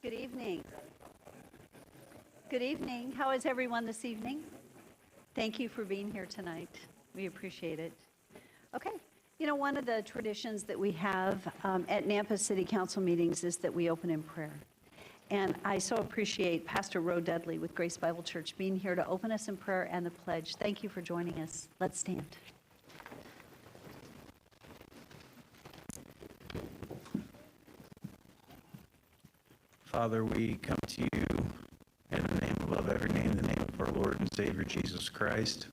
Good evening. Good evening. How is everyone this evening? Thank you for being here tonight. We appreciate it. Okay. You know, one of the traditions that we have at Nampa City Council meetings is that we open in prayer. And I so appreciate Pastor Roe Dudley with Grace Bible Church being here to open us in prayer and the pledge. Thank you for joining us. Let's stand. Father, we come to you in the name above every name, the name of our Lord and Savior, Jesus Christ.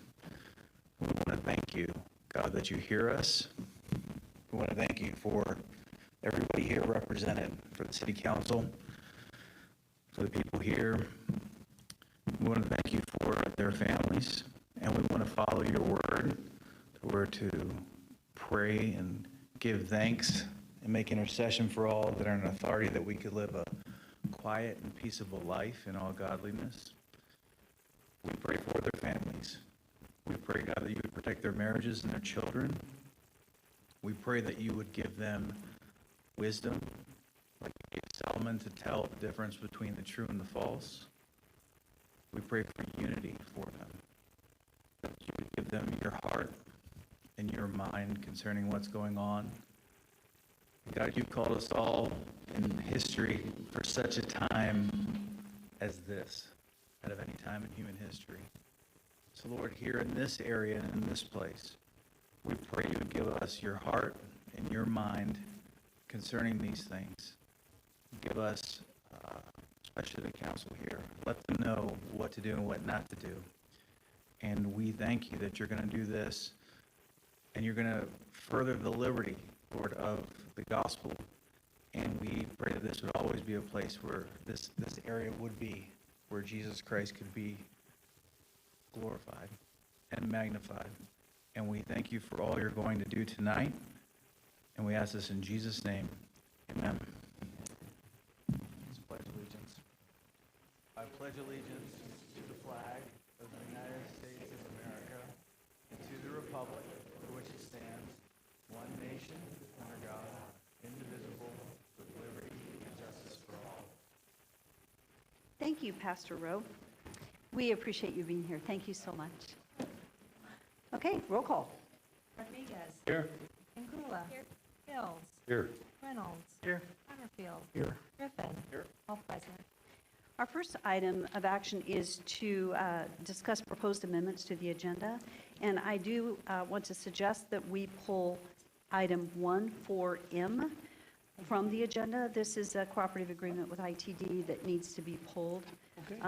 We want to thank you, God, that you hear us. We want to thank you for everybody here represented, for the City Council, for the people here. We want to thank you for their families, and we want to follow your word. We're to pray and give thanks and make intercession for all that are in authority, that we could live a quiet and peaceable life in all godliness. We pray for their families. We pray, God, that you would protect their marriages and their children. We pray that you would give them wisdom, like you gave Solomon to tell the difference between the true and the false. We pray for unity for them, that you would give them your heart and your mind concerning what's going on. God, you've called us all in history for such a time as this, out of any time in human history. So, Lord, here in this area and in this place, we pray you would give us your heart and your mind concerning these things. Give us, especially the council here, let them know what to do and what not to do. And we thank you that you're going to do this, and you're going to further the liberty, Lord, of the gospel. And we pray that this would always be a place where this area would be, where Jesus Christ could be glorified and magnified. And we thank you for all you're going to do tonight. And we ask this in Jesus' name. Amen. Let's pledge allegiance. I pledge allegiance to the flag of the United States of America and to the republic for which it stands, one nation, under God, indivisible, with liberty and justice for all. Thank you, Pastor Roe. We appreciate you being here. Thank you so much. Okay, roll call. Rodriguez. Here. Angula. Here. Hills. Here. Reynolds. Here. Butterfield. Here. Griffin. Here. All present. Our first item of action is to discuss proposed amendments to the agenda. And I do want to suggest that we pull item 14M from the agenda. This is a cooperative agreement with ITD that needs to be pulled. Okay.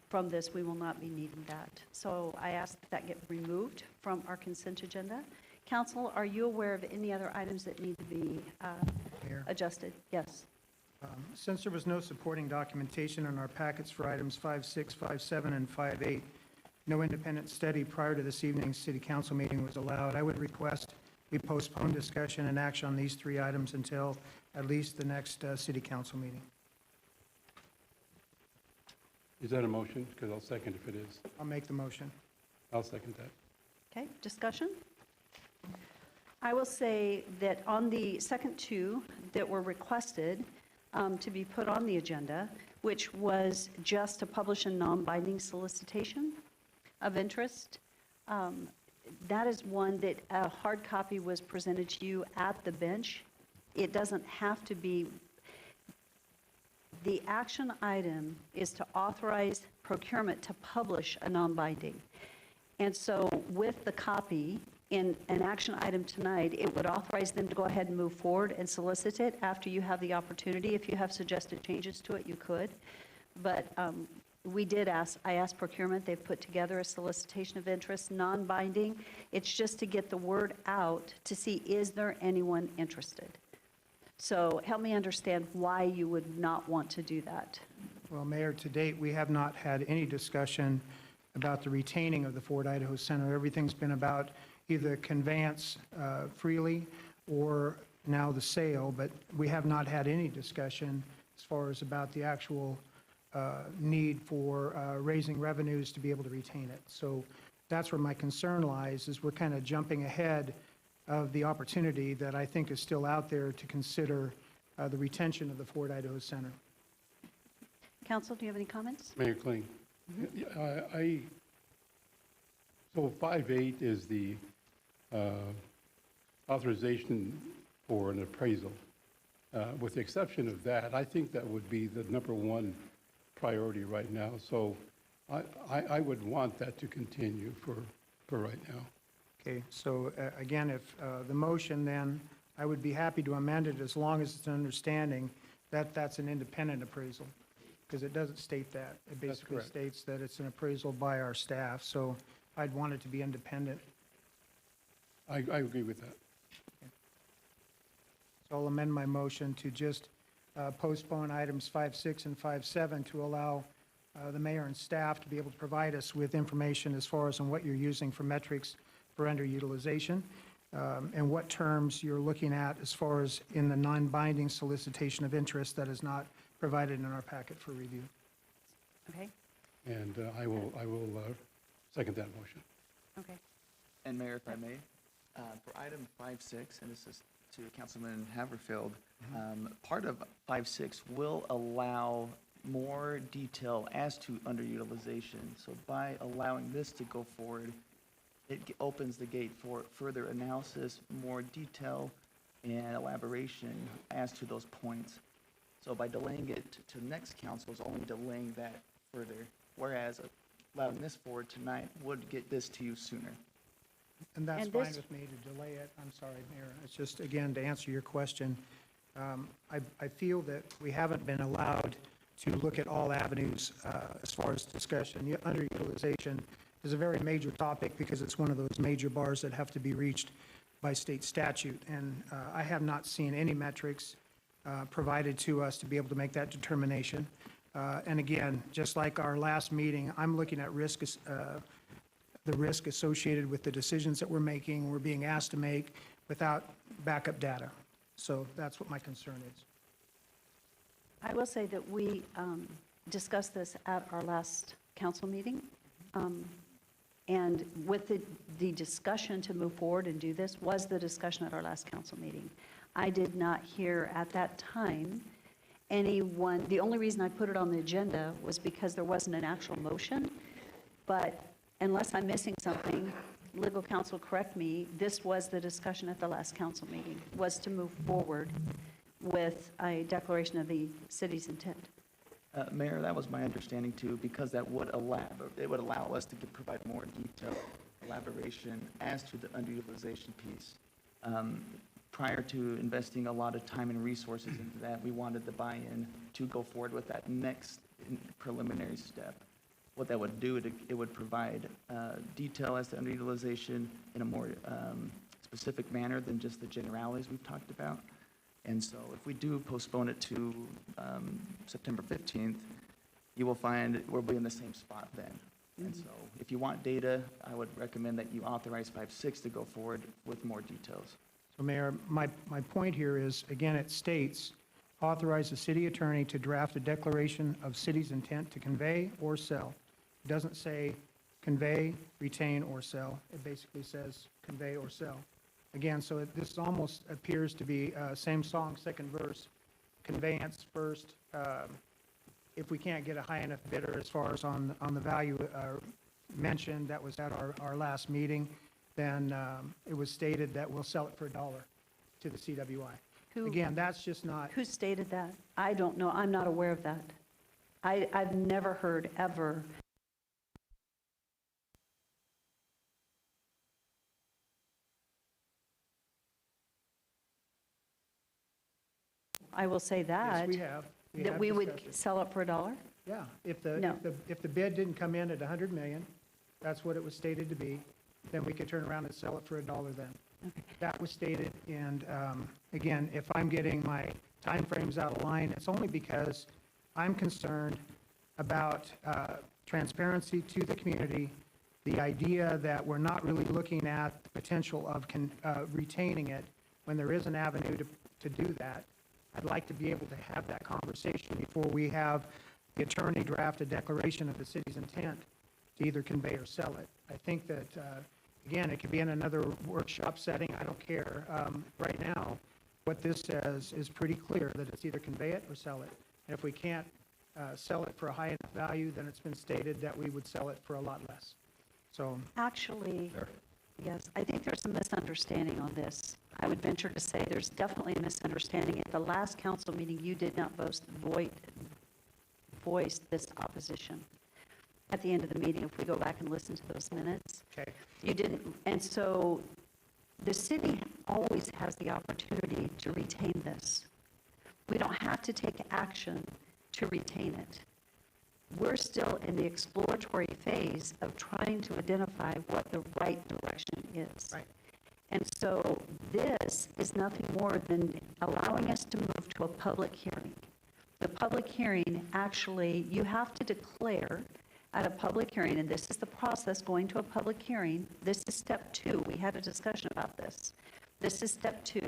From this, we will not be needing that. So I ask that get removed from our consent agenda. Council, are you aware of any other items that need to be adjusted? Yes. Since there was no supporting documentation in our packets for items 5.6, 5.7, and 5.8, no independent study prior to this evening's City Council meeting was allowed. I would request we postpone discussion and action on these three items until at least the next City Council meeting. Is that a motion? Because I'll second if it is. I'll make the motion. I'll second that. Okay, discussion? I will say that on the second two that were requested to be put on the agenda, which was just to publish a non-binding solicitation of interest, that is one that a hard copy was presented to you at the bench. It doesn't have to be. The action item is to authorize procurement to publish a non-binding. And so with the copy in an action item tonight, it would authorize them to go ahead and move forward and solicit it after you have the opportunity. If you have suggested changes to it, you could. But I asked procurement, they've put together a solicitation of interest, non-binding. It's just to get the word out to see, is there anyone interested? So help me understand why you would not want to do that. Well, Mayor, to date, we have not had any discussion about the retaining of the Ford Idaho Center. Everything's been about either conveyance freely or now the sale, but we have not had any discussion as far as about the actual need for raising revenues to be able to retain it. So that's where my concern lies, is we're kind of jumping ahead of the opportunity that I think is still out there to consider the retention of the Ford Idaho Center. Council, do you have any comments? Mayor Kling. Yeah, so 5.8 is the authorization for an appraisal. With the exception of that, I think that would be the number one priority right now. So I would want that to continue for right now. Okay, so again, if the motion then, I would be happy to amend it as long as it's an understanding that that's an independent appraisal, because it doesn't state that. It That's basically correct. states that it's an appraisal by our staff, so I'd want it to be independent. I agree with that. So I'll amend my motion to just postpone items 5.6 and 5.7 to allow the mayor and staff to be able to provide us with information as far as on what you're using for metrics for underutilization, and what terms you're looking at as far as in the non-binding solicitation of interest that is not provided in our packet for review. Okay, And I will second that motion. okay. And Mayor, if I may, for item 5.6, and this is to Councilman Haverfield, part of 5.6 will allow more detail as to underutilization. So by allowing this to go forward, it opens the gate for further analysis, more detail, and elaboration as to those points. So by delaying it to next council is only delaying that further, whereas allowing this forward tonight would get this to you sooner. And that's And fine this- with me to delay it. I'm sorry, Mayor. It's just, again, to answer your question, I feel that we haven't been allowed to look at all avenues as far as discussion. Underutilization is a very major topic because it's one of those major bars that have to be reached by state statute. And I have not seen any metrics provided to us to be able to make that determination. And again, just like our last meeting, I'm looking at the risk associated with the decisions that we're making, we're being asked to make without backup data. So that's what my concern is. I will say that we discussed this at our last council meeting. And with the discussion to move forward and do this was the discussion at our last council meeting. I did not hear at that time anyone, the only reason I put it on the agenda was because there wasn't an actual motion. But unless I'm missing something, legal counsel correct me, this was the discussion at the last council meeting, was to move forward with a declaration of the city's intent. Mayor, that was my understanding too, because that would allow us to provide more detailed elaboration as to the underutilization piece. Prior to investing a lot of time and resources into that, we wanted the buy-in to go forward with that next preliminary step. What that would do, it would provide detail as to underutilization in a more specific manner than just the generalities we've talked about. And so if we do postpone it to September 15th, you will find we'll be in the same spot then. And so if you want data, I would recommend that you authorize 5.6 to go forward with more details. So Mayor, my point here is, again, it states, authorize the city attorney to draft a declaration of city's intent to convey or sell. It doesn't say convey, retain, or sell. It basically says convey or sell. Again, so this almost appears to be same song, second verse, conveyance first. If we can't get a high enough bidder as far as on the value mentioned that was at our last meeting, then it was stated that we'll sell it for $1 to the CWI. Who- Again, that's just not, Who stated that? I don't know. I'm not aware of that. I've never heard ever. I will say yes, that, we have. that have we would discussed it. sell it for $1. Yeah, if No. the bid didn't come in at 100 million, that's what it was stated to be, then we could turn around and sell it for $1 then. That was stated, and again, if I'm getting my timeframes out of line, it's only because I'm concerned about transparency to the community, the idea that we're not really looking at the potential of retaining it when there is an avenue to do that. I'd like to be able to have that conversation before we have the attorney draft a declaration of the city's intent to either convey or sell it. I think that, again, it could be in another workshop setting, I don't care. Right now, what this says is pretty clear, that it's either convey it or sell it. And if we can't sell it for a high enough value, then it's been stated that we would sell it for a lot less. So, Actually, yes, I think there's a misunderstanding on this. I would venture to say there's definitely a misunderstanding. At the last council meeting, you did not voice this opposition. At the end of the meeting, if we go back and listen to those minutes, okay, you didn't. And so the city always has the opportunity to retain this. We don't have to take action to retain it. We're still in the exploratory phase of trying to identify what the right direction is. right. And so this is nothing more than allowing us to move to a public hearing. The public hearing, actually, you have to declare at a public hearing, and this is the process going to a public hearing. This is step 2. We had a discussion about this. This is step 2.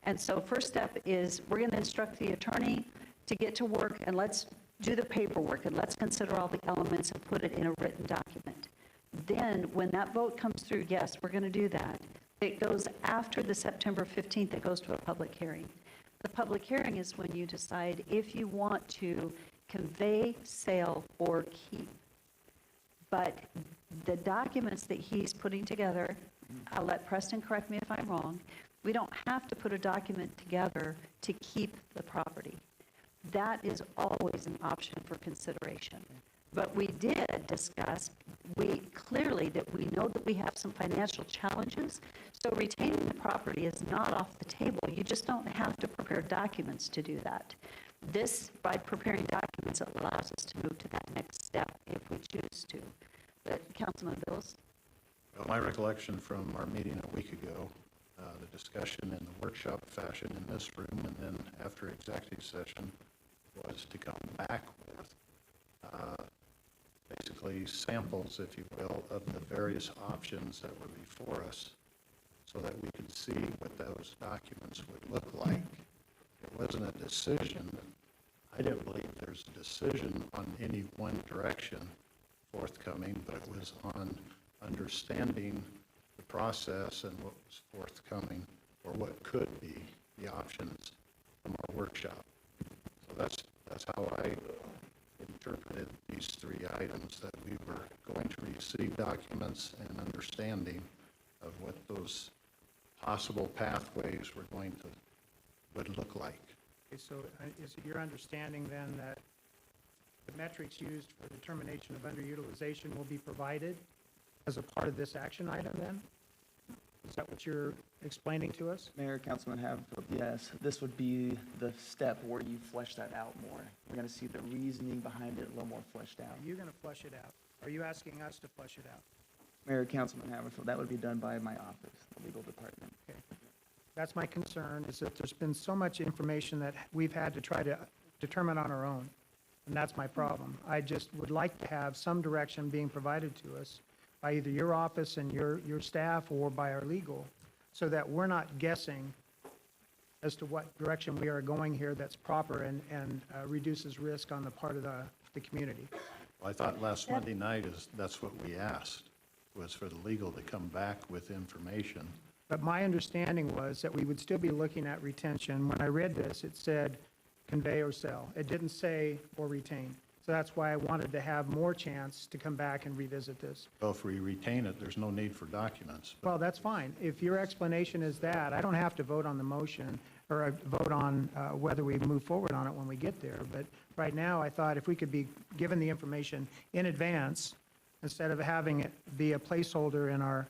And so first step is we're going to instruct the attorney to get to work, and let's do the paperwork, and let's consider all the elements and put it in a written document. Then, when that vote comes through, yes, we're going to do that. It goes after the September 15th, it goes to a public hearing. The public hearing is when you decide if you want to convey, sale, or keep. But the documents that he's putting together, I'll let Preston correct me if I'm wrong, we don't have to put a document together to keep the property. That is always an option for consideration. But we did discuss, clearly that we know that we have some financial challenges, so retaining the property is not off the table. You just don't have to prepare documents to do that. This, by preparing documents, allows us to move to that next step if we choose to. But Councilman Bills? Well, my recollection from our meeting a week ago, the discussion in the workshop fashion in this room and then after executive session was to come back with basically samples, if you will, of the various options that were before us so that we could see what those documents would look like. It wasn't a decision. I didn't believe there's a decision on any one direction forthcoming, but it was on understanding the process and what was forthcoming or what could be the options from our workshop. So that's how I interpreted these 3 items, that we were going to receive documents and understanding of what those possible pathways would look like. Okay, so is it your understanding then that the metrics used for determination of underutilization will be provided as a part of this action item then? Is that what you're explaining to us? Mayor, Councilman Haverfield, yes, this would be the step where you flesh that out more. We're going to see the reasoning behind it a little more fleshed out. Are you going to flush it out? Are you asking us to flush it out? Mayor, Councilman Haverfield, that would be done by my office, the legal department. Okay. That's my concern, is that there's been so much information that we've had to try to determine on our own, and that's my problem. I just would like to have some direction being provided to us by either your office and your staff or by our legal, so that we're not guessing as to what direction we are going here that's proper and reduces risk on the part of the community. Well, I thought last Monday night that's what we asked, was for the legal to come back with information. But my understanding was that we would still be looking at retention. When I read this, it said convey or sell. It didn't say or retain. So that's why I wanted to have more chance to come back and revisit this. Well, if we retain it, there's no need for documents. Well, that's fine. If your explanation is that, I don't have to vote on the motion or vote on whether we move forward on it when we get there. But right now, I thought if we could be given the information in advance, instead of having it be a placeholder in our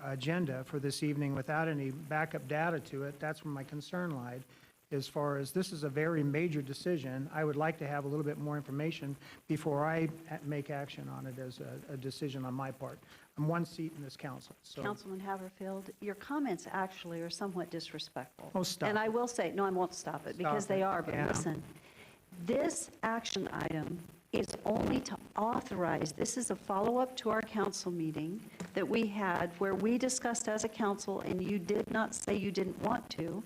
agenda for this evening without any backup data to it, that's where my concern lied. As far as this is a very major decision, I would like to have a little bit more information before I make action on it as a decision on my part. I'm one seat in this council, so. Councilman Haverfield, your comments actually are somewhat disrespectful. Oh, stop And I it. will say, no, I won't stop it, because Stop they it. are, but Yeah. listen. This action item is only to authorize, this is a follow-up to our council meeting that we had where we discussed as a council, and you did not say you didn't want to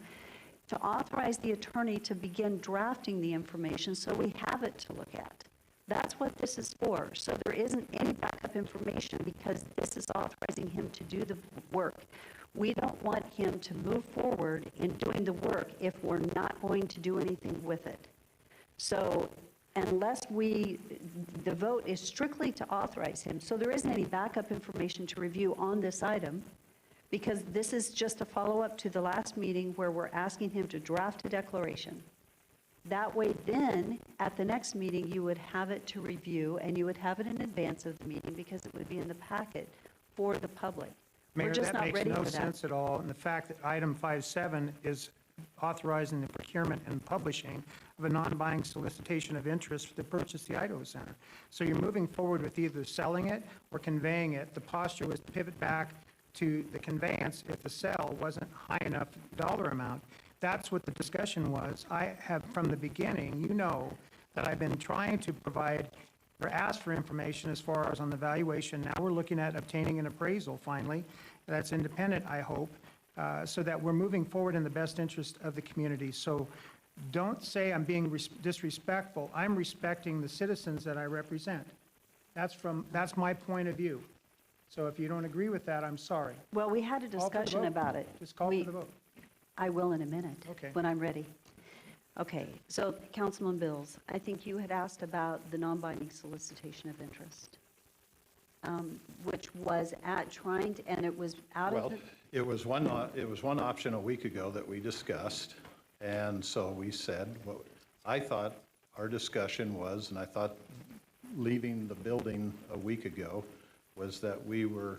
authorize the attorney to begin drafting the information so we have it to look at. That's what this is for. So there isn't any backup information because this is authorizing him to do the work. We don't want him to move forward in doing the work if we're not going to do anything with it. So unless the vote is strictly to authorize him, so there isn't any backup information to review on this item, because this is just a follow-up to the last meeting where we're asking him to draft a declaration. That way, then, at the next meeting, you would have it to review, and you would have it in advance of the meeting, because it would be in the packet for the public. We're Mayor, just that not makes ready no for that. sense at all. And the fact that item 5.7 is authorizing the procurement and publishing of a non-binding solicitation of interest to purchase the Idaho Center. So you're moving forward with either selling it or conveying it. The posture was to pivot back to the conveyance if the sale wasn't high enough dollar amount. That's what the discussion was. I have, from the beginning, you know, that I've been trying to provide or ask for information as far as on the valuation. Now we're looking at obtaining an appraisal finally. That's independent, I hope, so that we're moving forward in the best interest of the community. So don't say I'm being disrespectful. I'm respecting the citizens that I represent. That's my point of view. So if you don't agree with that, I'm sorry. Well, we had a Call for the discussion vote. about it. Just call We- for the vote. I will in a minute. Okay. When I'm ready. Okay, so Councilman Bills, I think you had asked about the non-binding solicitation of interest, which was at trying to, and it was out of Well, the, it was one option a week ago that we discussed, and so we said, what I thought our discussion was, and I thought leaving the building a week ago, was that we were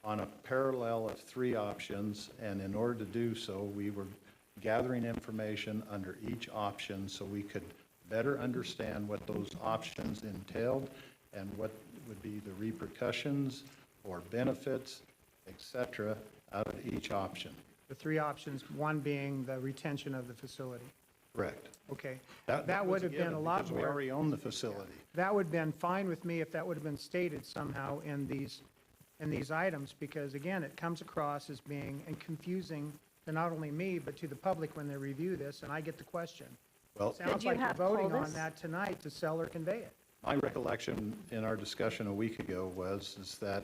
on a parallel of three options, and in order to do so, we were gathering information under each option so we could better understand what those options entailed and what would be the repercussions or benefits, et cetera, out of each option. The three options, one being the retention of the facility. Correct. Okay. That That was would have been given a lot because we more, already own the facility. that would have been fine with me if that would have been stated somehow in these items, because again, it comes across as being and confusing to not only me, but to the public when they review this, and I get the question. Well, Sounds you like you're have voting called on us? that tonight to sell or convey it. my recollection in our discussion a week ago is that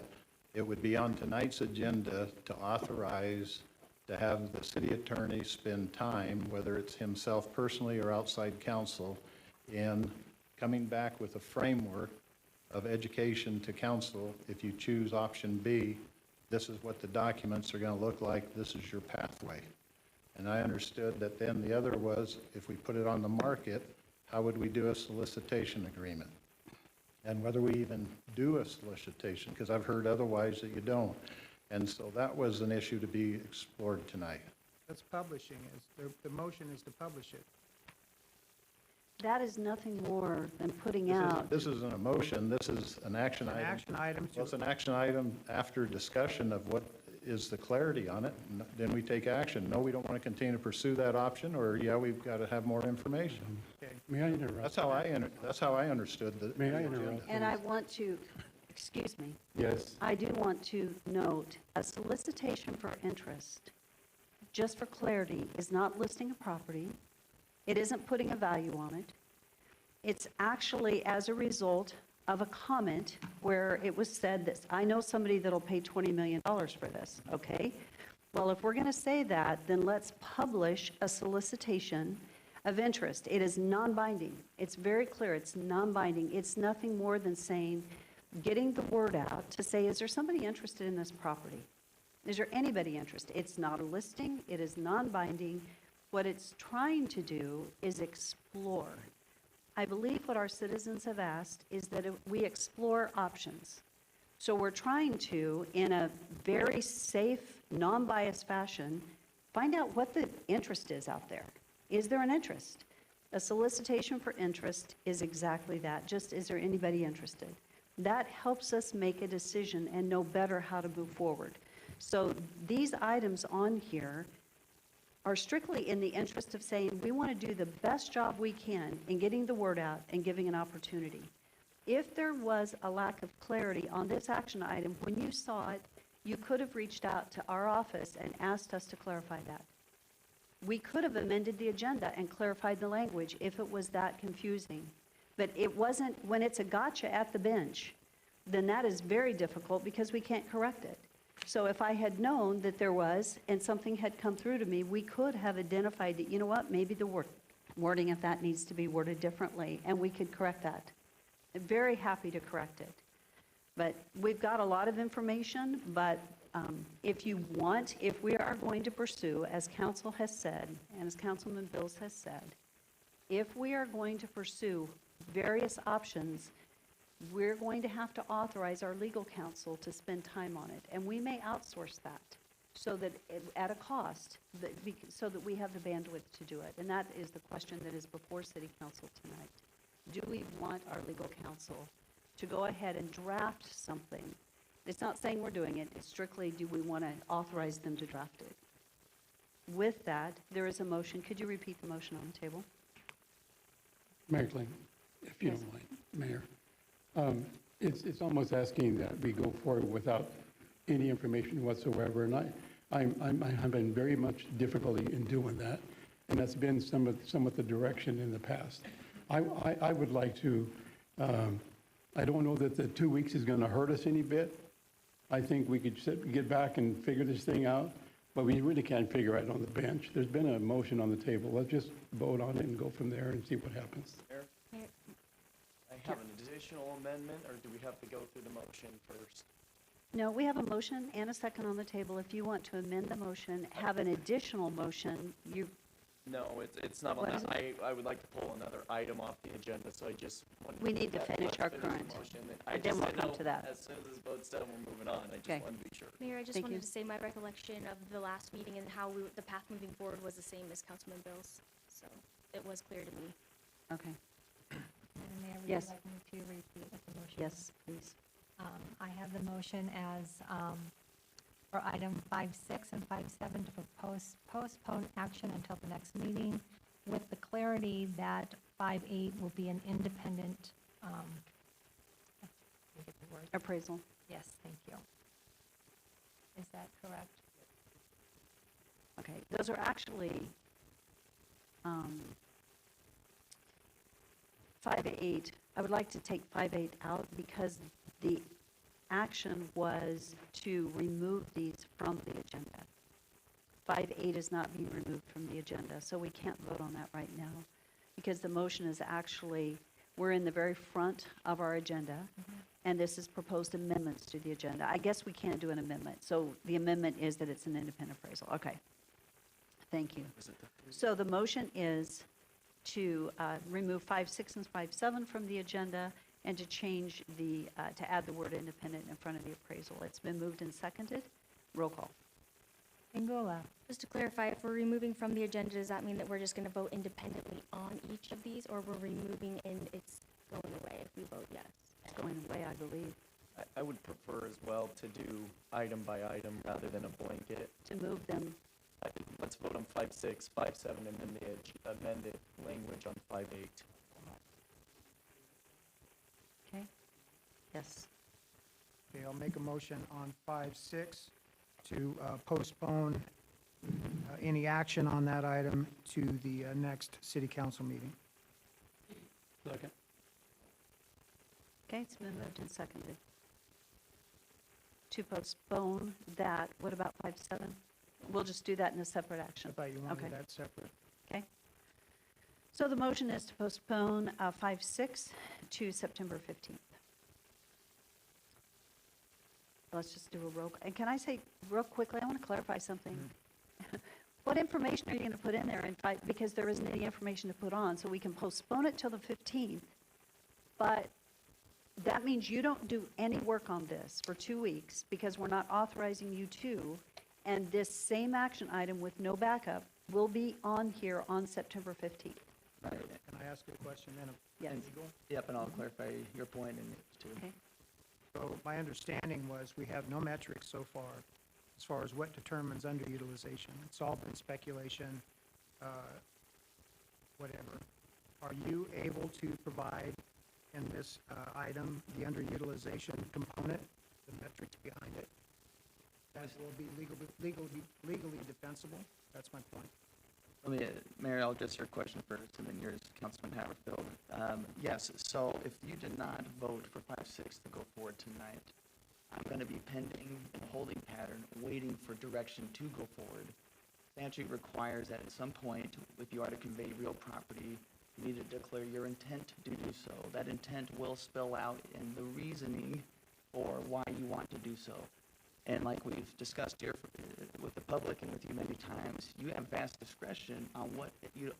it would be on tonight's agenda to authorize to have the city attorney spend time, whether it's himself personally or outside counsel, in coming back with a framework of education to council. If you choose option B, this is what the documents are going to look like, this is your pathway. And I understood that then the other was, if we put it on the market, how would we do a solicitation agreement? And whether we even do a solicitation, because I've heard otherwise that you don't. And so that was an issue to be explored tonight. That's publishing, the motion is to publish it. that is nothing more than putting This out. This isn't a motion, this is an action An item. action item Well, it's to, an action item after discussion of what is the clarity on it, and then we take action. No, we don't want to continue to pursue that option, or yeah, we've got to have more information. okay. May I interrupt? That's how I understood the. May I interrupt? And I want to, excuse me, Yes. I do want to note, a solicitation for interest, just for clarity, is not listing a property. It isn't putting a value on it. It's actually as a result of a comment where it was said that, I know somebody that'll pay $20 million for this, okay? Well, if we're going to say that, then let's publish a solicitation of interest. It is non-binding. It's very clear, it's non-binding. It's nothing more than saying, getting the word out to say, is there somebody interested in this property? Is there anybody interested? It's not a listing, it is non-binding. What it's trying to do is explore. I believe what our citizens have asked is that we explore options. So we're trying to, in a very safe, non-biased fashion, find out what the interest is out there. Is there an interest? A solicitation for interest is exactly that, just is there anybody interested? That helps us make a decision and know better how to move forward. So these items on here are strictly in the interest of saying we want to do the best job we can in getting the word out and giving an opportunity. If there was a lack of clarity on this action item, when you saw it, you could have reached out to our office and asked us to clarify that. We could have amended the agenda and clarified the language if it was that confusing. But it wasn't, when it's a gotcha at the bench, then that is very difficult because we can't correct it. So if I had known that there was, and something had come through to me, we could have identified that, you know what, maybe the word, wording if that needs to be worded differently, and we could correct that. I'm very happy to correct it. But we've got a lot of information, but if you want, if we are going to pursue, as council has said, and as Councilman Bills has said, if we are going to pursue various options, we're going to have to authorize our legal counsel to spend time on it. And we may outsource that so that, at a cost, so that we have the bandwidth to do it. And that is the question that is before City Council tonight. Do we want our legal counsel to go ahead and draft something? It's not saying we're doing it, it's strictly, do we want to authorize them to draft it? With that, there is a motion. Could you repeat the motion on the table? Mayor Kling, if you Yes. don't mind, Mayor. It's almost asking that we go forward without any information whatsoever, and I'm having very much difficulty in doing that, and that's been somewhat the direction in the past. I would like to, I don't know that the 2 weeks is going to hurt us any bit. I think we could get back and figure this thing out, but we really can't figure it on the bench. There's been a motion on the table. Let's just vote on it and go from there and see what happens. I have an additional amendment, or do we have to go through the motion first? No, we have a motion and a second on the table. If you want to amend the motion, have an additional motion, you, No, it's not on What is that. I would like to pull another item off the agenda, so I just wanted We need to that. finish Let's our the current. motion. And then we'll come know to that. As soon as this vote's done, we're moving on. I Okay. just wanted to be sure. Mayor, I just Thank you. wanted to say my recollection of the last meeting and how the path moving forward was the same as Councilman Bill's. So it was clear to me. okay, Madam Mayor, would you Yes. like me to repeat what the motion is? yes, please. I have the motion as, for item 5.6 and 5.7 to postpone action until the next meeting with the clarity that 5.8 will be an independent, let me get the word. Appraisal. Yes, thank you. Is that correct? Okay, those are actually 5.8. I would like to take 5.8 out because the action was to remove these from the agenda. 5.8 is not being removed from the agenda, so we can't vote on that right now because the motion is actually, we're in the very front of our agenda, and this is proposed amendments to the agenda. I guess we can't do an amendment, so the amendment is that it's an independent appraisal. Okay. Thank you. Is it the three? So the motion is to remove 5.6 and 5.7 from the agenda and to change the, to add the word independent in front of the appraisal. It's been moved and seconded. Roll call. Ingula, Just to clarify, if we're removing from the agenda, does that mean that we're just going to vote independently on each of these, or we're removing and it's going away if we vote yes? It's going away, I believe, I would prefer as well to do item by item rather than a blanket. to move them. Let's vote on 5.6, 5.7, and then the amended language on 5.8. Okay? Yes. Okay, I'll make a motion on 5.6 to postpone any action on that item to the next city council meeting. Second. Okay, it's been moved and seconded. To postpone that, what about 5.7? We'll just do that in a separate I action. thought you wanted Okay. that separate. Okay. So the motion is to postpone 5.6 to September 15th. Let's just do a roll. And can I say real quickly, I want to clarify something. What information are you going to put in there? Because there isn't any information to put on, so we can postpone it till the 15th. But that means you don't do any work on this for 2 weeks because we're not authorizing you to. And this same action item with no backup will be on here on September 15th. Right. Can I ask a question then? Yes. Yep, and I'll clarify your point and yours too. Okay. So my understanding was we have no metrics so far as what determines underutilization. It's all been speculation, whatever. Are you able to provide in this item the underutilization component, the metrics behind it? That will be legally defensible? That's my point. Let me, Mayor, I'll address your question first, and then yours, Councilman Haverfield. Yes, so if you did not vote for 5.6 to go forward tonight, I'm going to be pending in a holding pattern, waiting for direction to go forward. statute requires that at some point, if you are to convey real property, you need to declare your intent to do so. That intent will spell out in the reasoning for why you want to do so. And like we've discussed here with the public and with you many times, you have vast discretion on what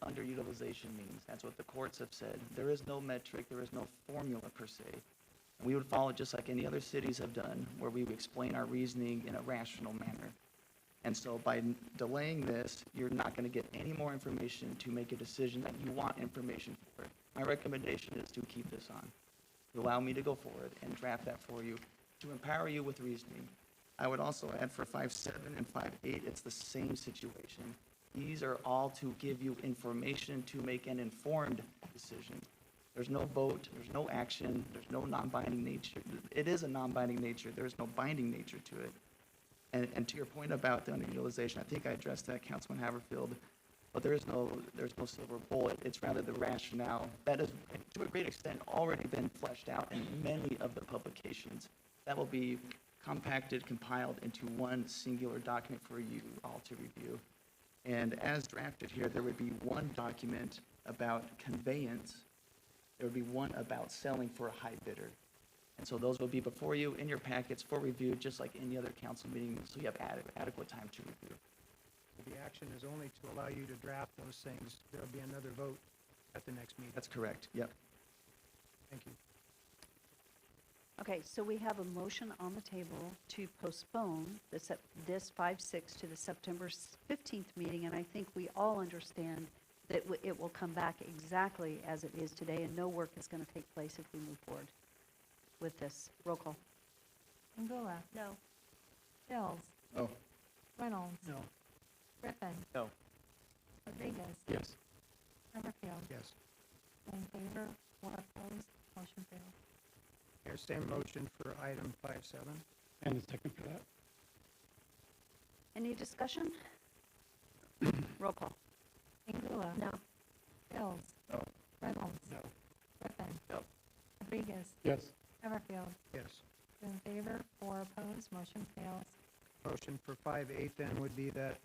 underutilization means. That's what the courts have said. There is no metric, there is no formula per se. We would follow just like any other cities have done, where we would explain our reasoning in a rational manner. And so by delaying this, you're not going to get any more information to make a decision that you want information for. My recommendation is to keep this on, to allow me to go forward and draft that for you, to empower you with reasoning. I would also add for 5.7 and 5.8, it's the same situation. These are all to give you information to make an informed decision. There's no vote, there's no action, there's no non-binding nature. It is a non-binding nature, there's no binding nature to it. And to your point about the underutilization, I think I addressed that, Councilman Haverfield, but there's no silver bullet. It's rather the rationale that has, to a great extent, already been fleshed out in many of the publications. That will be compacted, compiled into one singular document for you all to review. And as drafted here, there would be one document about conveyance. There would be one about selling for a high bidder. And so those will be before you in your packets for review, just like any other council meeting, so you have adequate time to review. The action is only to allow you to draft those things. There'll be another vote at the next meeting. That's correct, yep. Thank you. Okay, so we have a motion on the table to postpone this 5.6 to the September 15th meeting, and I think we all understand that it will come back exactly as it is today, and no work is going to take place if we move forward with this. Roll call. Angula. No. Bills. No. Reynolds. No. Griffin. No. Rodriguez. Yes. Summerfield. Yes. In favor, 4 opposed, motion fails. Here's same motion for item 5.7. And a second for that? Any discussion? Roll call. Angula. No. Bills. No. Reynolds. No. Griffin. No. Rodriguez. Yes. Summerfield. Yes. In favor, 4 opposed, motion fails. Motion for 5.8 then would be that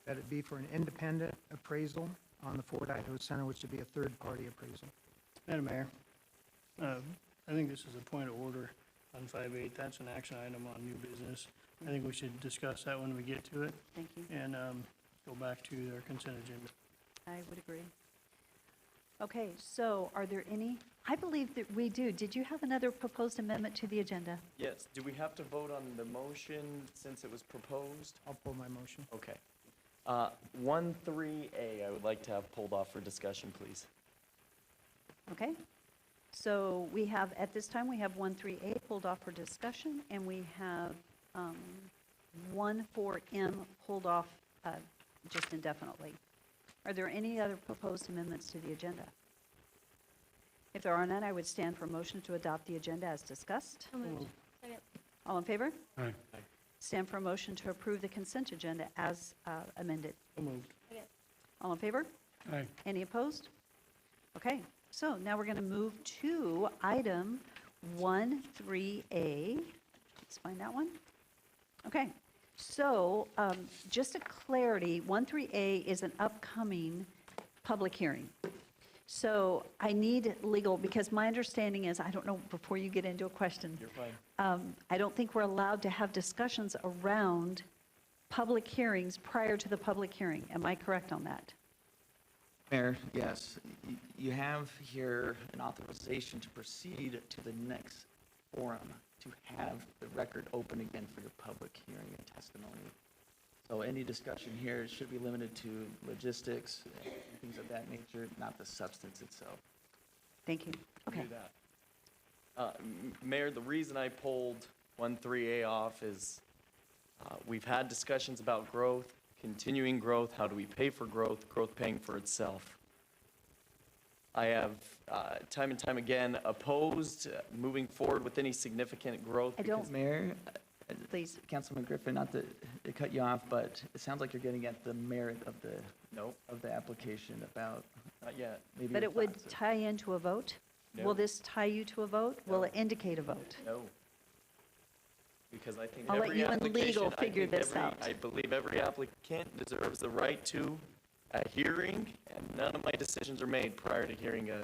it be for an independent appraisal on the Fort Idaho Center, which would be a third-party appraisal. Madam Mayor, I think this is a point of order on 5.8. That's an action item on new business. I think we should discuss that when we get to it Thank you. and go back to their consent agenda. I would agree. Okay, so are there any? I believe that we do. Did you have another proposed amendment to the agenda? Yes, do we have to vote on the motion since it was proposed? I'll pull my motion. Okay. 1.3A, I would like to have pulled off for discussion, please. Okay. So we have, at this time, we have 1.3A pulled off for discussion, and we have 1.4M pulled off just indefinitely. Are there any other proposed amendments to the agenda? If there are none, I would stand for a motion to adopt the agenda as discussed. So moved. Second. All in favor? Aye. Stand for a motion to approve the consent agenda as amended. So moved. Second. All in favor? Aye. Any opposed? Okay, so now we're going to move to item 1.3A. Let's find that one. Okay, so just a clarity, 1.3A is an upcoming public hearing. So I need legal, because my understanding is, I don't know, before you get into a question, You're fine. I don't think we're allowed to have discussions around public hearings prior to the public hearing. Am I correct on that? Mayor, yes, you have here an authorization to proceed to the next forum, to have the record open again for your public hearing and testimony. So any discussion here should be limited to logistics, things of that nature, not the substance itself. Thank you. Okay. Do that. Mayor, the reason I pulled 1.3A off is we've had discussions about growth, continuing growth, how do we pay for growth, growth paying for itself. I have time and time again opposed moving forward with any significant growth. I don't- Because, Mayor, Please. Councilman Griffin, not to cut you off, but it sounds like you're getting at the merit of the Nope, application about not yet. maybe. But your it would thoughts. tie into a vote? No. Will this tie you to a vote? Will No. it indicate a vote? No. because I think I'll let every you and application, legal figure this out. I believe every applicant deserves the right to a hearing, and none of my decisions are made prior to hearing a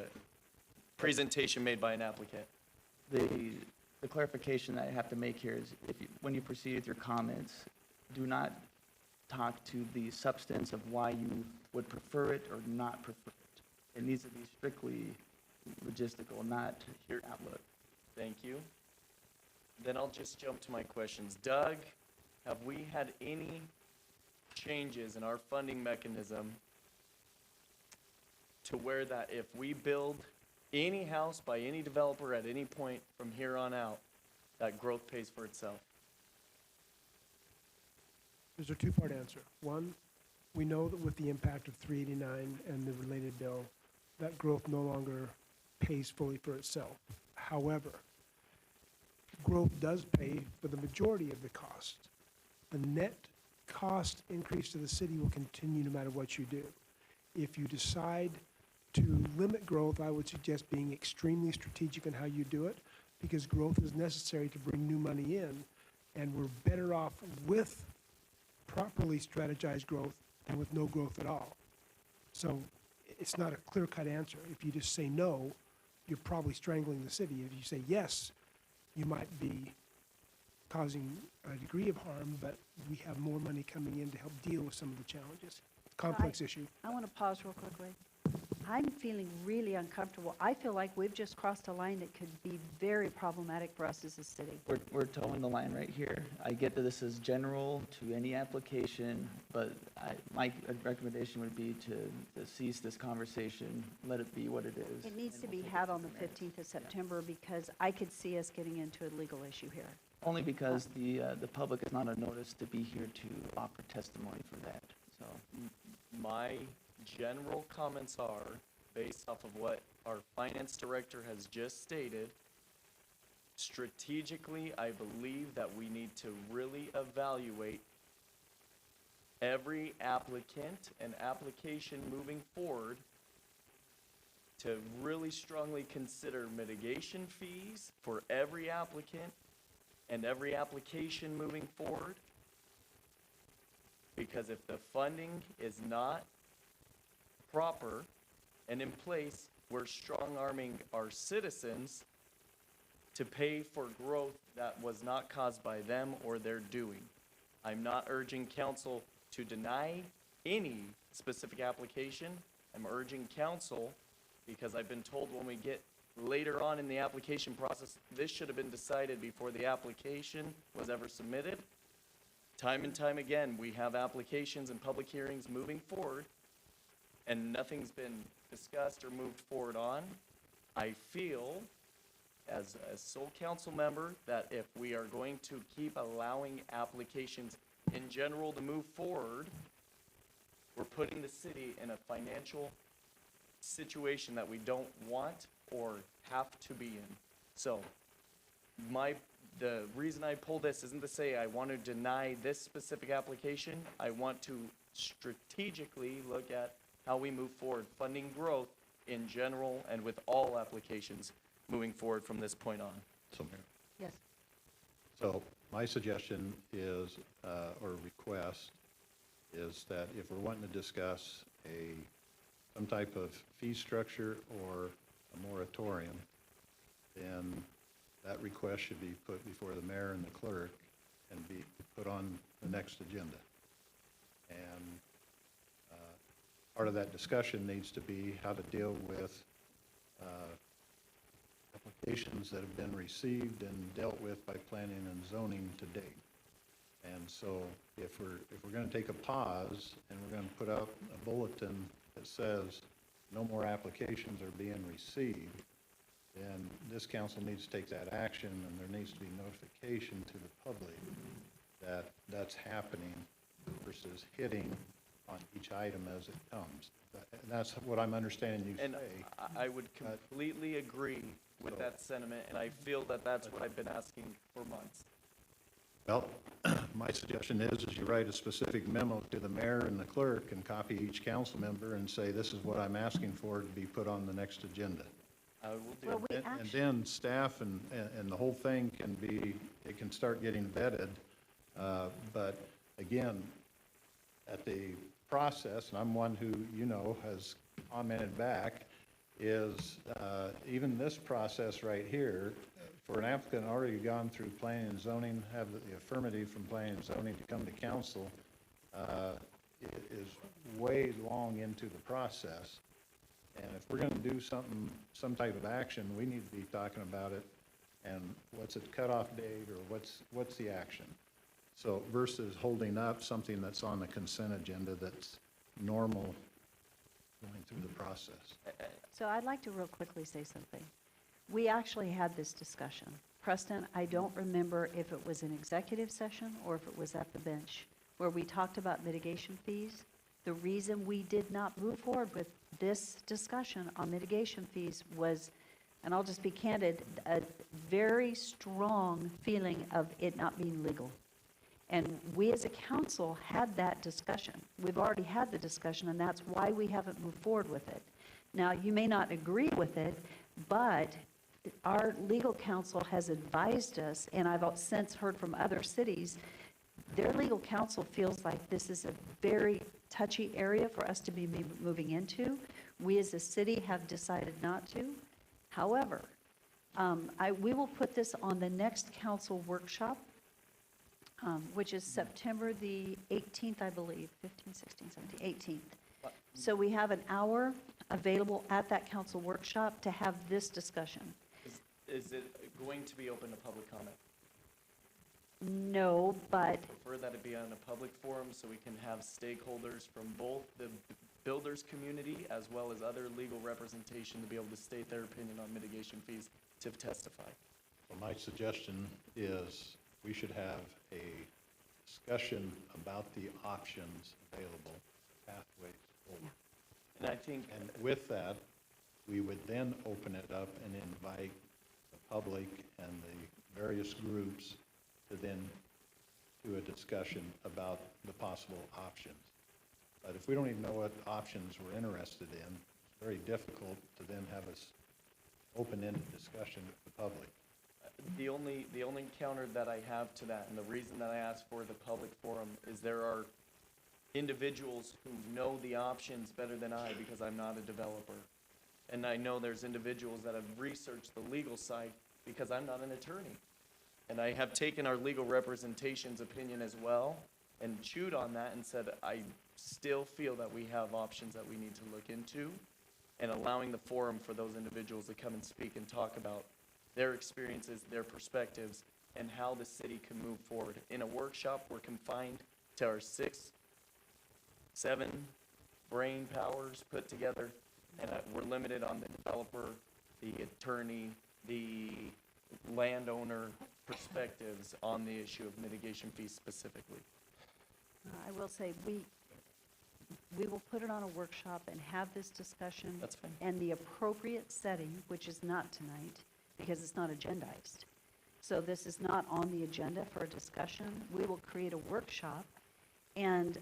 presentation made by an applicant. The clarification that I have to make here is when you proceed with your comments, do not talk to the substance of why you would prefer it or not prefer it. It needs to be strictly logistical, not your outlook. Thank you. Then I'll just jump to my questions. Doug, have we had any changes in our funding mechanism to where that if we build any house by any developer at any point from here on out, that growth pays for itself? There's a two-part answer. One, we know that with the impact of 389 and the related bill, that growth no longer pays fully for itself. However, growth does pay for the majority of the cost. The net cost increase to the city will continue no matter what you do. If you decide to limit growth, I would suggest being extremely strategic in how you do it, because growth is necessary to bring new money in, and we're better off with properly strategized growth than with no growth at all. So it's not a clear-cut answer. If you just say no, you're probably strangling the city. If you say yes, you might be causing a degree of harm, but we have more money coming in to help deal with some of the challenges. Complex issue. I want to pause real quickly. I'm feeling really uncomfortable. I feel like we've just crossed a line that could be very problematic for us as a city. We're towing the line right here. I get that this is general to any application, but my recommendation would be to cease this conversation, let it be what it is. It needs and to we'll be take had it on the from there. 15th of September because I could see us getting into a legal issue here. Only because the public is not on notice to be here to offer testimony for that, so. My general comments are, based off of what our finance director has just stated, strategically, I believe that we need to really evaluate every applicant and application moving forward to really strongly consider mitigation fees for every applicant and every application moving forward. Because if the funding is not proper and in place, we're strong-arming our citizens to pay for growth that was not caused by them or their doing. I'm not urging council to deny any specific application. I'm urging council, because I've been told when we get later on in the application process, this should have been decided before the application was ever submitted. Time and time again, we have applications and public hearings moving forward, and nothing's been discussed or moved forward on. I feel, as a sole council member, that if we are going to keep allowing applications in general to move forward, we're putting the city in a financial situation that we don't want or have to be in. So, the reason I pull this isn't to say I want to deny this specific application. I want to strategically look at how we move forward, funding growth in general and with all applications moving forward from this point on. So, Mayor, Yes. so my suggestion is, or request, is that if we're wanting to discuss some type of fee structure or a moratorium, then that request should be put before the mayor and the clerk and be put on the next agenda. And part of that discussion needs to be how to deal with applications that have been received and dealt with by planning and zoning to date. And so if we're going to take a pause and we're going to put out a bulletin that says no more applications are being received, then this council needs to take that action, and there needs to be notification to the public that that's happening versus hitting on each item as it comes. And that's what I'm understanding you And say. I would completely agree with that sentiment, and I feel that that's what I've been asking for months. Well, my suggestion is you write a specific memo to the mayor and the clerk and copy each council member and say, this is what I'm asking for to be put on the next agenda. I we'll do Well, it. we And actually, then staff and the whole thing can be, it can start getting vetted. But again, at the process, and I'm one who, has commented back, is even this process right here, for an applicant already gone through planning and zoning, have the affirmative from planning and zoning to come to council, is way long into the process. And if we're going to do something, some type of action, we need to be talking about it, and what's its cutoff date, or what's the action? So versus holding up something that's on the consent agenda that's normal going through the process. so I'd like to real quickly say something. We actually had this discussion. Preston, I don't remember if it was an executive session or if it was at the bench, where we talked about mitigation fees. The reason we did not move forward with this discussion on mitigation fees was, and I'll just be candid, a very strong feeling of it not being legal. And we as a council had that discussion. We've already had the discussion, and that's why we haven't moved forward with it. Now, you may not agree with it, but our legal counsel has advised us, and I've since heard from other cities, their legal counsel feels like this is a very touchy area for us to be moving into. We as a city have decided not to. However, we will put this on the next council workshop, which is September the 18th, I believe, 15, 16, 17, 18th. So we have an hour available at that council workshop to have this discussion. Is it going to be open to public comment? No, but Prefer that it be on a public forum so we can have stakeholders from both the builders community as well as other legal representation to be able to state their opinion on mitigation fees to testify. So my suggestion is we should have a discussion about the options available, pathways forward. And I think, And with that, we would then open it up and invite the public and the various groups to then do a discussion about the possible options. But if we don't even know what options we're interested in, it's very difficult to then have an open-ended discussion with the public. the only counter that I have to that, and the reason that I asked for the public forum, is there are individuals who know the options better than I because I'm not a developer. And I know there's individuals that have researched the legal side because I'm not an attorney. And I have taken our legal representation's opinion as well and chewed on that and said, I still feel that we have options that we need to look into, and allowing the forum for those individuals to come and speak and talk about their experiences, their perspectives, and how the city can move forward. In a workshop, we're confined to our 6, 7 brain powers put together, and we're limited on the developer, the attorney, the landowner perspectives on the issue of mitigation fees specifically. I will say, we will put it on a workshop and have this discussion. That's fine. And the appropriate setting, which is not tonight, because it's not agendized. So this is not on the agenda for a discussion. We will create a workshop, and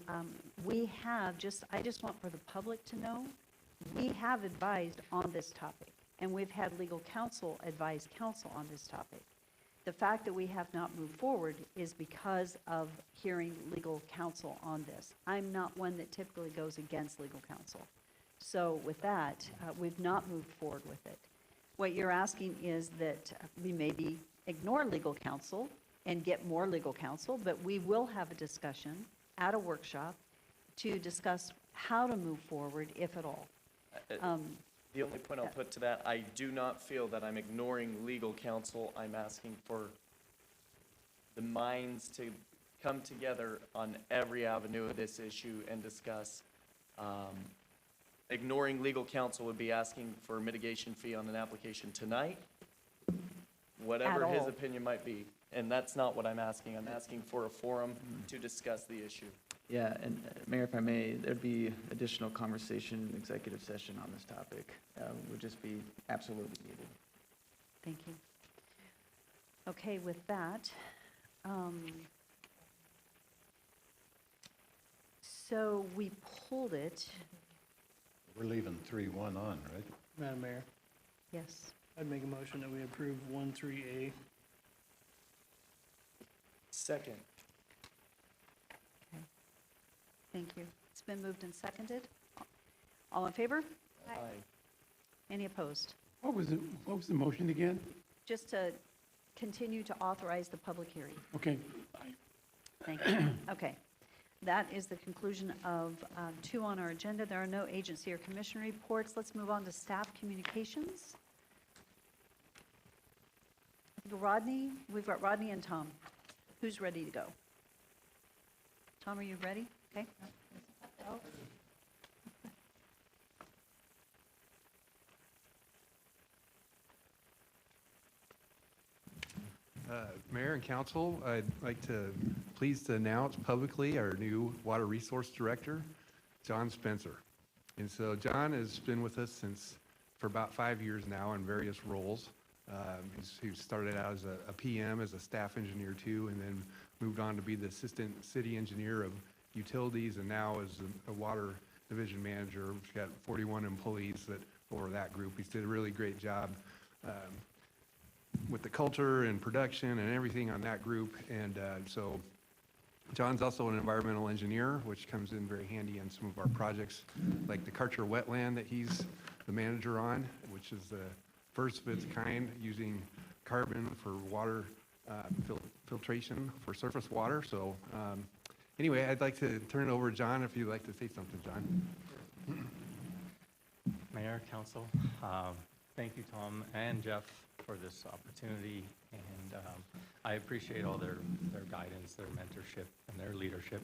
we have, I just want for the public to know, we have advised on this topic, and we've had legal counsel advise counsel on this topic. The fact that we have not moved forward is because of hearing legal counsel on this. I'm not one that typically goes against legal counsel. So with that, we've not moved forward with it. What you're asking is that we maybe ignore legal counsel and get more legal counsel, but we will have a discussion at a workshop to discuss how to move forward, if at all. The only point I'll put to that, I do not feel that I'm ignoring legal counsel. I'm asking for the minds to come together on every avenue of this issue and discuss. Ignoring legal counsel would be asking for a mitigation fee on an application tonight, whatever his all. opinion might be. And that's not what I'm asking. I'm asking for a forum to discuss the issue. Yeah, and Mayor, if I may, there'd be additional conversation, executive session on this topic. Would just be absolutely needed. Thank you. Okay, with that, so we pulled it, We're leaving 3-1 on, right? Madam Mayor, yes. I'd make a motion that we approve 13A. Second. Thank you. It's been moved and seconded. All in favor? Aye. Any opposed? What was the motion again? Just to continue to authorize the public hearing. Okay. Thank you. Okay. That is the conclusion of 2 on our agenda. There are no agency or commission reports. Let's move on to staff communications. Rodney, we've got Rodney and Tom. Who's ready to go? Tom, are you ready? Okay. Mayor and council, I'd like to pleased to announce publicly our new water resource director, John Spencer. And so John has been with us for about 5 years now in various roles. He started out as a PM, as a staff engineer too, and then moved on to be the assistant city engineer of utilities, and now is a water division manager. We've got 41 employees over that group. He's did a really great job with the culture and production and everything on that group. And so John's also an environmental engineer, which comes in very handy on some of our projects, like the Karcher wetland that he's the manager on, which is the first of its kind, using carbon for water filtration for surface water. So anyway, I'd like to turn it over to John if you'd like to say something, John. Mayor, council, thank you, Tom and Jeff, for this opportunity, and I appreciate all their guidance, their mentorship, and their leadership.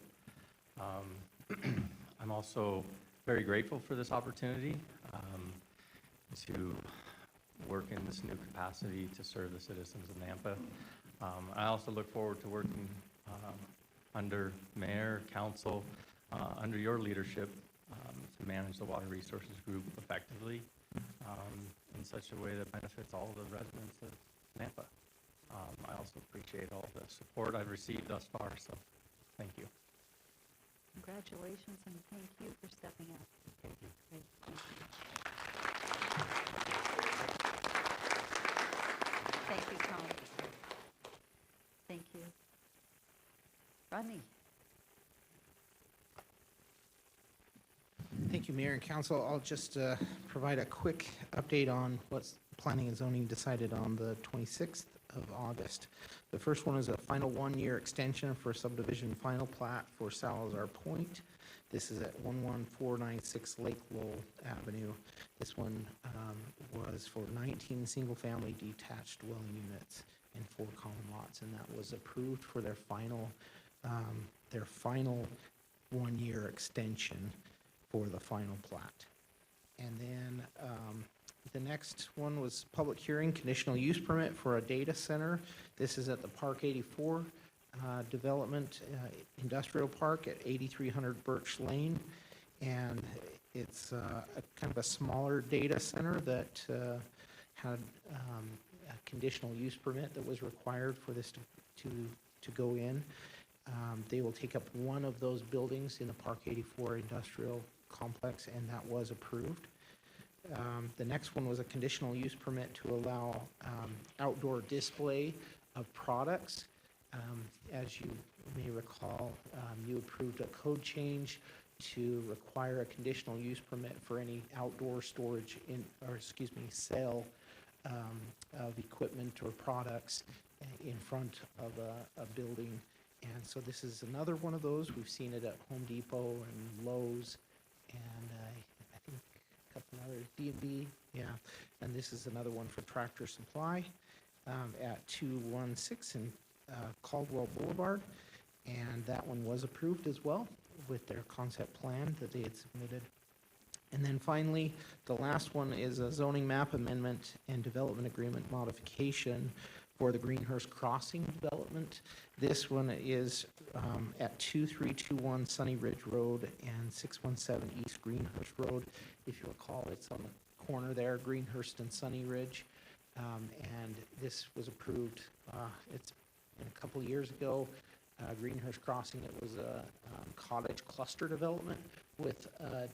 I'm also very grateful for this opportunity to work in this new capacity to serve the citizens of Nampa. I also look forward to working under mayor, council, under your leadership to manage the water resources group effectively in such a way that benefits all the residents of Nampa. I also appreciate all the support I've received thus far, so thank you. Congratulations, and thank you for stepping up. Thank you. Great. Thank you, Tom. Thank you. Rodney? Thank you, Mayor and Council. I'll just provide a quick update on what's Planning and Zoning decided on the 26th of August. The first one is a final one-year extension for subdivision final plat for Salazar Point. This is at 11496 Lake Lowell Avenue. This one was for 19 single-family detached dwelling units and 4 common lots, and that was approved for their final one-year extension for the final plat. And then the next one was public hearing, conditional use permit for a data center. This is at the Park 84 development industrial park at 8300 Birch Lane. And it's a kind of a smaller data center that had a conditional use permit that was required for this to go in. They will take up one of those buildings in the Park 84 industrial complex, and that was approved. The next one was a conditional use permit to allow outdoor display of products. As you may recall, you approved a code change to require a conditional use permit for any outdoor storage sale of equipment or products in front of a building. And so this is another one of those. We've seen it at Home Depot and Lowe's, and I think a couple others, D&B, yeah. And this is another one for Tractor Supply at 216 Caldwell Boulevard. And that one was approved as well with their concept plan that they had submitted. And then finally, the last one is a zoning map amendment and development agreement modification for the Greenhurst Crossing development. This one is at 2321 Sunny Ridge Road and 617 East Greenhurst Road. If you recall, it's on the corner there, Greenhurst and Sunny Ridge. And this was approved, it's been a couple years ago. Greenhurst Crossing, it was a cottage cluster development with a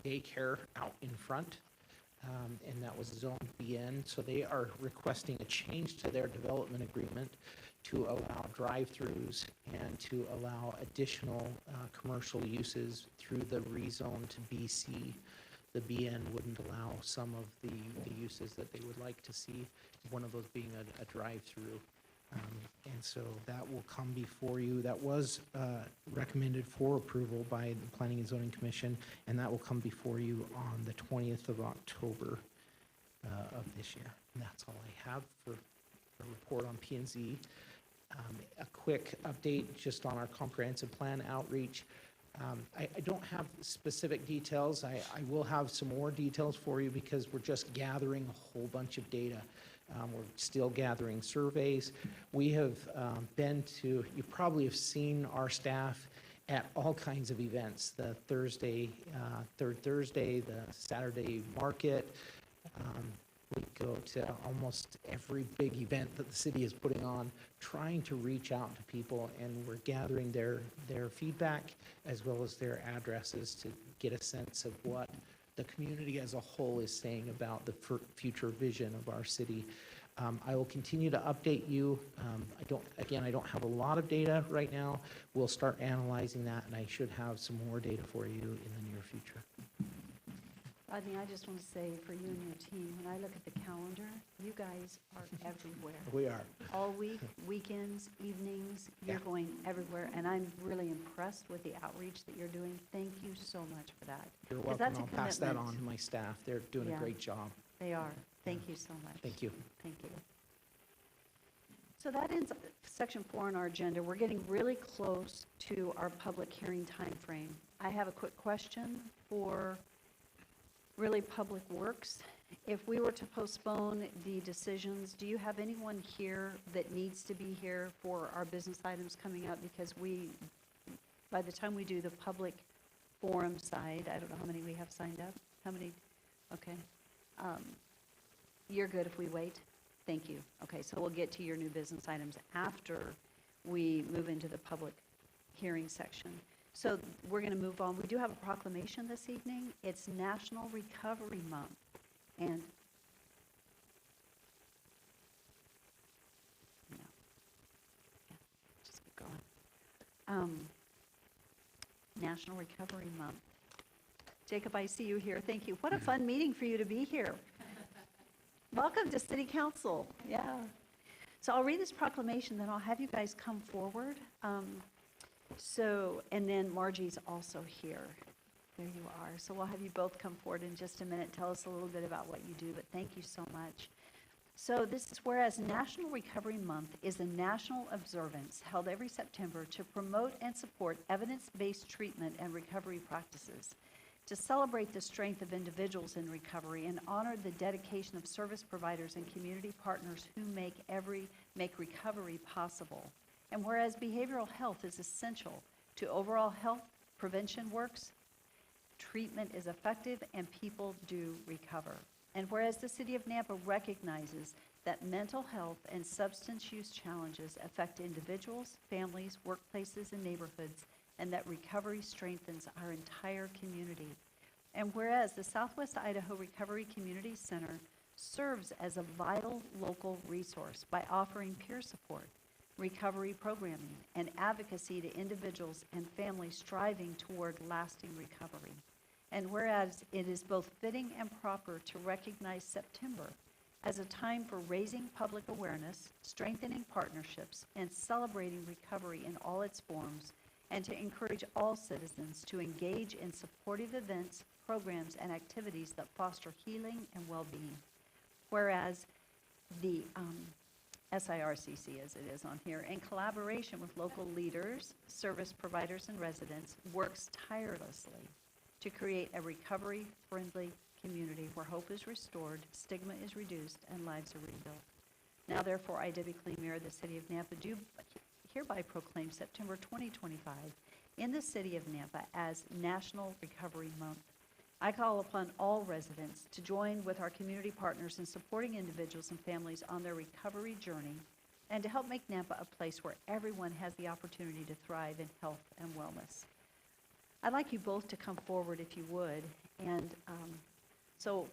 daycare out in front. and that was Zone BN. So they are requesting a change to their development agreement to allow drive-throughs and to allow additional commercial uses through the rezone to BC. The BN wouldn't allow some of the uses that they would like to see, one of those being a drive-through. And so that will come before you. That was recommended for approval by the Planning and Zoning Commission, and that will come before you on the 20th of October of this year. And that's all I have for a report on P&Z. A quick update just on our comprehensive plan outreach. I don't have specific details. I will have some more details for you because we're just gathering a whole bunch of data. We're still gathering surveys. We have been to, you probably have seen our staff at all kinds of events, the Thursday, Third Thursday, the Saturday market. We go to almost every big event that the city is putting on, trying to reach out to people, and we're gathering their feedback as well as their addresses to get a sense of what the community as a whole is saying about the future vision of our city. I will continue to update you. I don't have a lot of data right now. We'll start analyzing that, and I should have some more data for you in the near future. Rodney, I just want to say for you and your team, when I look at the calendar, you guys are everywhere. We are. All week, weekends, evenings, you're going everywhere, and I'm really impressed with the outreach that you're doing. Thank you so much for that. You're 'Cause welcome. that's a I'll pass that commitment. on to my staff. They're doing Yeah. a great job. They are. Thank you so much. Thank you. Thank you. So that ends section 4 on our agenda. We're getting really close to our public hearing time frame. I have a quick question for really Public Works. If we were to postpone the decisions, do you have anyone here that needs to be here for our business items coming up? Because by the time we do the public forum side, I don't know how many we have signed up. How many? Okay. You're good if we wait? Thank you. Okay, so we'll get to your new business items after we move into the public hearing section. So we're going to move on. We do have a proclamation this evening. It's National Recovery Month. And no. Yeah, just keep going. National Recovery Month. Jacob, I see you here. Thank you. What a fun meeting for you to be here. Welcome to City Council. Yeah. So I'll read this proclamation, then I'll have you guys come forward. And then Margie's also here. There you are. So we'll have you both come forward in just a minute. Tell us a little bit about what you do, but thank you so much. So this is whereas National Recovery Month is a national observance held every September to promote and support evidence-based treatment and recovery practices, to celebrate the strength of individuals in recovery and honor the dedication of service providers and community partners who make recovery possible. And whereas behavioral health is essential to overall health, prevention works, treatment is effective, and people do recover. And whereas the City of Nampa recognizes that mental health and substance use challenges affect individuals, families, workplaces, and neighborhoods, and that recovery strengthens our entire community. And whereas the Southwest Idaho Recovery Community Center serves as a vital local resource by offering peer support, recovery programming, and advocacy to individuals and families striving toward lasting recovery. And whereas it is both fitting and proper to recognize September as a time for raising public awareness, strengthening partnerships, and celebrating recovery in all its forms, and to encourage all citizens to engage in supportive events, programs, and activities that foster healing and well-being. Whereas the SIRCC, as it is on here, in collaboration with local leaders, service providers, and residents, works tirelessly to create a recovery-friendly community where hope is restored, stigma is reduced, and lives are rebuilt. Now, therefore, I, Debbie Clee, Mayor of the City of Nampa, do hereby proclaim September 2025 in the City of Nampa as National Recovery Month. I call upon all residents to join with our community partners in supporting individuals and families on their recovery journey and to help make Nampa a place where everyone has the opportunity to thrive in health and wellness. I'd like you both to come forward if you would. And so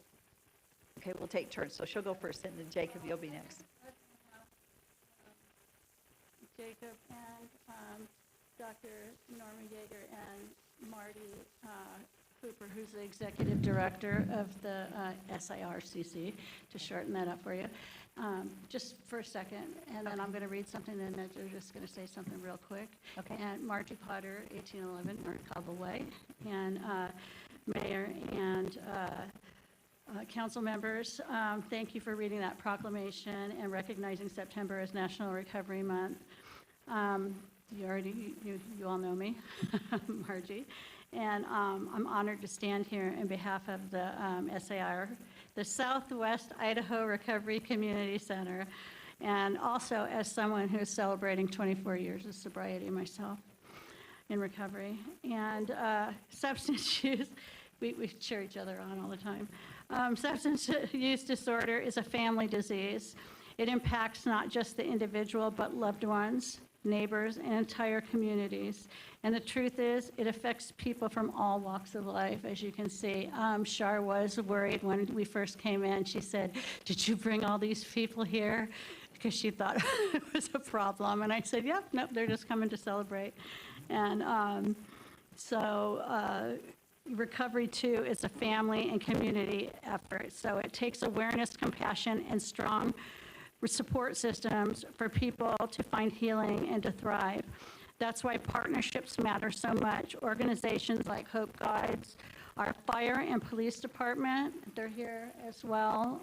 Okay, we'll take turns. So she'll go first, and then Jacob, you'll be next. Jacob and Dr. Norman Yeager and Marty Hooper, who's the executive director of the SIRCC, to shorten that up for you. Just for a second, and then I'm going to read something, and then they're just going to say something real quick. Okay. And Margie Potter, 1811 North Cobble Way, and Mayor and council members, thank you for reading that proclamation and recognizing September as National Recovery Month. You all know me, Margie, and I'm honored to stand here in behalf of the SAR, the Southwest Idaho Recovery Community Center, and also as someone who's celebrating 24 years of sobriety myself in recovery. And substance use, we cheer each other on all the time. Substance use disorder is a family disease. It impacts not just the individual, but loved ones, neighbors, and entire communities. And the truth is, it affects people from all walks of life, as you can see. Shar was worried when we first came in. She said, "Did you bring all these people here?" Because she thought it was a problem. And I said, "Yep, nope, they're just coming to celebrate." And recovery, too, is a family and community effort. So it takes awareness, compassion, and strong support systems for people to find healing and to thrive. That's why partnerships matter so much. Organizations like Hope Guides, our fire and police department, they're here as well.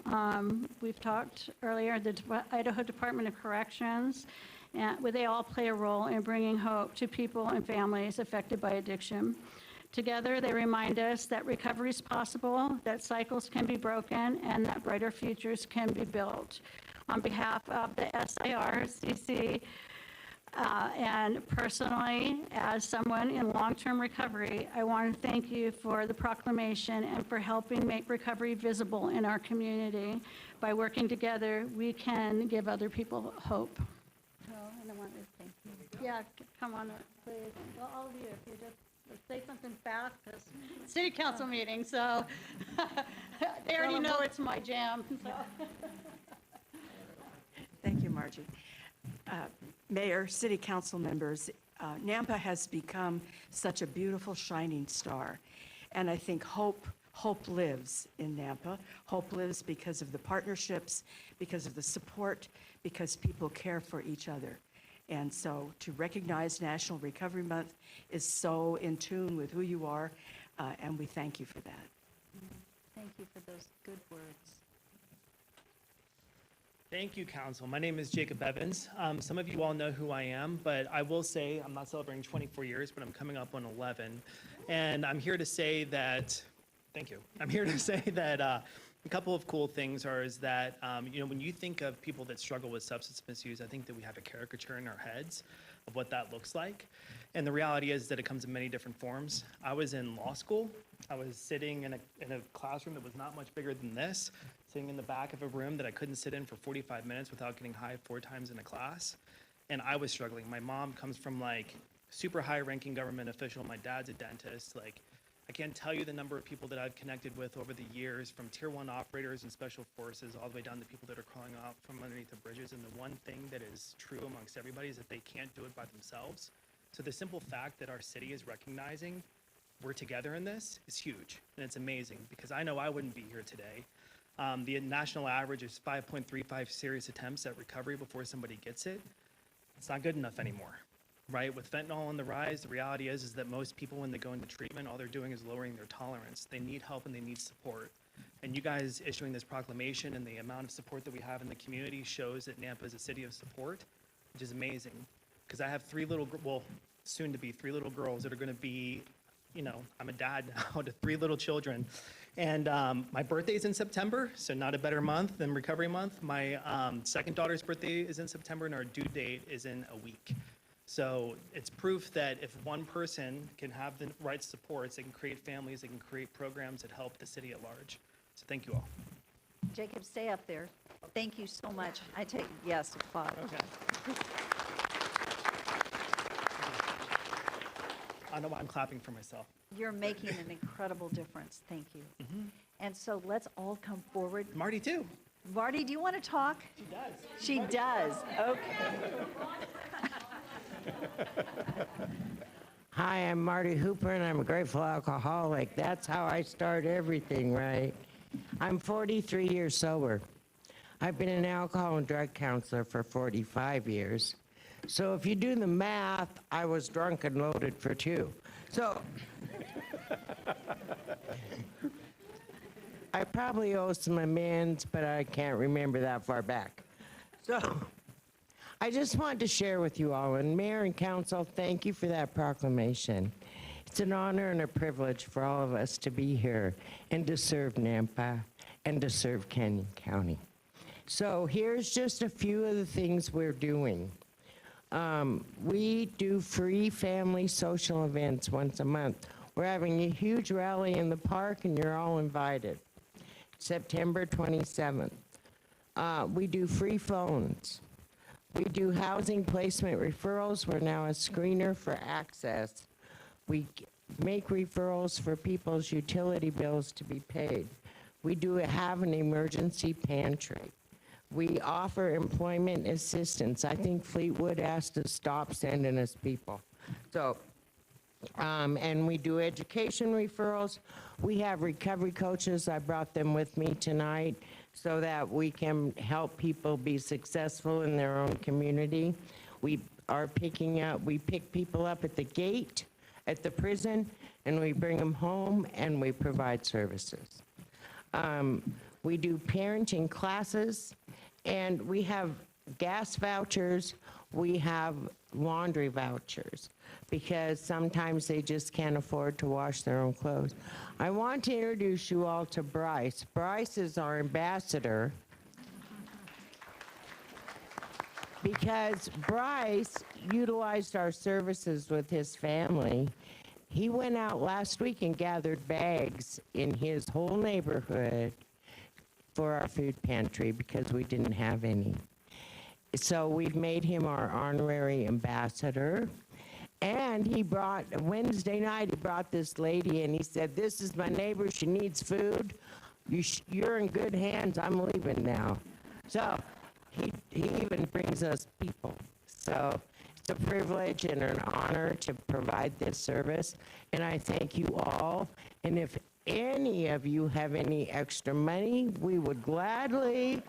We've talked earlier, the Idaho Department of Corrections, and they all play a role in bringing hope to people and families affected by addiction. Together, they remind us that recovery is possible, that cycles can be broken, and that brighter futures can be built. On behalf of the SIRCC, and personally, as someone in long-term recovery, I want to thank you for the proclamation and for helping make recovery visible in our community. By working together, we can give other people hope. So, and I want to thank you. Yeah, come on up, please. Well, all of you, if you just say something fast, because city council meeting, so they already know it's my jam. So. Thank you, Margie. Mayor, city council members, Nampa has become such a beautiful shining star. And I think hope lives in Nampa. Hope lives because of the partnerships, because of the support, because people care for each other. And so to recognize National Recovery Month is so in tune with who you are, and we thank you for that. Thank you for those good words. Thank you, Council. My name is Jacob Evans. Some of you all know who I am, but I will say I'm not celebrating 24 years, but I'm coming up on 11. And I'm here to say that, thank you. I'm here to say that a couple of cool things is that, when you think of people that struggle with substance misuse, I think that we have a caricature in our heads of what that looks like. And the reality is that it comes in many different forms. I was in law school. I was sitting in a classroom that was not much bigger than this, sitting in the back of a room that I couldn't sit in for 45 minutes without getting high 4 times in a class. And I was struggling. My mom comes from super high ranking government official. My dad's a dentist. I can't tell you the number of people that I've connected with over the years, from tier 1 operators and special forces all the way down to people that are crawling out from underneath the bridges. And the one thing that is true amongst everybody is that they can't do it by themselves. So the simple fact that our city is recognizing we're together in this is huge. And it's amazing, because I know I wouldn't be here today. The national average is 5.35 serious attempts at recovery before somebody gets it. It's not good enough anymore, right? With fentanyl on the rise, the reality is that most people, when they go into treatment, all they're doing is lowering their tolerance. They need help and they need support. And you guys issuing this proclamation and the amount of support that we have in the community shows that Nampa is a city of support, which is amazing. Because I have soon to be 3 little girls that are going to be, I'm a dad now to 3 little children. And my birthday's in September, so not a better month than Recovery Month. My second daughter's birthday is in September, and our due date is in a week. So it's proof that if one person can have the right supports, they can create families, they can create programs that help the city at large. So thank you all. Jacob, stay up there. Thank you so much. I take, yes, applaud. Okay. I know I'm clapping for myself. You're making an incredible difference. Thank you. Mm-hmm. And so let's all come forward. Marty too. Marty, do you want to talk? She does. She does, okay. Hi, I'm Marty Hooper, and I'm a grateful alcoholic. That's how I start everything, right? I'm 43 years sober. I've been an alcohol and drug counselor for 45 years. So if you do the math, I was drunk and loaded for 2. So I probably owe some amends, but I can't remember that far back. So I just wanted to share with you all, and Mayor and Council, thank you for that proclamation. It's an honor and a privilege for all of us to be here and to serve Nampa and to serve Canyon County. So here's just a few of the things we're doing. We do free family social events once a month. We're having a huge rally in the park, and you're all invited. September 27th. We do free phones. We do housing placement referrals. We're now a screener for access. We make referrals for people's utility bills to be paid. We do have an emergency pantry. We offer employment assistance. I think Fleetwood has to stop sending us people. So, and we do education referrals. We have recovery coaches. I brought them with me tonight so that we can help people be successful in their own community. We pick people up at the gate, at the prison, and we bring them home, and we provide services. We do parenting classes, and we have gas vouchers, we have laundry vouchers, because sometimes they just can't afford to wash their own clothes. I want to introduce you all to Bryce. Bryce is our ambassador, because Bryce utilized our services with his family. He went out last week and gathered bags in his whole neighborhood for our food pantry because we didn't have any. So we've made him our honorary ambassador. And he brought, Wednesday night, he brought this lady and he said, "This is my neighbor, she needs food. You're in good hands, I'm leaving now." So he even brings us people. So it's a privilege and an honor to provide this service. And I thank you all. And if any of you have any extra money, we would gladly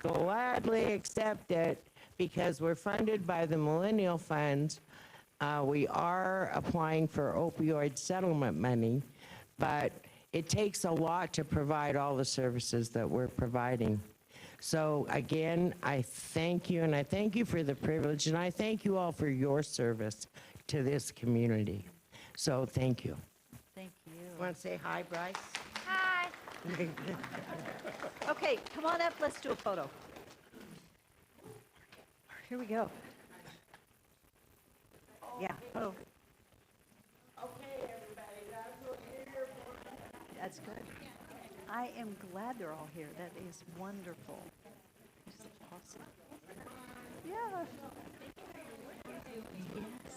accept it because we're funded by the Millennial Funds. We are applying for opioid settlement money, but it takes a lot to provide all the services that we're providing. So again, I thank you, and I thank you for the privilege, and I thank you all for your service to this community. So thank you. Thank you. Want to say hi, Bryce? Hi. Okay, come on up, let's do a photo. Here we go. Yeah. Oh. Okay, everybody, that's what you're here for. That's good. I am glad they're all here. That is wonderful. This is awesome. Yeah. Yes.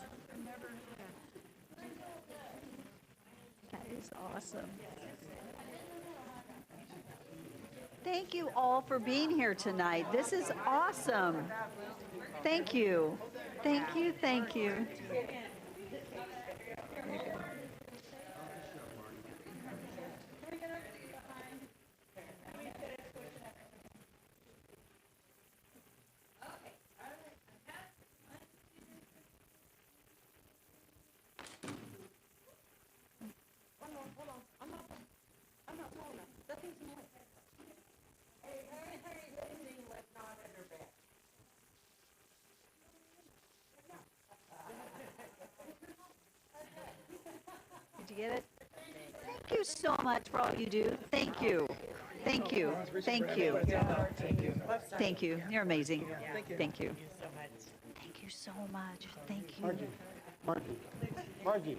That is awesome. Thank you all for being here tonight. This is awesome. Thank you. Thank you, thank you. There you go. Did you get it? Thank you so much for all you do. Thank you. Thank you. Thank you. Thank you. You're amazing. Thank you. Thank you so much. Thank you. Margie.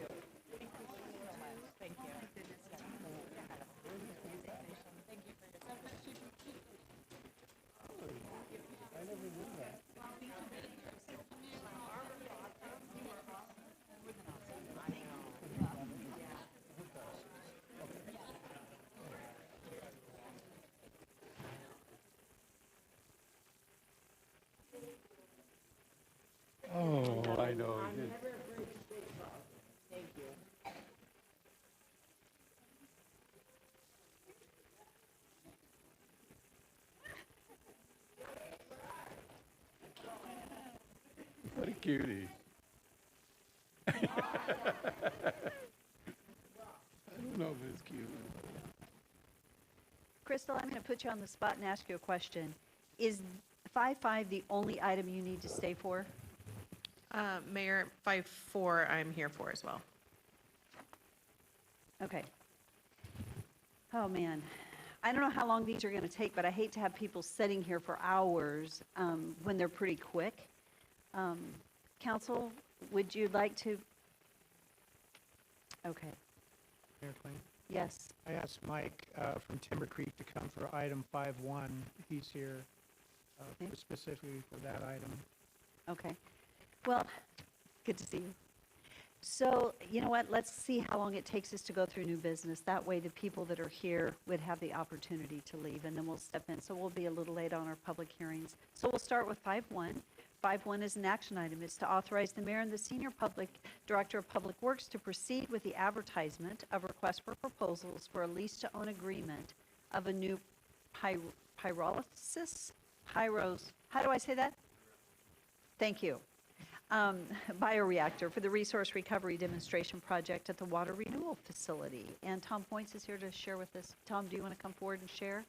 cutie. I don't know if it's cute. Crystal, I'm going to put you on the spot and ask you a question. Is 5.5 the only item you need to stay for? Mayor, 5.4 I'm here for as well. Okay. Oh, man. I don't know how long these are going to take, but I hate to have people sitting here for hours when they're pretty quick. Council, would you like to? Okay. Mayor Kling? Yes. I asked Mike from Timber Creek to come for item 5.1. He's here specifically for that item. Okay. Well, good to see you. So, you know what, let's see how long it takes us to go through new business. That way the people that are here would have the opportunity to leave, and then we'll step in. So we'll be a little late on our public hearings. So we'll start with 5.1. 5.1 is an action item. It's to authorize the mayor and the senior director of public works to proceed with the advertisement of requests for proposals for a lease-to-own agreement of a new pyrolysis? How do I say that? Thank you. Bioreactor for the resource recovery demonstration project at the water renewal facility. And Tom Points is here to share with us. Tom, do you want to come forward and share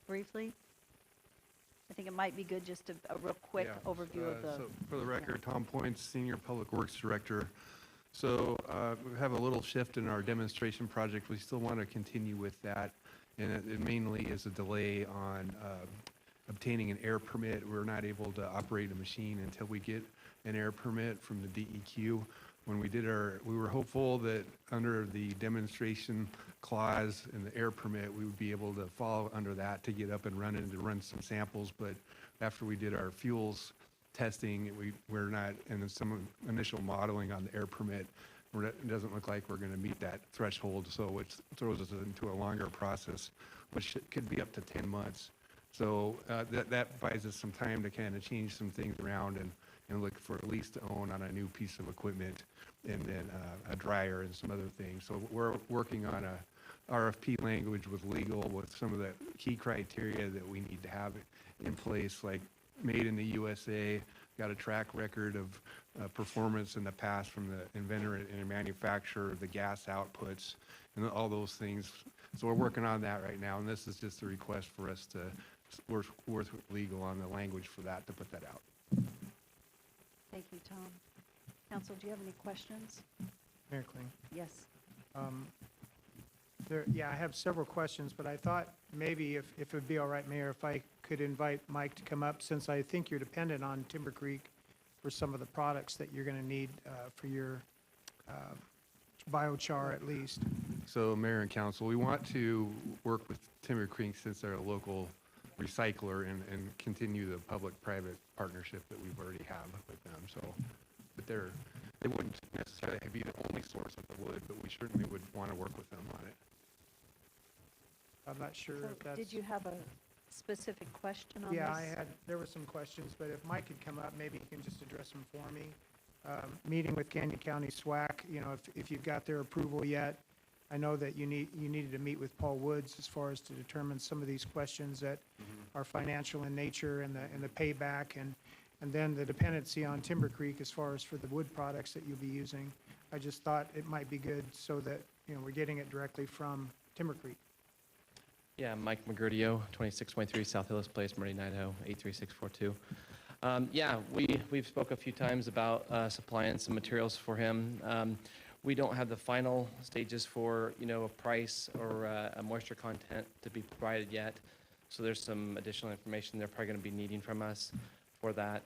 briefly? I think it might be good just a real quick overview of the. So for the record, Tom Points, Senior Public Works Director. So we have a little shift in our demonstration project. We still want to continue with that. And it mainly is a delay on obtaining an air permit. We're not able to operate a machine until we get an air permit from the DEQ. When we did we were hopeful that under the demonstration clause and the air permit, we would be able to fall under that to get up and running and to run some samples. But after we did our fuels testing, we're not, and some initial modeling on the air permit, it doesn't look like we're going to meet that threshold. So it throws us into a longer process, which could be up to 10 months. So that buys us some time to kind of change some things around and look for a lease to own on a new piece of equipment, and then a dryer and some other things. So we're working on a RFP language with legal with some of the key criteria that we need to have in place, like made in the USA, got a track record of performance in the past from the inventor and manufacturer, the gas outputs, and all those things. So we're working on that right now, and this is just a request for us to work with legal on the language for that, to put that out. Thank you, Tom. Council, do you have any questions? Mayor Kling? Yes. I have several questions, but I thought maybe if it would be all right, Mayor, if I could invite Mike to come up, since I think you're dependent on Timber Creek for some of the products that you're going to need for your biochar at least. So Mayor and Council, we want to work with Timber Creek since they're a local recycler and continue the public-private partnership that we've already have with them. So, but they wouldn't necessarily be the only source of the wood, but we certainly would want to work with them on it. I'm not sure So if that's. did you have a specific question on this? Yeah, there were some questions, but if Mike could come up, maybe he can just address them for me. Meeting with Canyon County SWAC, if you've got their approval yet, I know that you needed to meet with Paul Woods as far as to determine some of these questions that are financial in nature and the payback and then the dependency on Timber Creek as far as for the wood products that you'll be using. I just thought it might be good so that, we're getting it directly from Timber Creek. Yeah, Mike Magrudio, 2623 South Hillis Place, Meridian, Idaho, 83642. We've spoke a few times about supplying some materials for him. We don't have the final stages for, a price or a moisture content to be provided yet. So there's some additional information they're probably going to be needing from us for that.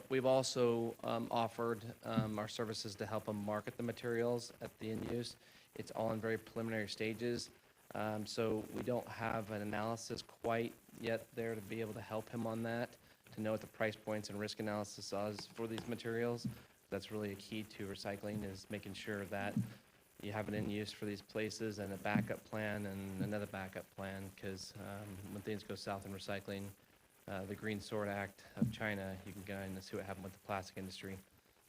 We've also offered our services to help them market the materials at the end use. It's all in very preliminary stages. So we don't have an analysis quite yet there to be able to help him on that, to know what the price points and risk analysis is for these materials. That's really a key to recycling, is making sure that you have an end use for these places and a backup plan and another backup plan, because when things go south in recycling, the Green Sword Act of China, you can go in and see what happened with the plastic industry.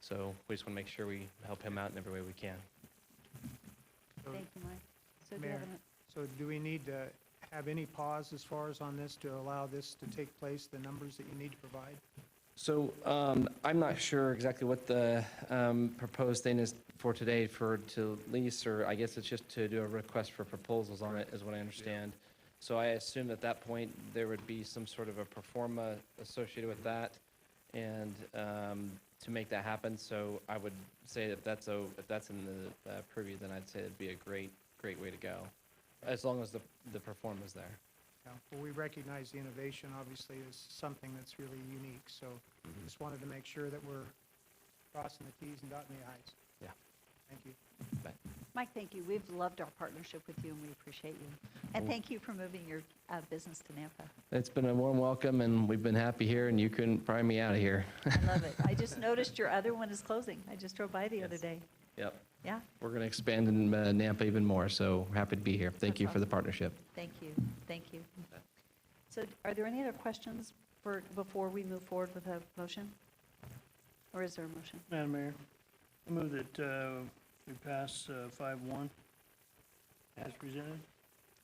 So we just want to make sure we help him out in every way we can. Thank you, Mike. So do you Mayor, have so do we need to have any pause as far as on this to allow this to take place, the numbers that you need to provide? So I'm not sure exactly what the proposed thing is for today to lease, or I guess it's just to do a request for proposals on it, is what I understand. So I assume at that point, there would be some sort of a pro forma associated with that, and to make that happen. So I would say if that's in the purview, then I'd say it'd be a great way to go, as long as the pro forma is there. Yeah, well, we recognize the innovation, obviously, is something that's really unique, so just wanted to make sure that we're crossing the Ts and dotting the Is. Yeah. Thank you. Mike, thank you. We've loved our partnership with you, and we appreciate you. And thank you for moving your business to Nampa. It's been a warm welcome, and we've been happy here, and you couldn't pry me out of here. I love it. I just noticed your other one is closing. I just drove by the other day. Yep. Yeah, We're going to expand in Nampa even more, so happy to be here. Thank you for the partnership. thank you. Thank you. So are there any other questions before we move forward with a motion? Or is there a motion? Madam Mayor, I move that we pass 5-1 as presented.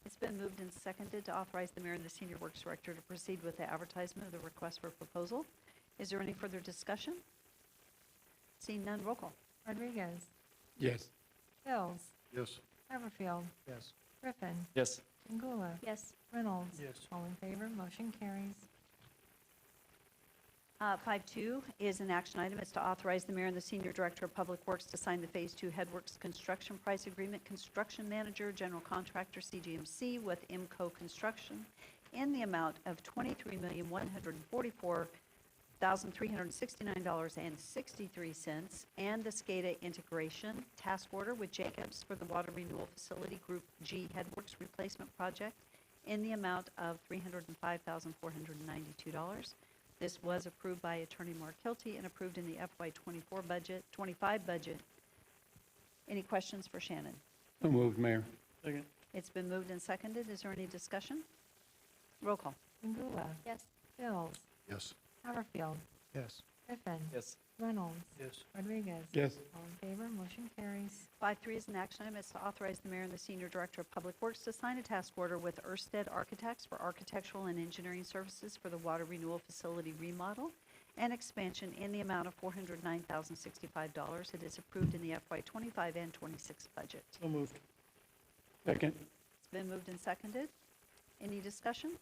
It's been moved and seconded to authorize the mayor and the senior works director to proceed with the advertisement of the request for proposal. Is there any further discussion? Seeing none, roll call. Rodriguez. Yes. Hills. Yes. Haverfield. Yes. Griffin. Yes. Pingula. Yes. Reynolds. Yes. All in favor, motion carries. 5.2 is an action item. It's to authorize the mayor and the senior director of public works to sign the Phase 2 Headworks construction price agreement, construction manager, general contractor, CGMC, with IMCO Construction in the amount of $23,144,369.63, and the SCADA integration task order with Jacobs for the Water Renewal Facility Group G Headworks Replacement Project in the amount of $305,492. This was approved by Attorney Mark Hilty and approved in the FY24 budget, 25 budget. Any questions for Shannon? So moved, Mayor. Second. It's been moved and seconded. Is there any discussion? Roll call. Pingula. Yes. Hills. Yes. Haverfield. Yes. Griffin. Yes. Reynolds. Yes. Rodriguez. Yes. All in favor, motion carries. 5.3 is an action item. It's to authorize the mayor and the senior director of public works to sign a task order with Ørsted Architects for architectural and engineering services for the water renewal facility remodel and expansion in the amount of $409,065. It is approved in the FY25 and 26 budget. So moved. Second. It's been moved and seconded. Any discussion?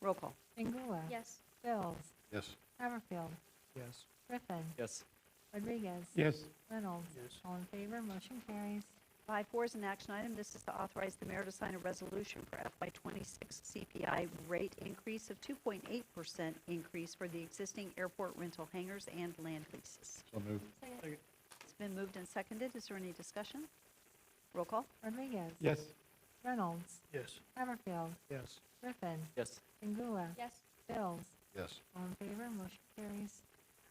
Roll call. Pingula. Yes. Hills. Yes. Haverfield. Yes. Griffin. Yes. Rodriguez. Yes. Reynolds. Yes. All in favor, motion carries. 5.4 is an action item. This is to authorize the mayor to sign a resolution for FY26 CPI rate increase of 2.8% increase for the existing airport rental hangars and land leases. So moved. Second. It's been moved and seconded. Is there any discussion? Roll call. Rodriguez. Yes. Reynolds. Yes. Haverfield. Yes. Griffin. Yes. Pingula. Yes. Hills. Yes. All in favor, motion carries.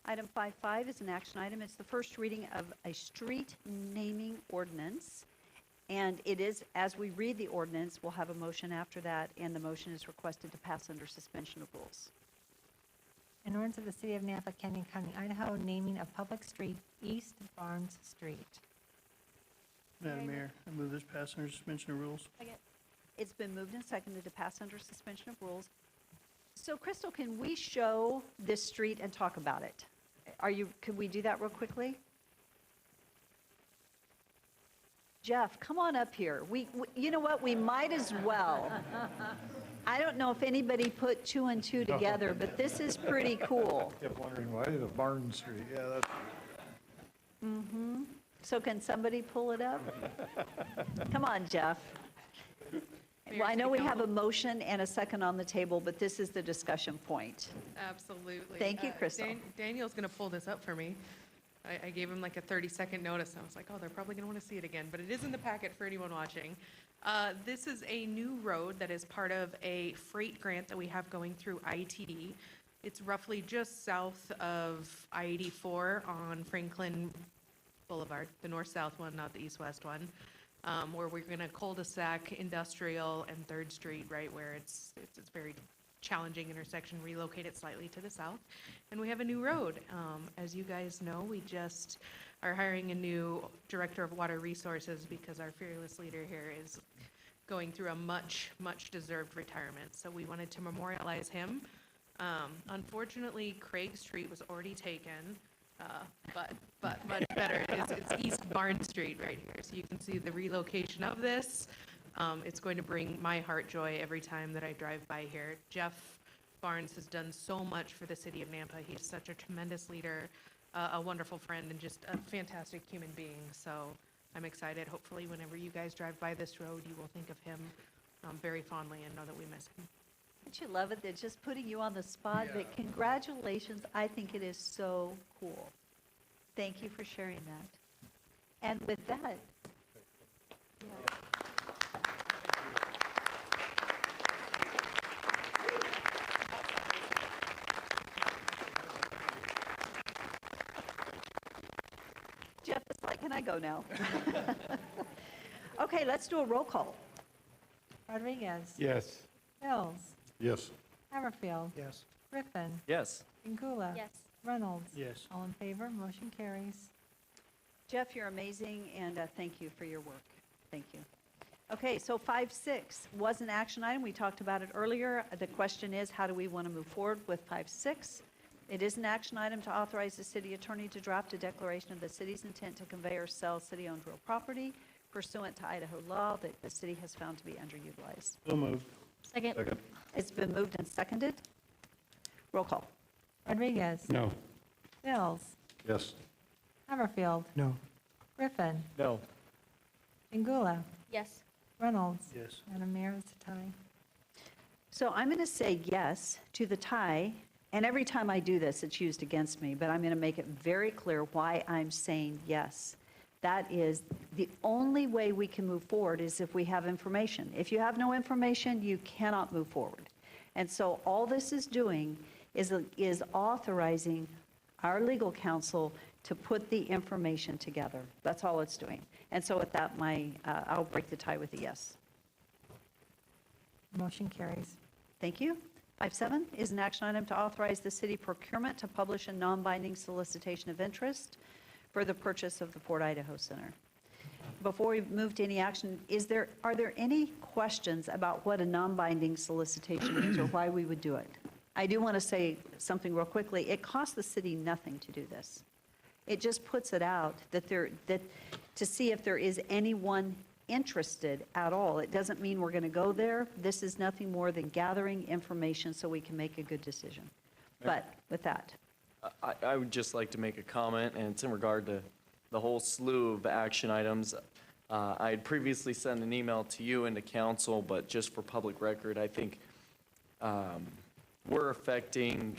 Item 5.5 is an action item. It's the first reading of a street naming ordinance. And it is, as we read the ordinance, we'll have a motion after that, and the motion is requested to pass under suspension of rules. An ordinance of the City of Nampa, Canyon County, Idaho, naming a public street East Barnes Street. Madam Mayor, I move this pass under suspension of rules. Second. It's been moved and seconded to pass under suspension of rules. So Crystal, can we show this street and talk about it? Could we do that real quickly? Jeff, come on up here. You know what, we might as well. I don't know if anybody put 2 and 2 together, but this is pretty cool. Kept wondering why the Barn Street, yeah, that's. Mm-hmm. So can somebody pull it up? Come on, Jeff. Well, I know we have a motion and a second on the table, but this is the discussion point. Absolutely. Thank you, Crystal. Daniel's going to pull this up for me. I gave him like a 30-second notice. I was like, oh, they're probably going to want to see it again, but it is in the packet for anyone watching. This is a new road that is part of a freight grant that we have going through ITD. It's roughly just south of I-84 on Franklin Boulevard, the north-south one, not the east-west one, where we're going to cul-de-sac Industrial and 3rd Street, right where it's very challenging intersection, relocate it slightly to the south. And we have a new road. As you guys know, we just are hiring a new director of water resources because our fearless leader here is going through a much deserved retirement. So we wanted to memorialize him Unfortunately, Craig Street was already taken, but much better. It's East Barn Street right here. So you can see the relocation of this. It's going to bring my heart joy every time that I drive by here. Jeff Barnes has done so much for the city of Nampa. He's such a tremendous leader, a wonderful friend, and just a fantastic human being. So I'm excited. Hopefully, whenever you guys drive by this road, you will think of him very fondly and know that we miss him. Don't you love it? They're just putting you on the spot, but congratulations. I think it is so cool. Thank you for sharing that. And with that, Jeff is like, can I go now? Okay, let's do a roll call. Rodriguez. Yes. Mills. Yes. Haverfield. Yes. Griffin. Yes. Ingula. Yes. Reynolds. Yes. All in favor, motion carries. Jeff, you're amazing, and thank you for your work. Thank you. Okay, so 5.6 was an action item. We talked about it earlier. The question is, how do we want to move forward with 5.6? It is an action item to authorize the city attorney to draft a declaration of the city's intent to convey or sell city-owned real property pursuant to Idaho law that the city has found to be underutilized. So moved. Second. It's been moved and seconded. Roll call. Rodriguez. No. Mills. Yes. Haverfield. No. Griffin. No. Ingula. Yes. Reynolds. Yes. And a mayor is a tie. So I'm going to say yes to the tie, and every time I do this, it's used against me, but I'm going to make it very clear why I'm saying yes. That is, the only way we can move forward is if we have information. If you have no information, you cannot move forward. And so all this is doing is authorizing our legal counsel to put the information together. That's all it's doing. And so with that, I'll break the tie with a yes. Motion carries. Thank you. 5.7 is an action item to authorize the city procurement to publish a non-binding solicitation of interest for the purchase of the Fort Idaho Center. Before we move to any action, are there any questions about what a non-binding solicitation is or why we would do it? I do want to say something real quickly. It costs the city nothing to do this. It just puts it out that to see if there is anyone interested at all. It doesn't mean we're going to go there. This is nothing more than gathering information so we can make a good decision. But with that, I would just like to make a comment, and it's in regard to the whole slew of action items. I had previously sent an email to you and to council, but just for public record, I think we're affecting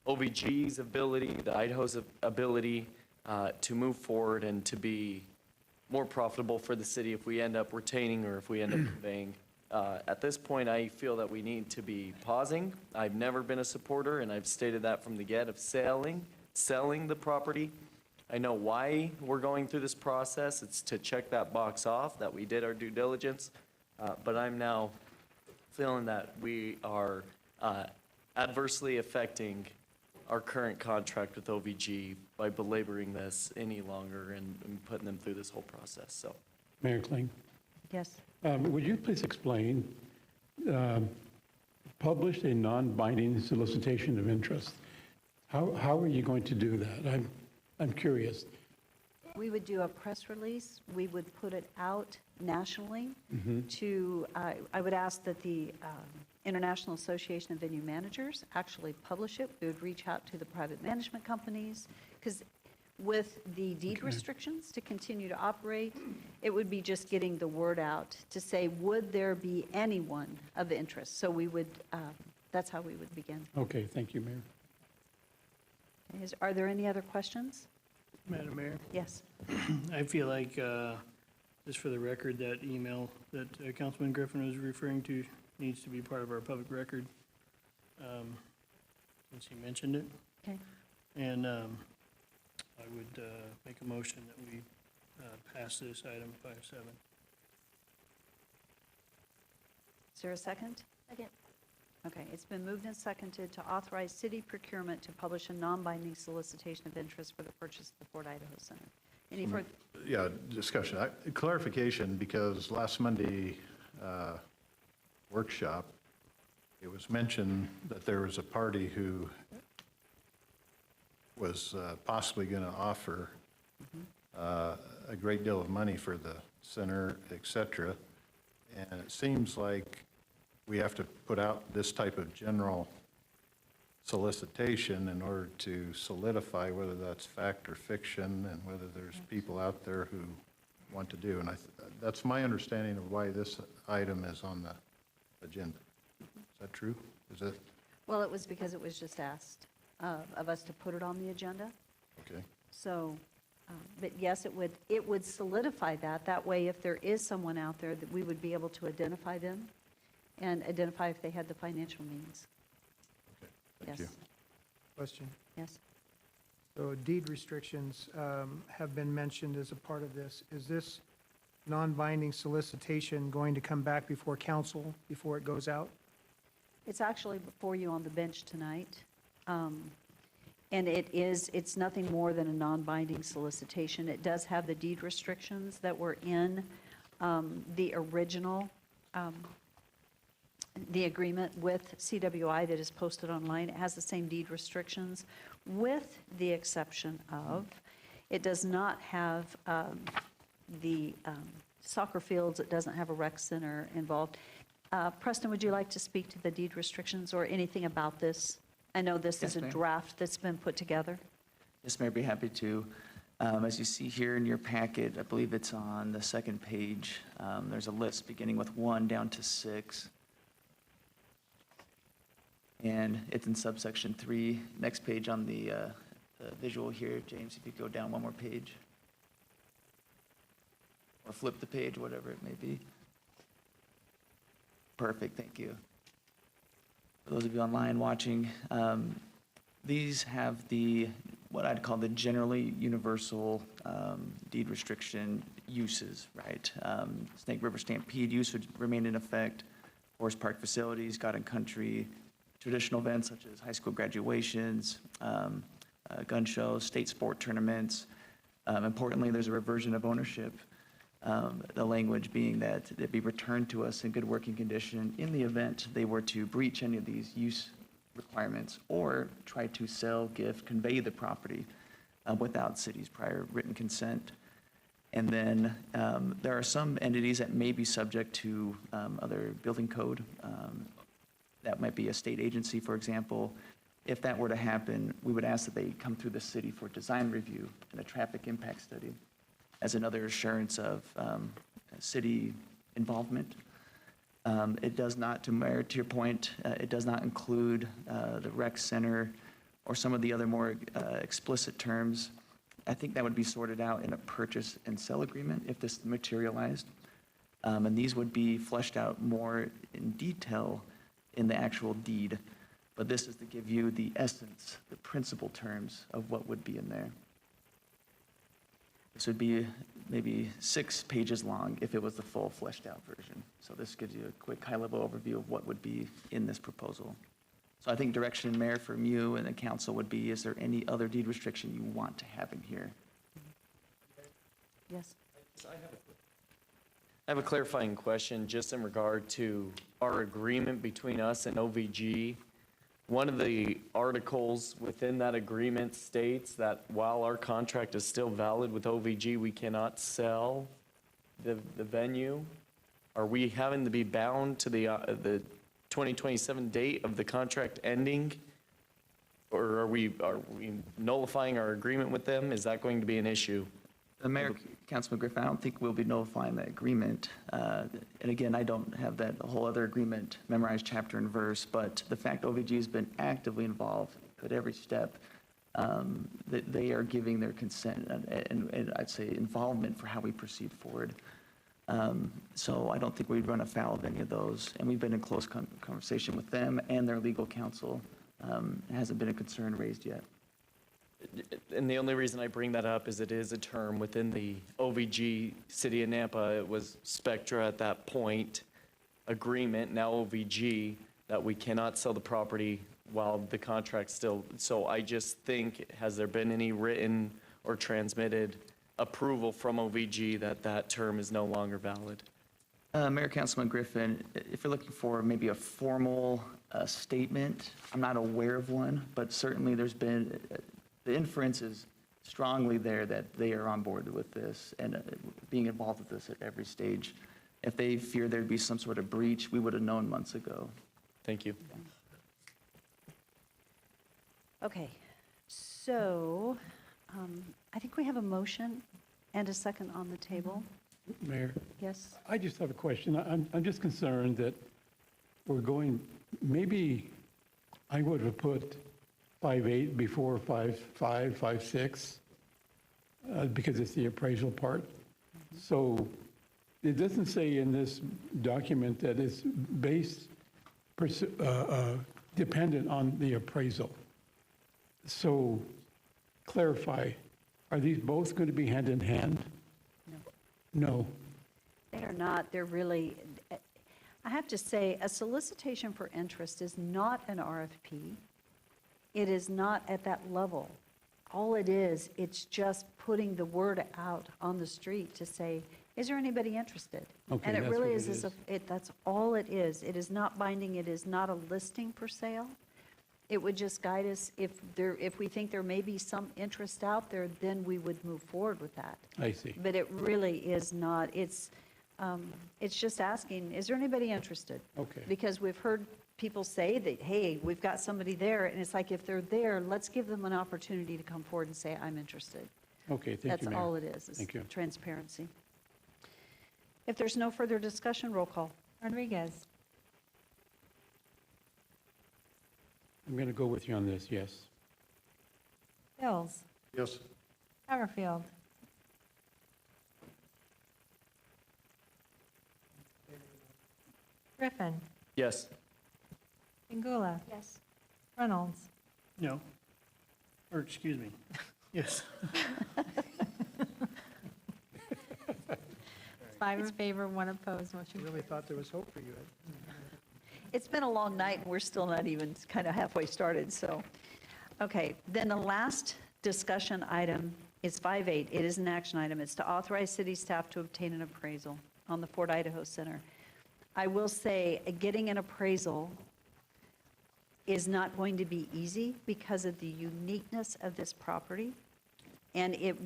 OVG's ability, the Idaho's ability to move forward and to be more profitable for the city if we end up retaining or if we end up conveying. At this point, I feel that we need to be pausing. I've never been a supporter, and I've stated that from the get, of selling the property. I know why we're going through this process. It's to check that box off, that we did our due diligence. But I'm now feeling that we are adversely affecting our current contract with OVG by belaboring this any longer and putting them through this whole process, so. Mayor Kling, yes. would you please explain, published a non-binding solicitation of interest? How are you going to do that? I'm curious. We would do a press release. We would put it out nationally to, I would ask that the International Association of Venue Managers actually publish it. We would reach out to the private management companies, because with the deed restrictions to continue to operate, it would be just getting the word out to say, would there be anyone of interest? So we would, that's how we would begin. Okay, thank you, Mayor. Are there any other questions? Madam Mayor, Yes. I feel like, just for the record, that email that Councilman Griffin was referring to needs to be part of our public record, since he mentioned it. Okay. And I would make a motion that we pass this item 5.7. Is there a second? Second. Okay, it's been moved and seconded to authorize city procurement to publish a non-binding solicitation of interest for the purchase of the Fort Idaho Center. Any further? Yeah, discussion. Clarification, because last Monday workshop, it was mentioned that there was a party who was possibly going to offer a great deal of money for the center, et cetera. And it seems like we have to put out this type of general solicitation in order to solidify whether that's fact or fiction and whether there's people out there who want to do. And that's my understanding of why this item is on the agenda. Is that true? Is it? Well, it was because it was just asked of us to put it on the agenda. Okay. So, but yes, it would solidify that. That way, if there is someone out there, that we would be able to identify them and identify if they had the financial means. Thank Yes. you. Question? Yes. So deed restrictions have been mentioned as a part of this. Is this non-binding solicitation going to come back before council before it goes out? It's actually before you on the bench tonight. And it's nothing more than a non-binding solicitation. It does have the deed restrictions that were in the original, the agreement with CWI that is posted online. It has the same deed restrictions with the exception of, it does not have the soccer fields, it doesn't have a rec center involved. Preston, would you like to speak to the deed restrictions or anything about this? I know this Yes, is a ma'am. draft that's been put together. Yes, Mayor, I'd be happy to. As you see here in your packet, I believe it's on the second page, there's a list beginning with 1 down to 6. And it's in subsection 3. Next page on the visual here, James, if you go down one more page. Or flip the page, whatever it may be. Perfect, thank you. For those of you online watching, these have what I'd call the generally universal deed restriction uses, right? Snake River Stampede use would remain in effect. Forest Park facilities, God and Country, traditional events such as high school graduations, gun shows, state sport tournaments. Importantly, there's a reversion of ownership. The language being that it be returned to us in good working condition in the event they were to breach any of these use requirements or try to sell, gift, convey the property without city's prior written consent. And then there are some entities that may be subject to other building code. That might be a state agency, for example. If that were to happen, we would ask that they come through the city for design review and a traffic impact study as another assurance of city involvement. It does not, to your point, it does not include the rec center or some of the other more explicit terms. I think that would be sorted out in a purchase and sell agreement if this materialized. And these would be fleshed out more in detail in the actual deed. But this is to give you the essence, the principal terms of what would be in there. This would be maybe 6 pages long if it was the full fleshed out version. So this gives you a quick high-level overview of what would be in this proposal. So I think direction, Mayor, from you and the council would be, is there any other deed restriction you want to have in here? Yes. I have a clarifying question just in regard to our agreement between us and OVG. One of the articles within that agreement states that while our contract is still valid with OVG, we cannot sell the venue. Are we having to be bound to the 2027 date of the contract ending? Or are we nullifying our agreement with them? Is that going to be an issue? Mayor, Councilman Griffin, I don't think we'll be notifying that agreement. And again, I don't have that whole other agreement memorized chapter and verse, but the fact OVG has been actively involved at every step, that they are giving their consent and I'd say involvement for how we proceed forward. So I don't think we'd run afoul of any of those. And we've been in close conversation with them and their legal counsel. It hasn't been a concern raised yet. And the only reason I bring that up is it is a term within the OVG City of Nampa. It was Spectra at that point agreement, now OVG, that we cannot sell the property while the contract's still. So I just think, has there been any written or transmitted approval from OVG that that term is no longer valid? Mayor, Councilman Griffin, if you're looking for maybe a formal a statement. I'm not aware of one, but certainly there's been, the inference is strongly there that they are on board with this and being involved with this at every stage. If they fear there'd be some sort of breach, we would have known months ago. Thank you. Okay, so I think we have a motion and a second on the table. Mayor, Yes? I just have a question. I'm just concerned that we're going, maybe I would have put 5.8 before 5.5, 5.6, because it's the appraisal part. So it doesn't say in this document that it's based, dependent on the appraisal. So clarify, are these both going to be hand in hand? No. They are not, they're really, I have to say, a solicitation for interest is not an RFP. It is not at that level. All it is, it's just putting the word out on the street to say, is there anybody interested? Okay, And it that's really what is, that's all it is. It is not binding, it is not a listing for sale. It would just guide us, if we think there may be some interest out there, then we would move forward with that. I see. But it really is not, it's just asking, is there anybody interested? Okay. Because we've heard people say that, hey, we've got somebody there, and it's like, if they're there, let's give them an opportunity to come forward and say, I'm interested. Okay, thank you, Mayor. That's all it is Thank you. transparency. If there's no further discussion, roll call. Rodriguez. I'm going to go with you on this, yes. Bills. Yes. Haverfield. Griffin. Yes. Pingula. Yes. Reynolds. No. Or, excuse me. Yes. 5 in favor, 1 opposed, I motion really thought there was hope for you. It's been a long night, and we're still not even kind of halfway started, so. Okay, then the last discussion item is 5.8. It is an action item. It's to authorize city staff to obtain an appraisal on the Fort Idaho Center. I will say, getting an appraisal is not going to be easy because of the uniqueness of this property, and it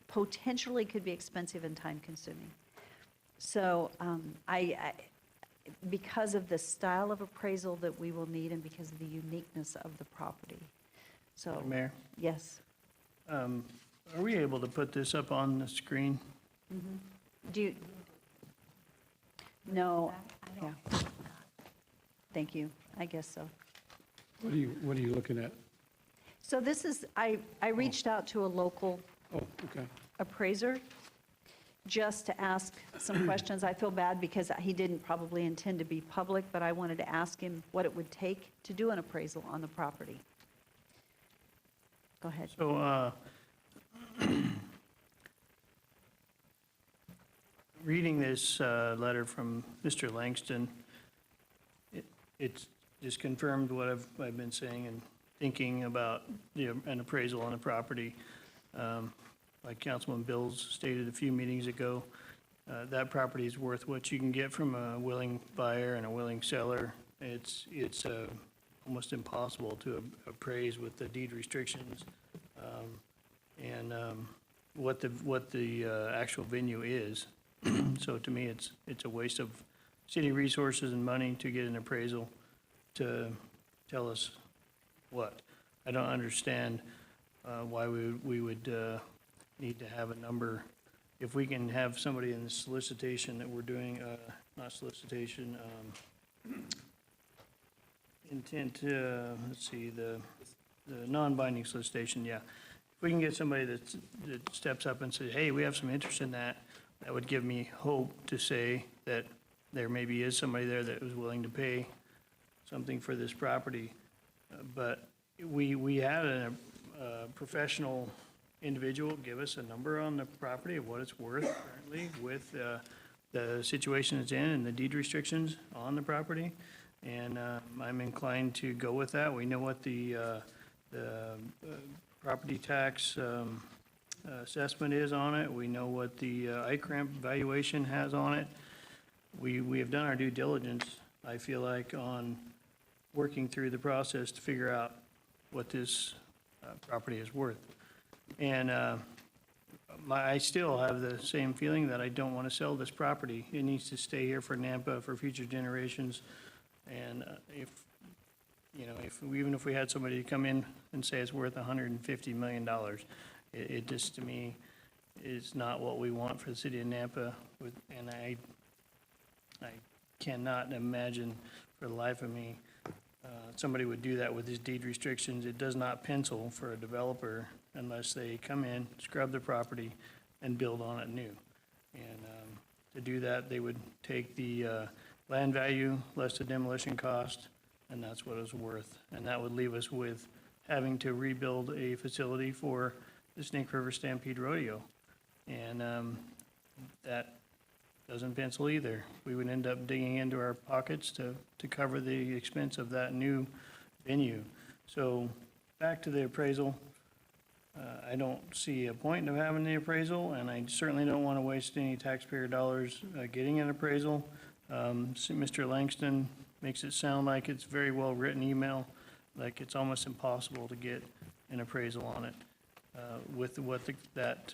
potentially could be expensive and time-consuming. So because of the style of appraisal that we will need and because of the uniqueness of the property. So, Mayor, yes. are we able to put this up on the screen? Do you? No. Yeah. Thank you. I guess so. What are you looking at? So this is, I reached out to a local Oh, okay. appraiser just to ask some questions. I feel bad because he didn't probably intend to be public, but I wanted to ask him what it would take to do an appraisal on the property. Go ahead. So, reading this letter from Mr. Langston, it's just confirmed what I've been saying and thinking about an appraisal on a property. Like Councilman Bills stated a few meetings ago, that property is worth what you can get from a willing buyer and a willing seller. It's almost impossible to appraise with the deed restrictions and what the actual venue is. So to me, it's a waste of city resources and money to get an appraisal to tell us what. I don't understand why we would need to have a number. If we can have somebody in the solicitation that we're doing, not solicitation, intent, let's see, the non-binding solicitation, yeah. If we can get somebody that steps up and says, hey, we have some interest in that, that would give me hope to say that there maybe is somebody there that was willing to pay something for this property. But we had a professional individual give us a number on the property of what it's worth currently with the situation it's in and the deed restrictions on the property. And I'm inclined to go with that. We know what the property tax assessment is on it. We know what the ICRAM valuation has on it. We have done our due diligence, I feel like, on working through the process to figure out what this property is worth. And I still have the same feeling that I don't want to sell this property. It needs to stay here for Nampa, for future generations. And even if we had somebody come in and say it's worth $150 million, it just, to me, is not what we want for the city of Nampa. And I cannot imagine for the life of me somebody would do that with these deed restrictions. It does not pencil for a developer unless they come in, scrub the property, and build on it new. And to do that, they would take the land value less the demolition cost, and that's what it's worth. And that would leave us with having to rebuild a facility for the Snake River Stampede Rodeo. And that doesn't pencil either. We would end up digging into our pockets to cover the expense of that new venue. So back to the appraisal. I don't see a point of having the appraisal, and I certainly don't want to waste any taxpayer dollars getting an appraisal. Mr. Langston makes it sound like it's very well-written email, like it's almost impossible to get an appraisal on it with what that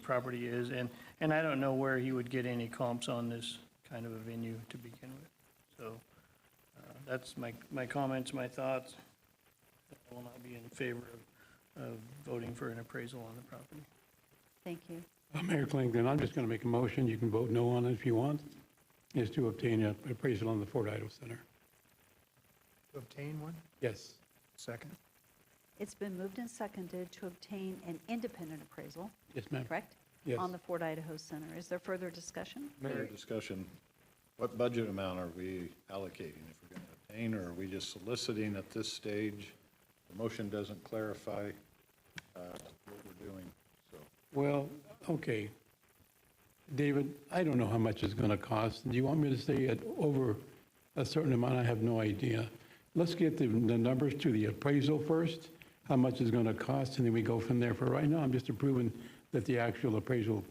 property is. And I don't know where he would get any comps on this kind of a venue to begin with. So that's my comments, my thoughts. I will not be in favor of voting for an appraisal on the property. Thank you. Mayor Clinton, I'm just going to make a motion, you can vote no on it if you want, is to obtain an appraisal on the Fort Idaho Center. To obtain one? Yes. Second? It's been moved and seconded to obtain an independent appraisal. Yes, ma'am. Correct? Yes. On the Fort Idaho Center. Is there further discussion? Mayor, discussion, what budget amount are we allocating if we're going to obtain, or are we just soliciting at this stage? The motion doesn't clarify what we're doing, so. Well, okay. David, I don't know how much it's going to cost. Do you want me to say it over a certain amount? I have no idea. Let's get the numbers to the appraisal first, how much it's going to cost, and then we go from there. For right now, I'm just approving that the actual appraisal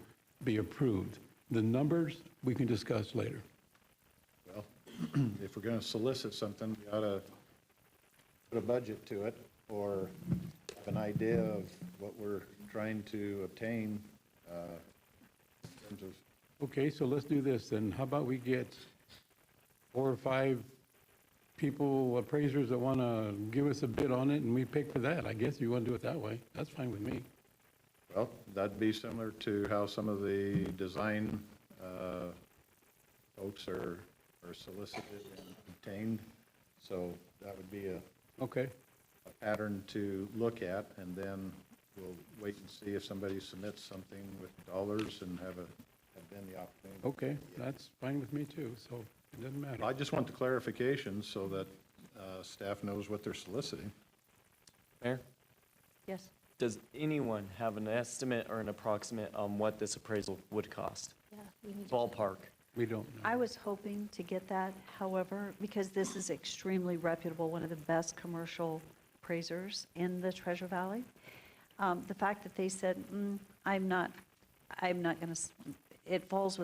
be approved. The numbers, we can discuss later. Well, if we're going to solicit something, we ought to put a budget to it, or have an idea of what we're trying to obtain in terms of. Okay, so let's do this then. How about we get 4 or 5 people, appraisers that want to give us a bid on it, and we pick for that. I guess you want to do it that way. That's fine with me. Well, that'd be similar to how some of the design folks are solicited and obtained. So that would be a pattern to look at, and then we'll wait and see if somebody submits something with dollars and have then the opportunity. Okay, that's fine with me too, so it doesn't matter. I just want the clarification so that staff knows what they're soliciting. Mayor? Yes. Does anyone have an estimate or an approximate on what this appraisal would cost? Yeah, we need Ballpark. We don't know. I was hoping to get that, however, because this is extremely reputable, one of the best commercial appraisers in the Treasure Valley. The fact that they said, I'm not going to, it falls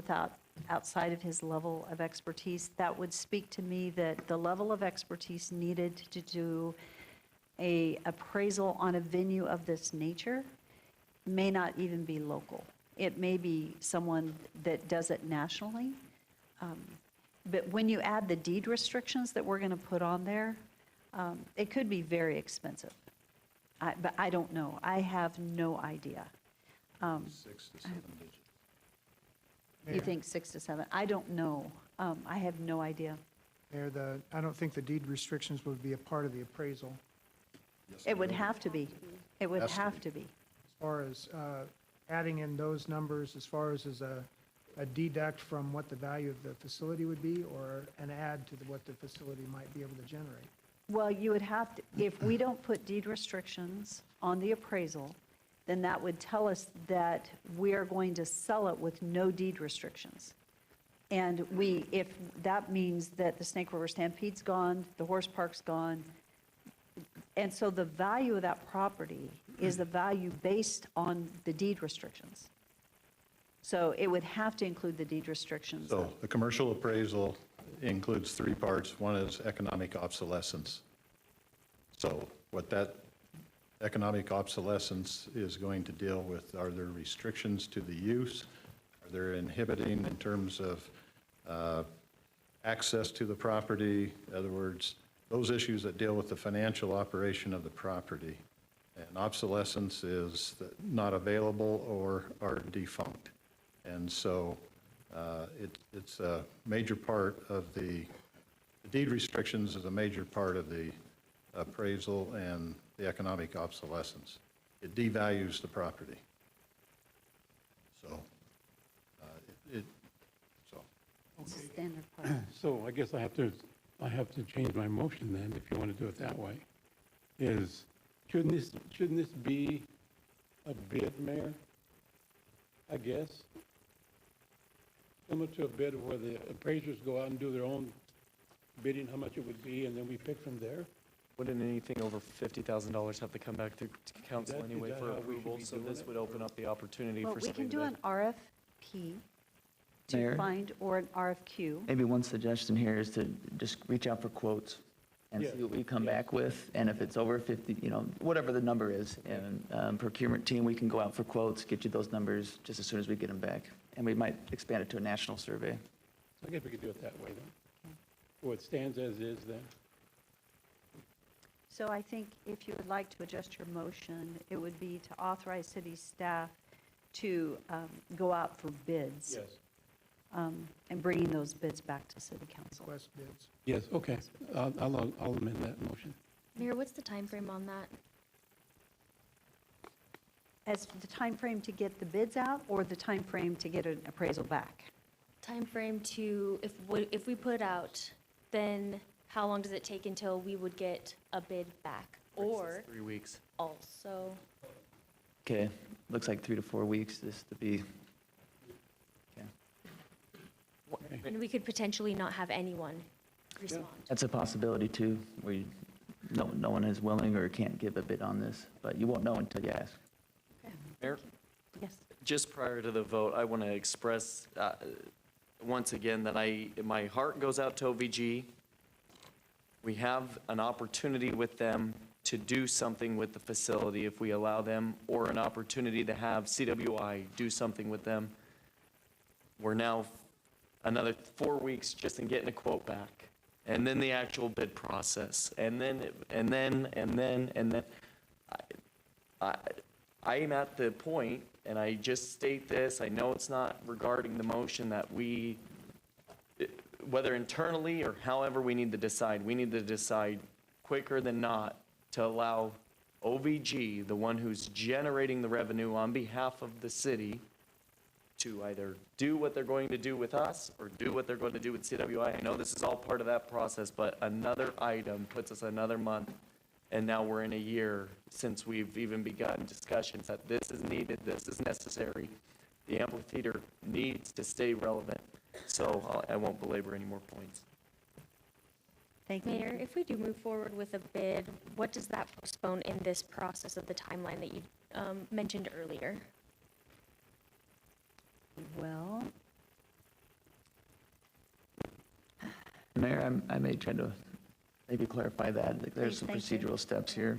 outside of his level of expertise, that would speak to me that the level of expertise needed to do a appraisal on a venue of this nature may not even be local. It may be someone that does it nationally. But when you add the deed restrictions that we're going to put on there, it could be very expensive. But I don't know. I have no idea. 6 to 7 digits. You think 6 to 7? I don't know. I have no idea. Mayor, I don't think the deed restrictions would be a part of the appraisal. It would have to be. It would Has to have to be. As far as adding in those numbers, as far as a deduct from what the value of the facility would be, or an add to what the facility might be able to generate. Well, you would have to, if we don't put deed restrictions on the appraisal, then that would tell us that we are going to sell it with no deed restrictions. And if that means that the Snake River Stampede's gone, the horse park's gone, and so the value of that property is the value based on the deed restrictions. So it would have to include the deed restrictions. So the commercial appraisal includes three parts. One is economic obsolescence. So what that economic obsolescence is going to deal with, are there restrictions to the use? Are there inhibiting in terms of access to the property? In other words, those issues that deal with the financial operation of the property. And obsolescence is not available or are defunct. And so it's a major part of the deed restrictions is a major part of the appraisal and the economic obsolescence. It devalues the property. So Standard part. So I guess I have to change my motion then, if you want to do it that way. Shouldn't this be a bid, Mayor? I guess. Similar to a bid where the appraisers go out and do their own bidding, how much it would be, and then we pick from there? Wouldn't anything over $50,000 have to come back through to council Is anyway that for how we should approval? be So doing this it? would open up the opportunity Well, for we can something do to an RFP to Mayor? find, or an RFQ. Maybe one suggestion here is to just reach out for quotes and Yeah. see what we come back with. And if it's over 50, whatever the number is, and procurement team, we can go out for quotes, get you those numbers just as soon as we get them back. And we might expand it to a national survey. I guess we could do it that way then. Or it stands as is then. So I think if you would like to adjust your motion, it would be to authorize city staff to go out for bids. Yes. And bringing those bids back to city council. Request bids. Yes, okay. I'll amend that motion. Mayor, what's the time frame on that? As the time frame to get the bids out, or the time frame to get an appraisal back? Time frame to, if we put it out, then how long does it take until we would get a bid back? Or 3 weeks. also, Okay, looks like 3 to 4 weeks this to be. and we could potentially not have anyone respond. That's a possibility too, where no one is willing or can't give a bid on this, but you won't know until you ask. Mayor? Yes. Just prior to the vote, I want to express once again that my heart goes out to OVG. We have an opportunity with them to do something with the facility if we allow them, or an opportunity to have CWI do something with them. We're now another 4 weeks just in getting a quote back, and then the actual bid process, and then. I am at the point, and I just state this, I know it's not regarding the motion, that we, whether internally or however we need to decide quicker than not to allow OVG, the one who's generating the revenue on behalf of the city, to either do what they're going to do with us or do what they're going to do with CWI. I know this is all part of that process, but another item puts us another month, and now we're in a year since we've even begun discussions that this is needed, this is necessary. The amphitheater needs to stay relevant, so I won't belabor any more points. Thank you. Mayor, if we do move forward with a bid, what does that postpone in this process of the timeline that you mentioned earlier? Well, Mayor, I may try to maybe clarify that. Like, there's some Please, thank you. procedural steps here.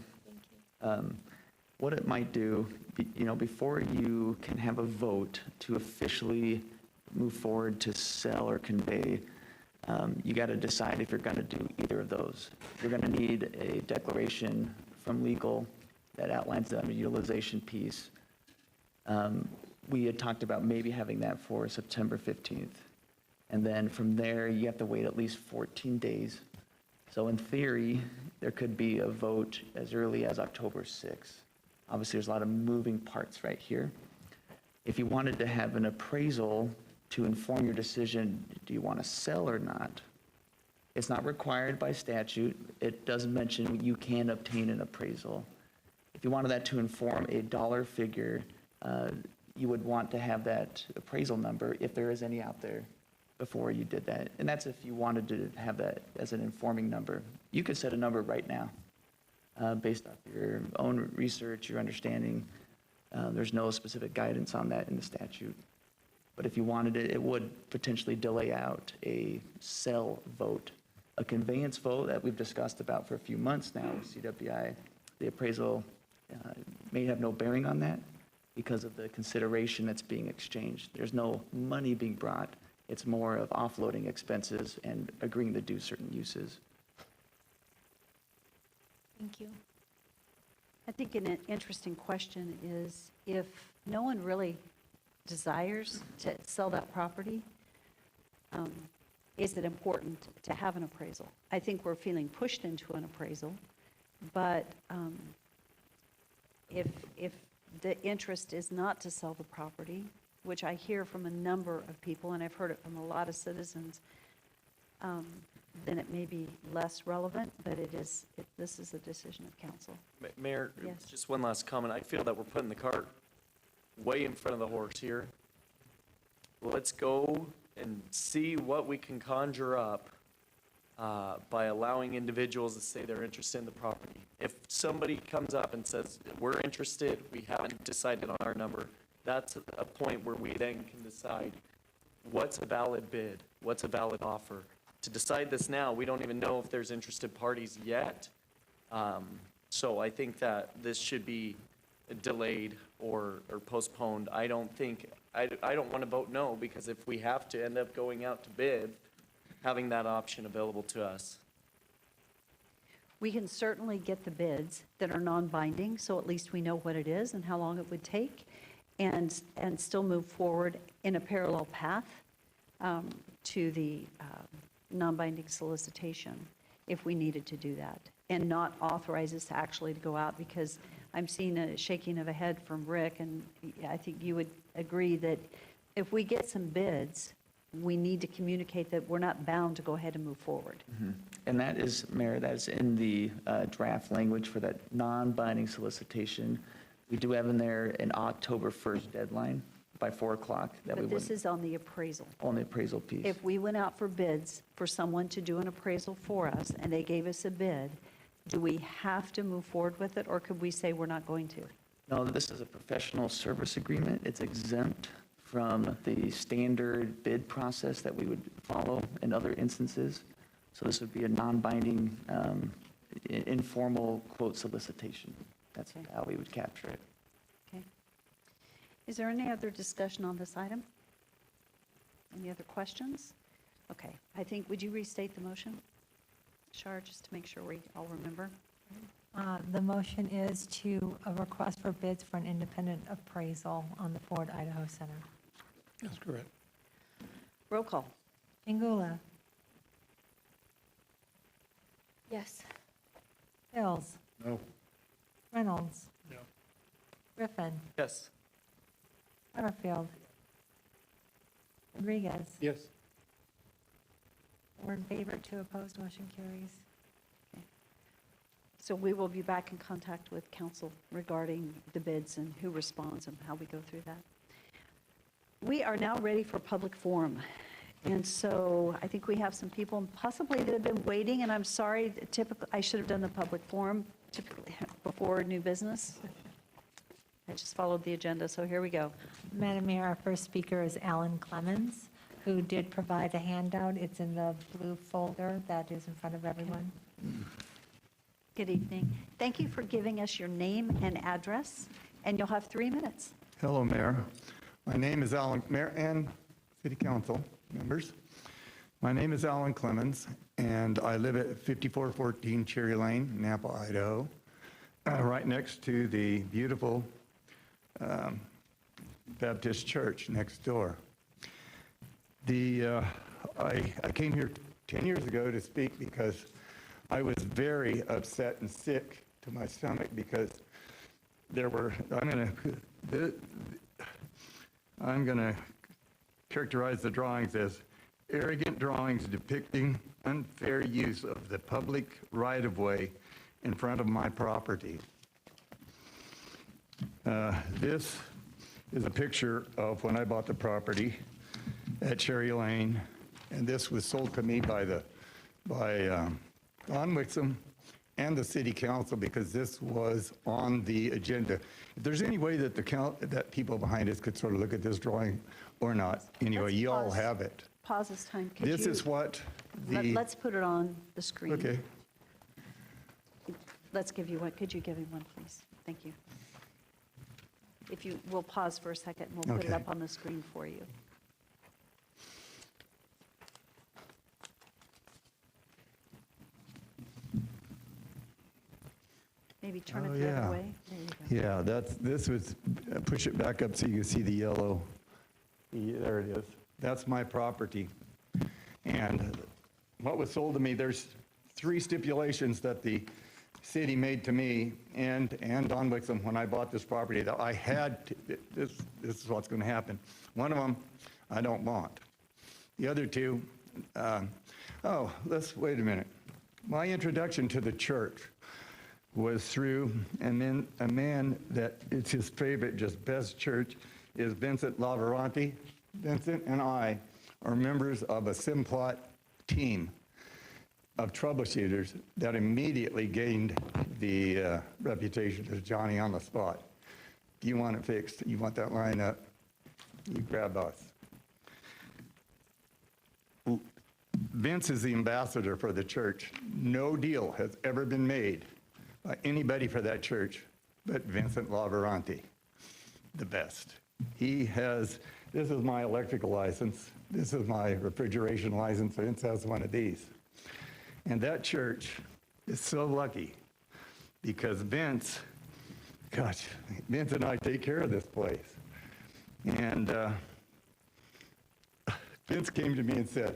What it might do, before you can have a vote to officially move forward to sell or convey, you got to decide if you're going to do either of those. You're going to need a declaration from legal that outlines the utilization piece. We had talked about maybe having that for September 15th. And then from there, you have to wait at least 14 days. So in theory, there could be a vote as early as October 6th. Obviously, there's a lot of moving parts right here. If you wanted to have an appraisal to inform your decision, do you want to sell or not? It's not required by statute. It does mention you can obtain an appraisal. If you wanted that to inform a dollar figure, you would want to have that appraisal number, if there is any out there, before you did that. And that's if you wanted to have that as an informing number. You could set a number right now, based off your own research, your understanding. There's no specific guidance on that in the statute. But if you wanted it, it would potentially delay out a sell vote. A conveyance vote that we've discussed about for a few months now with CWI, the appraisal may have no bearing on that because of the consideration that's being exchanged. There's no money being brought. It's more of offloading expenses and agreeing to do certain uses. Thank you. I think an interesting question is if no one really desires to sell that property, is it important to have an appraisal? I think we're feeling pushed into an appraisal, but if the interest is not to sell the property, which I hear from a number of people, and I've heard it from a lot of citizens, then it may be less relevant, but this is a decision of council. Mayor, Yes. just one last comment. I feel that we're putting the cart way in front of the horse here. Let's go and see what we can conjure up by allowing individuals to say they're interested in the property. If somebody comes up and says, we're interested, we haven't decided on our number, that's a point where we then can decide what's a valid bid, what's a valid offer. To decide this now, we don't even know if there's interested parties yet. So I think that this should be delayed or postponed. I don't want to vote no, because if we have to end up going out to bid, having that option available to us. We can certainly get the bids that are non-binding, so at least we know what it is and how long it would take, and still move forward in a parallel path to the non-binding solicitation if we needed to do that, and not authorize us to actually to go out, because I'm seeing a shaking of a head from Rick, and I think you would agree that if we get some bids, we need to communicate that we're not bound to go ahead and move forward. Mm-hmm. And that is, Mayor, that is in the draft language for that non-binding solicitation. We do have in there an October 1st deadline by 4 o'clock. But this is on the appraisal. On the appraisal piece. If we went out for bids for someone to do an appraisal for us and they gave us a bid, do we have to move forward with it, or could we say we're not going to? No, this is a professional service agreement. It's exempt from the standard bid process that we would follow in other instances. So this would be a non-binding, informal quote solicitation. That's how we would capture it. Okay. Is there any other discussion on this item? Any other questions? Okay, I think, would you restate the motion, Shar, just to make sure we all remember? The motion is to a request for bids for an independent appraisal on the Ford Idaho Center. That's correct. Roll call. Pingula, Yes. Hills, No. Reynolds. No. Griffin, Yes. Butterfield, Rodriguez. Yes. 4 in favor, 2 opposed, motion carries. So we will be back in contact with council regarding the bids and who responds and how we go through that. We are now ready for public forum. And so I think we have some people possibly that have been waiting, and I'm sorry, typically, I should have done the public forum typically before new business. I just followed the agenda, so here we go. Madam Mayor, our first speaker is Alan Clemens, who did provide a handout. It's in the blue folder that is in front of everyone. Good evening. Thank you for giving us your name and address, and you'll have 3 minutes. Hello, Mayor. My name is Alan, Mayor and City Council members. My name is Alan Clemens, and I live at 5414 Cherry Lane, Nampa, Idaho, right next to the beautiful Baptist church next door. I came here 10 years ago to speak because I was very upset and sick to my stomach because there were, I'm going to characterize the drawings as arrogant drawings depicting unfair use of the public right-of-way in front of my property. This is a picture of when I bought the property at Cherry Lane, and this was sold to me by Don Wixom and the city council, because this was on the agenda. If there's any way that that people behind us could sort of look at this drawing or not, anyway, Let's you all pause. have it. Pause this time. Could This you- is what the. Let's put it on the screen. Okay. Let's give you one. Could you give him one, please? Thank you. If you, we'll pause for a second, and we'll put it Okay. up on the screen for you. Maybe turn Oh, it the yeah. other way. There you go. Yeah, this was, push it back up so you can see the yellow. There it is. That's my property. And what was sold to me, there's 3 stipulations that the city made to me and Don Wixom when I bought this property, that I had, this is what's going to happen. One of them, I don't want. The other 2, wait a minute. My introduction to the church was through a man that it's his favorite, just best church, is Vincent Lavaranti. Vincent and I are members of a Simplot team of troubleshooters that immediately gained the reputation as Johnny on the spot. Do you want it fixed? You want that line up? You grab us. Vince is the ambassador for the church. No deal has ever been made by anybody for that church but Vincent Lavaranti, the best. He has, this is my electrical license, this is my refrigeration license, Vince has one of these. And that church is so lucky because Vince and I take care of this place. And Vince came to me and said,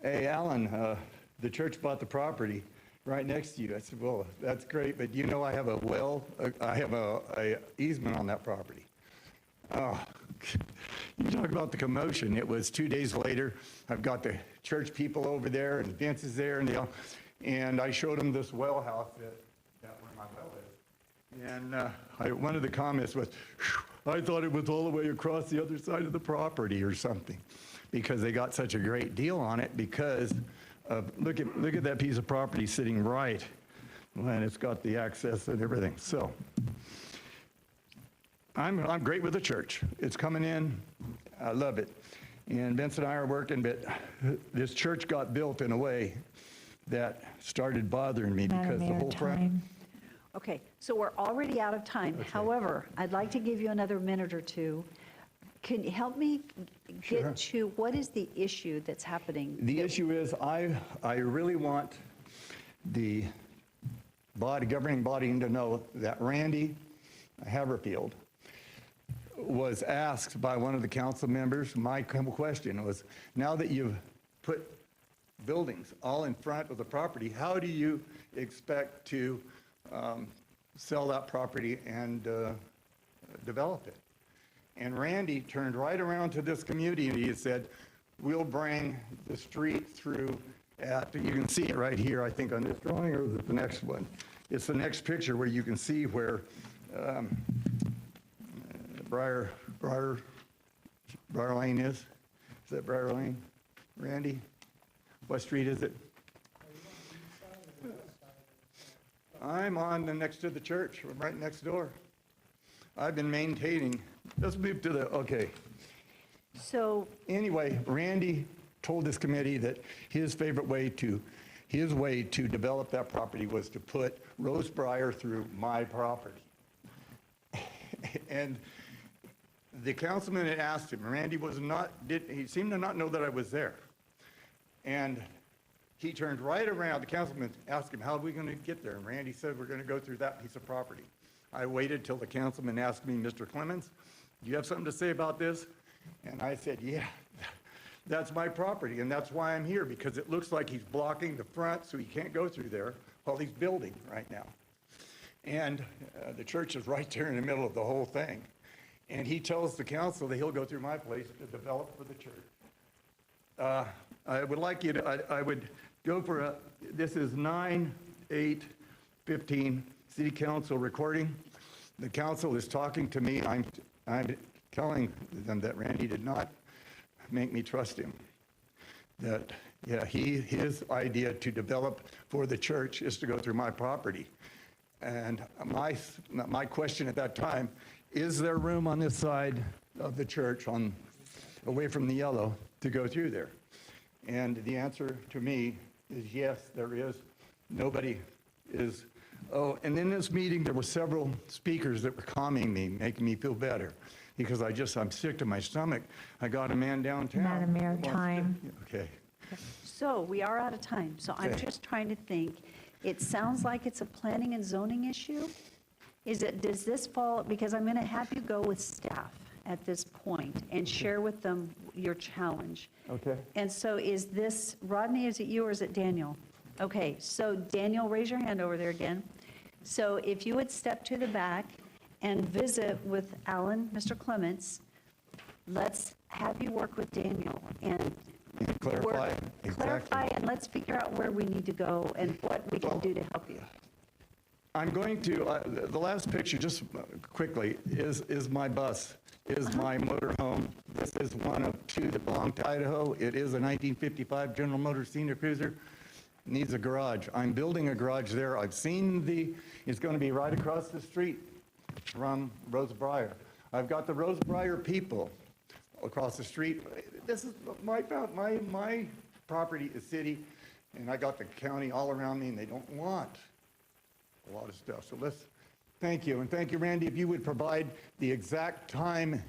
"Hey, Alan, the church bought the property right next to you." I said, "Well, that's great, but you know I have I have a easement on that property." Oh, you talk about the commotion. It was 2 days later. I've got the church people over there, and Vince is there, and I showed them this well house that where my well is. And one of the comments was, "I thought it was all the way across the other side of the property or something," because they got such a great deal on it because of, look at that piece of property sitting right, and it's got the access and everything. So I'm great with the church. It's coming in. I love it. And Vince and I are working, but this church got built in a way that started bothering me because the whole front. Okay, so we're already out of time. However, I'd like to give you another minute or two. Can you help me get to what is the issue that's happening? The issue is I really want the governing body to know that Randy Haverfield was asked by one of the council members. My question was, now that you've put buildings all in front of the property, how do you expect to sell that property and develop it? And Randy turned right around to this community and he said, "We'll bring the street through at," you can see it right here, I think on this drawing, or is it the next one? It's the next picture where you can see where Briar Lane is. Is that Briar Lane? Randy? What street is it? I'm on the next to the church, right next door. I've been maintaining, let's move to okay. So anyway, Randy told this committee that his way to develop that property was to put Rose Briar through my property. And the councilman had asked him, Randy he seemed to not know that I was there. And he turned right around, the councilman asked him, "How are we going to get there?" And Randy said, "We're going to go through that piece of property." I waited till the councilman asked me, "Mr. Clemens, do you have something to say about this?" And I said, "Yeah, that's my property, and that's why I'm here, because it looks like he's blocking the front so he can't go through there while he's building right now." And the church is right there in the middle of the whole thing. And he tells the council that he'll go through my place to develop for the church. I would like you to, I would go for this is 9/8/15 city council recording. The council is talking to me. I'm telling them that Randy did not make me trust him, that Yeah, his idea to develop for the church is to go through my property. And my question at that time, is there room on this side of the church away from the yellow to go through there? And the answer to me is yes, there is. Nobody is. Oh, and in this meeting, there were several speakers that were calming me, making me feel better, because I'm sick to my stomach. I got a man downtown. Madam Mayor, time. Okay. So we are out of time, so I'm Okay. just trying to think. It sounds like it's a planning and zoning issue. Does this fall, because I'm going to have you go with staff at this point and share with them your challenge. Okay. And so is this, Rodney, is it you or is it Daniel? Okay, so Daniel, raise your hand over there again. So if you would step to the back and visit with Alan, Mr. Clements, let's have you work with Daniel and Clarify, clarify, and let's figure out where we need to go and what we can do to help you. I'm going to, the last picture, just quickly, is my bus, is my motor home. This is one of two that belong to Idaho. It is a 1955 General Motors Senior Cruiser. Needs a garage. I'm building a garage there. I've seen it's going to be right across the street from Rose Briar. I've got the Rose Briar people across the street. This is my property is city, and I got the county all around me, and they don't want a lot of stuff. So thank you. And thank you, Randy. If you would provide the exact time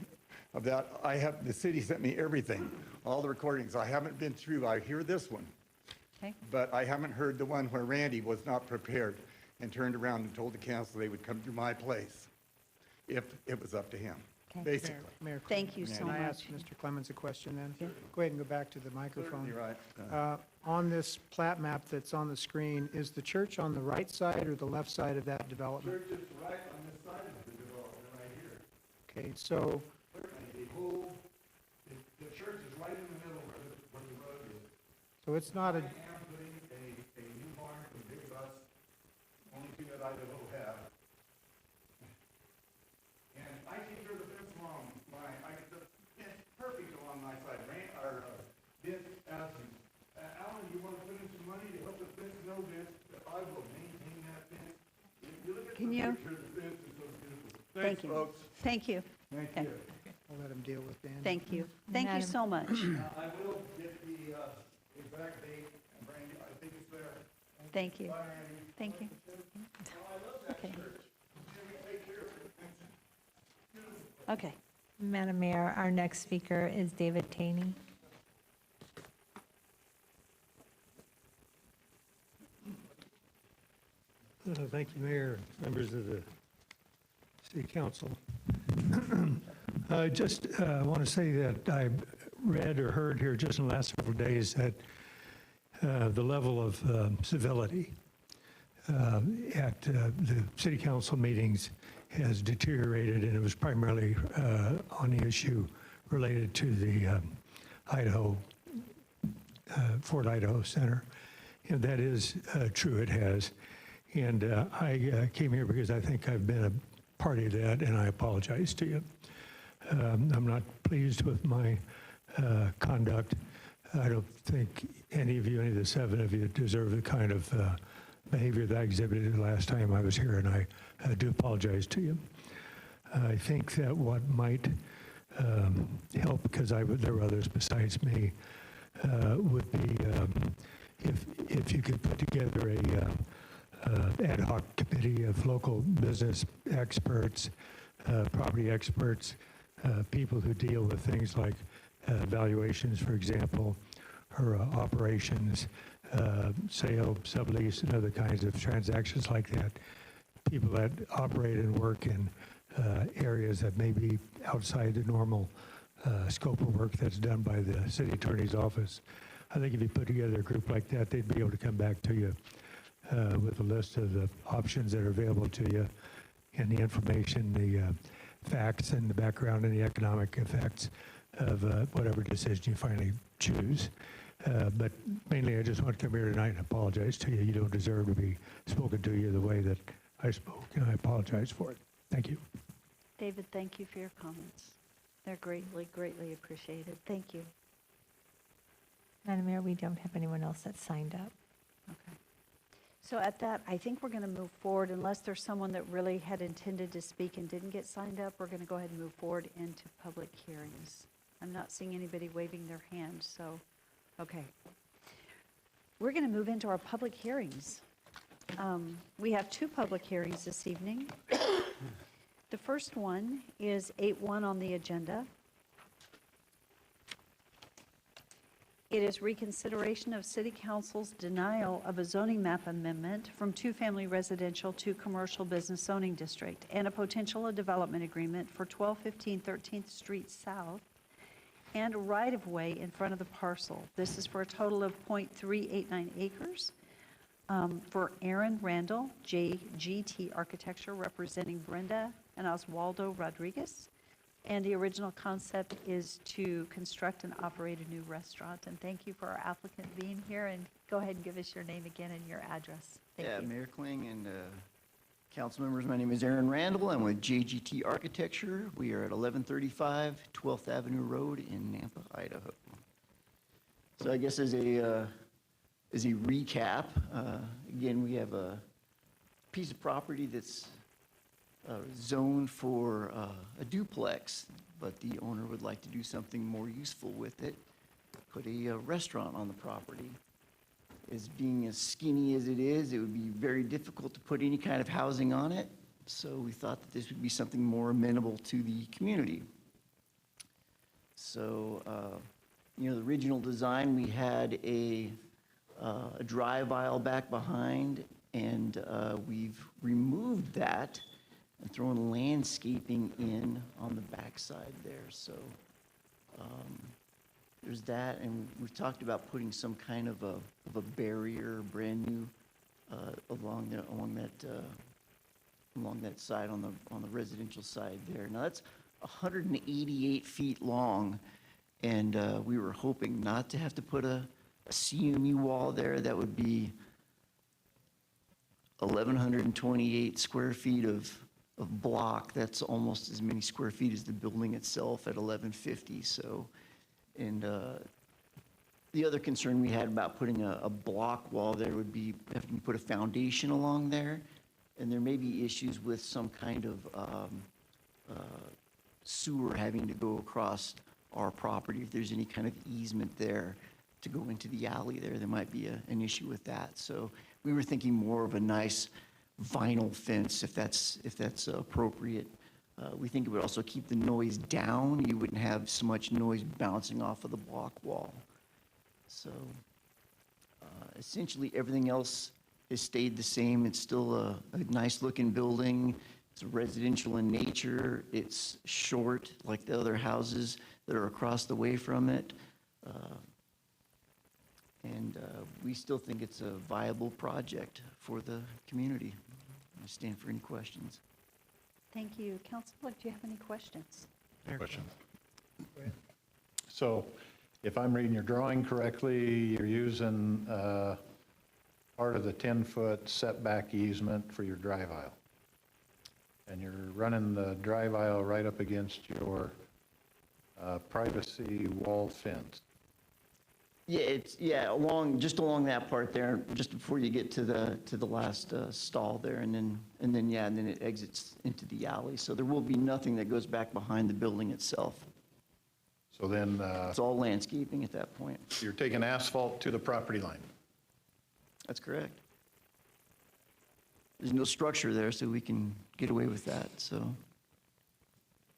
of that. The city sent me everything, all the recordings. I haven't been through. I hear this one. Okay. But I haven't heard the one where Randy was not prepared and turned around and told the council they would come to my place if it was up to him, basically. Mayor Thank you so Can I much. ask Mr. Clemens a question then? Go ahead and go back to the microphone. Certainly right. On this plat map that's on the screen, is the church on the right side or the left side of that development? Church is right on this side of the development right here. Okay, so, The church is right in the middle where the road is. so it's not a, I am putting a new barn from Big Bus, only two that Idaho have. And I take care of the fence along it's perfect along my side. Vince asked me, Alan, you want to put in some money to help the fence? No, Vince, I will maintain that fence. If you look at Can the you? picture, the fence is so beautiful. Thank Thanks, you. folks. Thank you. Thank Okay. you. I'll let him deal with Dan. Thank you. Thank you Madam- so much. I will get the exact date and bring you, I think it's there. Thank you. Bye, Randy. Thank you. Okay. Okay. Madam Mayor, our next speaker is David Taney. Thank you, Mayor, members of the City Council. I just want to say that I read or heard here just in the last several days that the level of civility at the City Council meetings has deteriorated, and it was primarily on the issue related to the Fort Idaho Center. And that is true, it has. And I came here because I think I've been a party to that, and I apologize to you. I'm not pleased with my conduct. I don't think any of the 7 of you deserve the kind of behavior that I exhibited the last time I was here, and I do apologize to you. I think that what might help, because there were others besides me, would be if you could put together a ad hoc committee of local business experts, property experts, people who deal with things like valuations, for example, or operations, sale, sublease, and other kinds of transactions like that. People that operate and work in areas that may be outside the normal scope of work that's done by the city attorney's office. I think if you put together a group like that, they'd be able to come back to you with a list of the options that are available to you and the information, the facts and the background and the economic effects of whatever decision you finally choose. But mainly, I just want to come here tonight and apologize to you. You don't deserve to be spoken to you the way that I spoke, and I apologize for it. Thank you. David, thank you for your comments. They're greatly, greatly appreciated. Thank you. Madam Mayor, we don't have anyone else that's signed up. Okay. So at that, I think we're going to move forward, unless there's someone that really had intended to speak and didn't get signed up, we're going to go ahead and move forward into public hearings. I'm not seeing anybody waving their hand, so, okay. We're going to move into our public hearings. We have 2 public hearings this evening. The first one is 8-1 on the agenda. It is reconsideration of City Council's denial of a zoning map amendment from 2-family residential to commercial business zoning district and a potential development agreement for 1215 13th Street South and a right-of-way in front of the parcel. This is for a total of .389 acres. For Aaron Randall, JGT Architecture, representing Brenda and Oswaldo Rodriguez. And the original concept is to construct and operate a new restaurant. And thank you for our applicant being here. And go ahead and give us your name again and your address. Thank you. Mayor Kling and council members, my name is Aaron Randall. I'm with JGT Architecture. We are at 1135 12th Avenue Road in Nampa, Idaho. So I guess as a recap, again, we have a piece of property that's zoned for a duplex, but the owner would like to do something more useful with it, put a restaurant on the property. As being as skinny as it is, it would be very difficult to put any kind of housing on it, so we thought that this would be something more amenable to the community. So, the original design, we had a drive aisle back behind, and we've removed that and thrown landscaping in on the backside there. So there's that, and we've talked about putting some kind of a barrier, brand new, along that side on the residential side there. Now that's 188 feet long, and we were hoping not to have to put a CMU wall there. That would be 1,128 square feet of block. That's almost as many square feet as the building itself at 1,150. So, and the other concern we had about putting a block wall there would be having to put a foundation along there, and there may be issues with some kind of sewer having to go across our property. If there's any kind of easement there to go into the alley there might be an issue with that. So we were thinking more of a nice vinyl fence, if that's appropriate. We think it would also keep the noise down. You wouldn't have so much noise bouncing off of the block wall. So essentially everything else has stayed the same. It's still a nice looking building. It's residential in nature. It's short like the other houses that are across the way from it. And we still think it's a viable project for the community. I stand for any questions. Thank you. Councilor, do you have any questions? Question. So if I'm reading your drawing correctly, you're using part of the 10-foot setback easement for your drive aisle. And you're running the drive aisle right up against your privacy wall fence. Yeah, just along that part there, just before you get to the last stall there, and then it exits into the alley. So there will be nothing that goes back behind the building itself. So then it's all landscaping at that point. You're taking asphalt to the property line. That's correct. There's no structure there, so we can get away with that. So.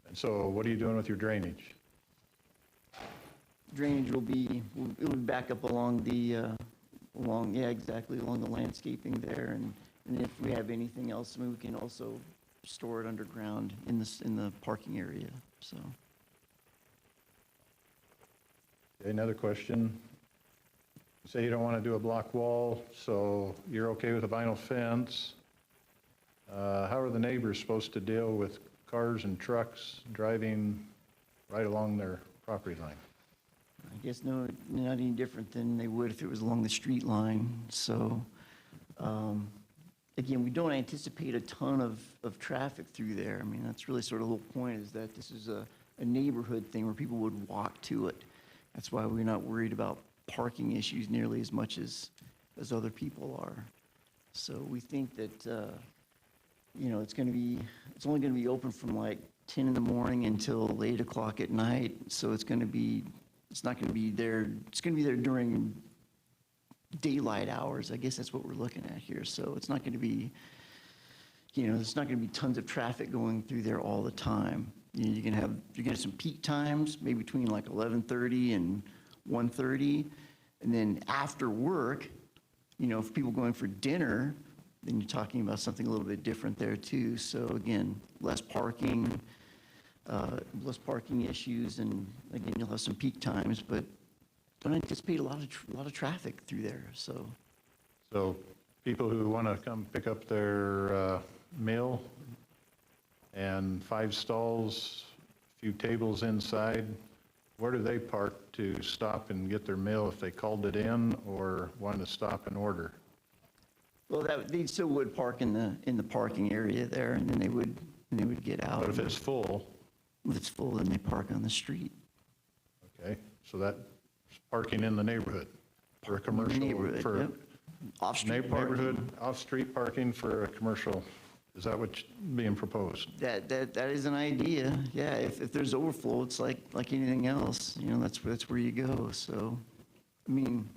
And so, what are you doing with your drainage? Drainage will be back up along the along the landscaping there, and if we have anything else, I mean, we can also store it underground in the parking area. So. Okay, another question. You say you don't want to do a block wall, so you're okay with a vinyl fence. How are the neighbors supposed to deal with cars and trucks driving right along their property line? I guess not any different than they would if it was along the street line. So, again, we don't anticipate a ton of traffic through there. I mean, that's really sort of the whole point, is that this is a neighborhood thing where people would walk to it. That's why we're not worried about parking issues nearly as much as other people are. So we think that, it's only going to be open from like 10 in the morning until 8 o'clock at night. So it's not going to be there, it's going to be there during daylight hours. I guess that's what we're looking at here. So it's not going to be, there's not going to be tons of traffic going through there all the time. You're going to have some peak times, maybe between like 11:30 and 1:30. And then after work, if people going for dinner, then you're talking about something a little bit different there too. So again, less parking issues, and again, you'll have some peak times, but don't anticipate a lot of traffic through there. So people who want to come pick up their meal and 5 stalls, a few tables inside, where do they park to stop and get their meal if they called it in or wanted to stop and order? Well, they still would park in the parking area there, and then they would get out. But if it's full? If it's full, then they park on the street. Okay, so that's parking in the neighborhood for a commercial? Neighborhood, for yep. Off-street parking. Neighborhood, off-street parking for a commercial. Is that what's being proposed? That is an idea, yeah. If there's overflow, it's like anything else, that's where you go. So, I mean,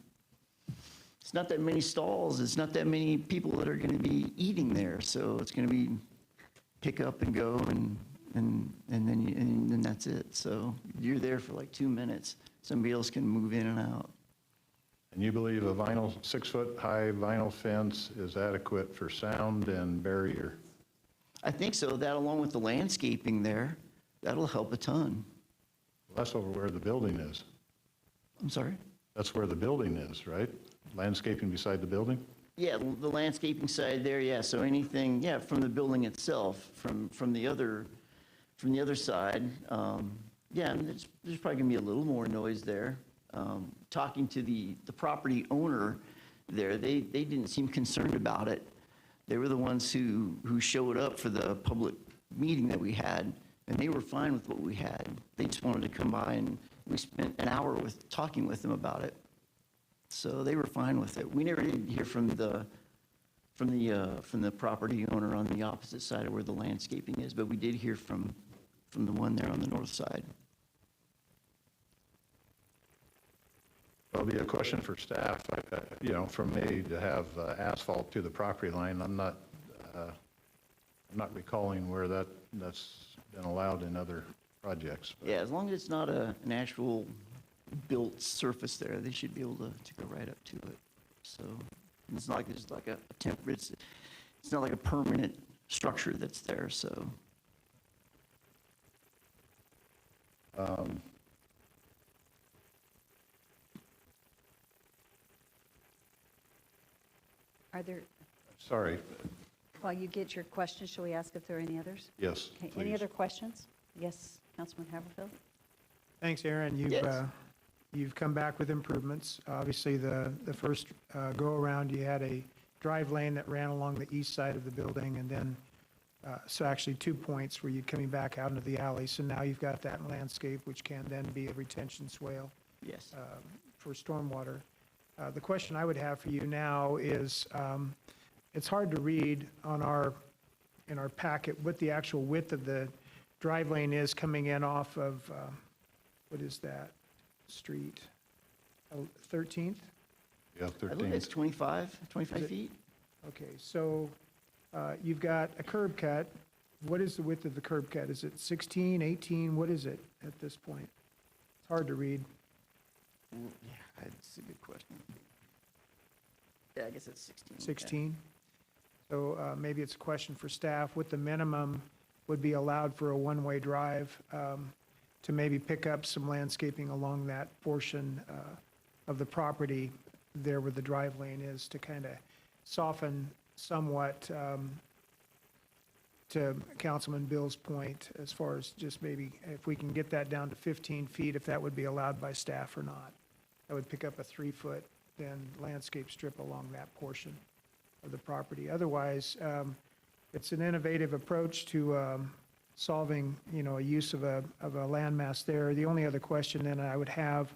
it's not that many stalls, it's not that many people that are going to be eating there. So it's going to be pick up and go, and then that's it. So you're there for like 2 minutes. Somebody else can move in and out. And you believe a 6-foot-high vinyl fence is adequate for sound and barrier? I think so. That, along with the landscaping there, that'll help a ton. Well, that's over where the building is. I'm sorry? That's where the building is, right? Landscaping beside the building? Yeah, the landscaping side there, yeah. So anything, yeah, from the building itself, from the other side, yeah, and there's probably gonna be a little more noise there. Talking to the property owner there, they didn't seem concerned about it. They were the ones who showed up for the public meeting that we had, and they were fine with what we had. They just wanted to come by, and we spent an hour talking with them about it. So they were fine with it. We never did hear from the property owner on the opposite side of where the landscaping is, but we did hear from the one there on the north side. That'll be a question for staff. From me to have asphalt to the property line, I'm not recalling where that's been allowed in other projects. Yeah, as long as it's not an actual built surface there, they should be able to go right up to it. So it's not like there's like a temporary, it's not like a permanent structure that's there, so. Are there, Sorry, while you get your questions, shall we ask if there are any others? yes, Okay, any please. other questions? Yes, Councilman Haverfield? Thanks, Aaron. You've come back with improvements. Obviously, the first go-around, you had a drive lane that ran along the east side of the building, and then, so actually 2 points where you're coming back out into the alley. So now you've got that landscape, which can then be a retention swale. Yes. For stormwater. The question I would have for you now is, it's hard to read in our packet what the actual width of the drive lane is coming in off of, what is that street? 13th? Yeah, I believe it's 25 Is it? feet. Okay, so you've got a curb cut. What is the width of the curb cut? Is it 16, 18? What is it at this point? It's hard to read. Yeah, that's a good question. Yeah, I guess it's 16. 16? So maybe it's a question for staff, what the minimum would be allowed for a one-way drive to maybe pick up some landscaping along that portion of the property there where the drive lane is, to kind of soften somewhat to Councilman Bill's point, as far as just maybe if we can get that down to 15 feet, if that would be allowed by staff or not. That would pick up a 3-foot then landscape strip along that portion of the property. Otherwise, it's an innovative approach to solving, a use of a landmass there. The only other question then I would have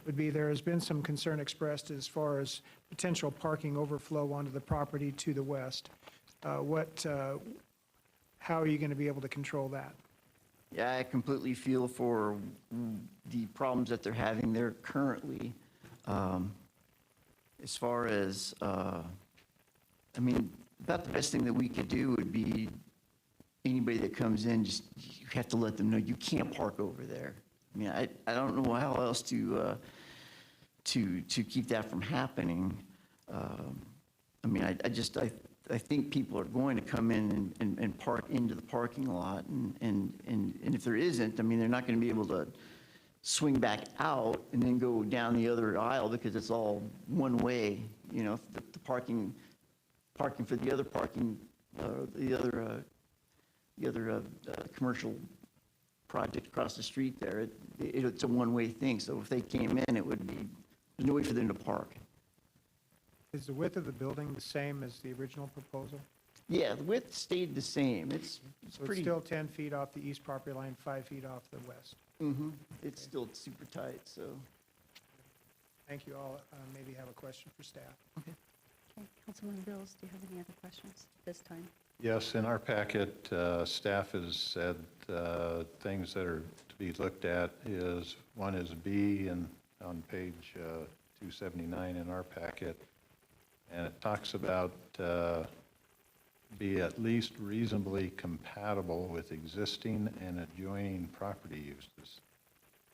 would be there has been some concern expressed as far as potential parking overflow onto the property to the west. How are you going to be able to control that? Yeah, I completely feel for the problems that they're having there currently. As far as, I mean, about the best thing that we could do would be anybody that comes in, just, you have to let them know you can't park over there. I mean, I don't know how else to keep that from happening. I mean, I think people are going to come in and park into the parking lot, and if there isn't, I mean, they're not going to be able to swing back out and then go down the other aisle because it's all one way. You know, the parking for the other parking, the other commercial project across the street there, it's a one-way thing. So if they came in, it would be, there's no way for them to park. Is the width of the building the same as the original proposal? Yeah, the width stayed the same. It's So pretty. it's still 10 feet off the east property line, 5 feet off the west. Mm-hmm. It's still super tight, so. Thank you all. Maybe have a question for staff. Okay, Councilman Bills, do you have any other questions this time? Yes, in our packet, staff has said things that are to be looked at is, one is B and on page 279 in our packet, and it talks about be at least reasonably compatible with existing and adjoining property uses.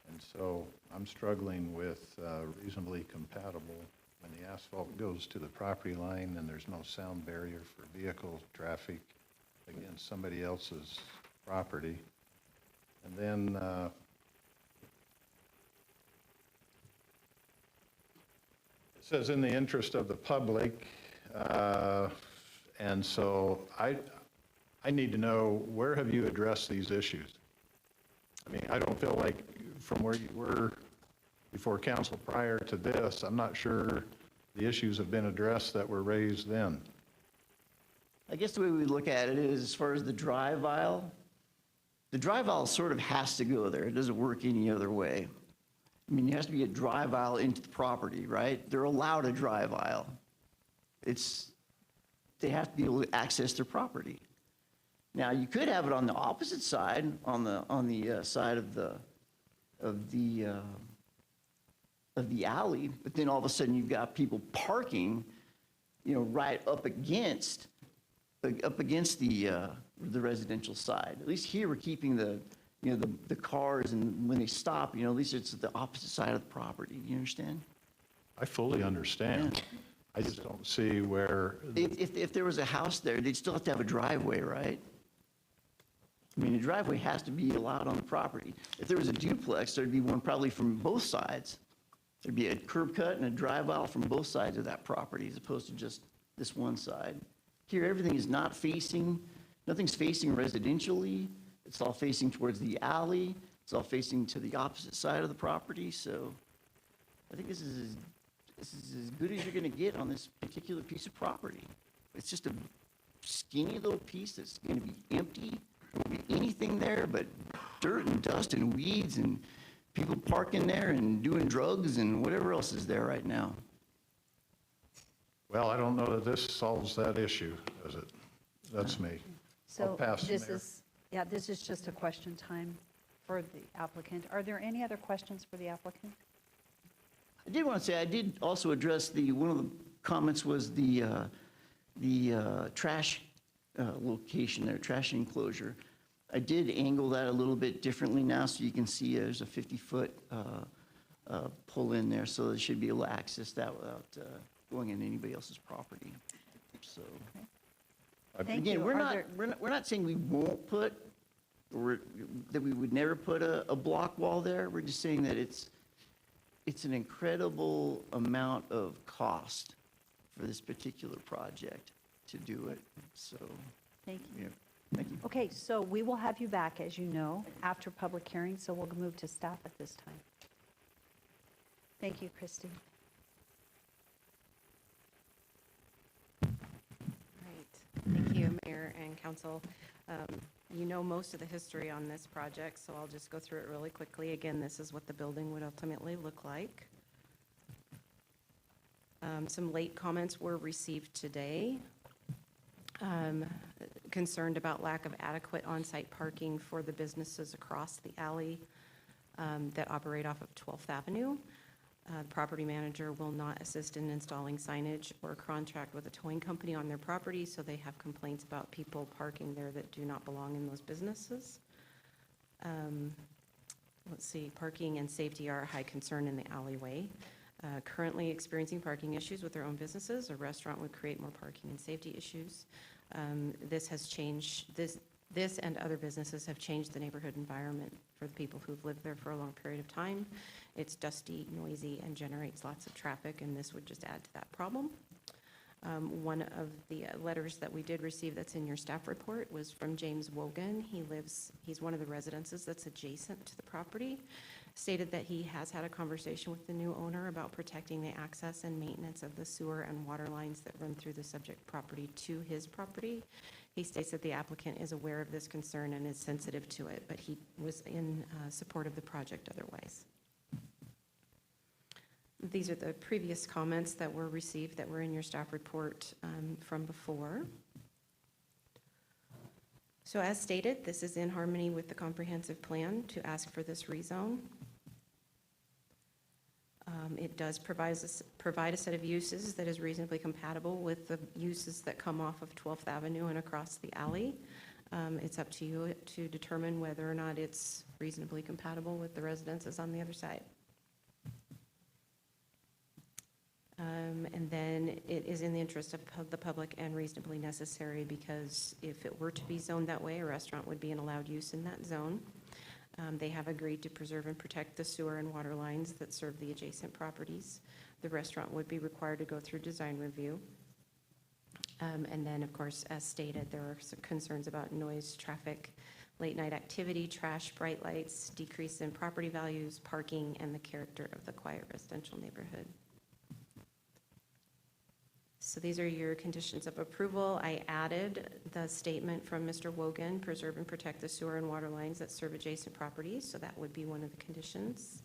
And so I'm struggling with reasonably compatible when the asphalt goes to the property line and there's no sound barrier for vehicle traffic against somebody else's property. And then it says in the interest of the public, and so I need to know, where have you addressed these issues? I mean, I don't feel like from where you were before council prior to this, I'm not sure the issues have been addressed that were raised then. I guess the way we look at it is, as far as the drive aisle, the drive aisle sort of has to go there. It doesn't work any other way. I mean, there has to be a drive aisle into the property, right? They're allowed a drive aisle. They have to be able to access their property. Now, you could have it on the opposite side, on the side of the alley, but then all of a sudden you've got people parking, you know, right up against the residential side. At least here we're keeping the cars, and when they stop, you know, at least it's the opposite side of the property. You understand? I fully understand. Yeah. I just don't see where. If there was a house there, they'd still have to have a driveway, right? I mean, a driveway has to be allowed on the property. If there was a duplex, there'd be one probably from both sides. There'd be a curb cut and a drive aisle from both sides of that property, as opposed to just this one side. Here, everything is not facing, nothing's facing residentially. It's all facing towards the alley. It's all facing to the opposite side of the property. So I think this is as good as you're going to get on this particular piece of property. It's just a skinny little piece that's going to be empty. There won't be anything there but dirt and dust and weeds and people parking there and doing drugs and whatever else is there right now. Well, I don't know that this solves that issue, does it? That's me. I'll So pass, this Mayor. this is just a question time for the applicant. Are there any other questions for the applicant? I did want to say, I did also address one of the comments was the trash location there, trash enclosure. I did angle that a little bit differently now, so you can see there's a 50-foot pull in there, so they should be able to access that without going into anybody else's property. So, Thank again, you. we're not saying we won't put, or that we would never put a block wall there. We're just saying that it's an incredible amount of cost for this particular project to do it. So, Thank you. yeah, thank you. Okay, so we will have you back, as you know, after public hearing, so we'll move to staff at this time. Thank you, Christy. Right. Thank you, Mayor and Council. You know most of the history on this project, so I'll just go through it really quickly. Again, this is what the building would ultimately look like. Some late comments were received today, concerned about lack of adequate on-site parking for the businesses across the alley that operate off of 12th Avenue. The property manager will not assist in installing signage or contract with a towing company on their property, so they have complaints about people parking there that do not belong in those businesses. Let's see, parking and safety are a high concern in the alleyway. Currently experiencing parking issues with their own businesses. A restaurant would create more parking and safety issues. This has changed, this and other businesses have changed the neighborhood environment for the people who've lived there for a long period of time. It's dusty, noisy, and generates lots of traffic, and this would just add to that problem. One of the letters that we did receive that's in your staff report was from James Wogan. He's one of the residences that's adjacent to the property. Stated that he has had a conversation with the new owner about protecting the access and maintenance of the sewer and water lines that run through the subject property to his property. He states that the applicant is aware of this concern and is sensitive to it, but he was in support of the project otherwise. These are the previous comments that were received that were in your staff report from before. So as stated, this is in harmony with the comprehensive plan to ask for this rezone. It does provide a set of uses that is reasonably compatible with the uses that come off of 12th Avenue and across the alley. It's up to you to determine whether or not it's reasonably compatible with the residences on the other side. And then it is in the interest of the public and reasonably necessary, because if it were to be zoned that way, a restaurant would be an allowed use in that zone. They have agreed to preserve and protect the sewer and water lines that serve the adjacent properties. The restaurant would be required to go through design review. And then, of course, as stated, there are some concerns about noise, traffic, late night activity, trash, bright lights, decrease in property values, parking, and the character of the quiet residential neighborhood. So these are your conditions of approval. I added the statement from Mr. Wogan, preserve and protect the sewer and water lines that serve adjacent properties. So that would be one of the conditions.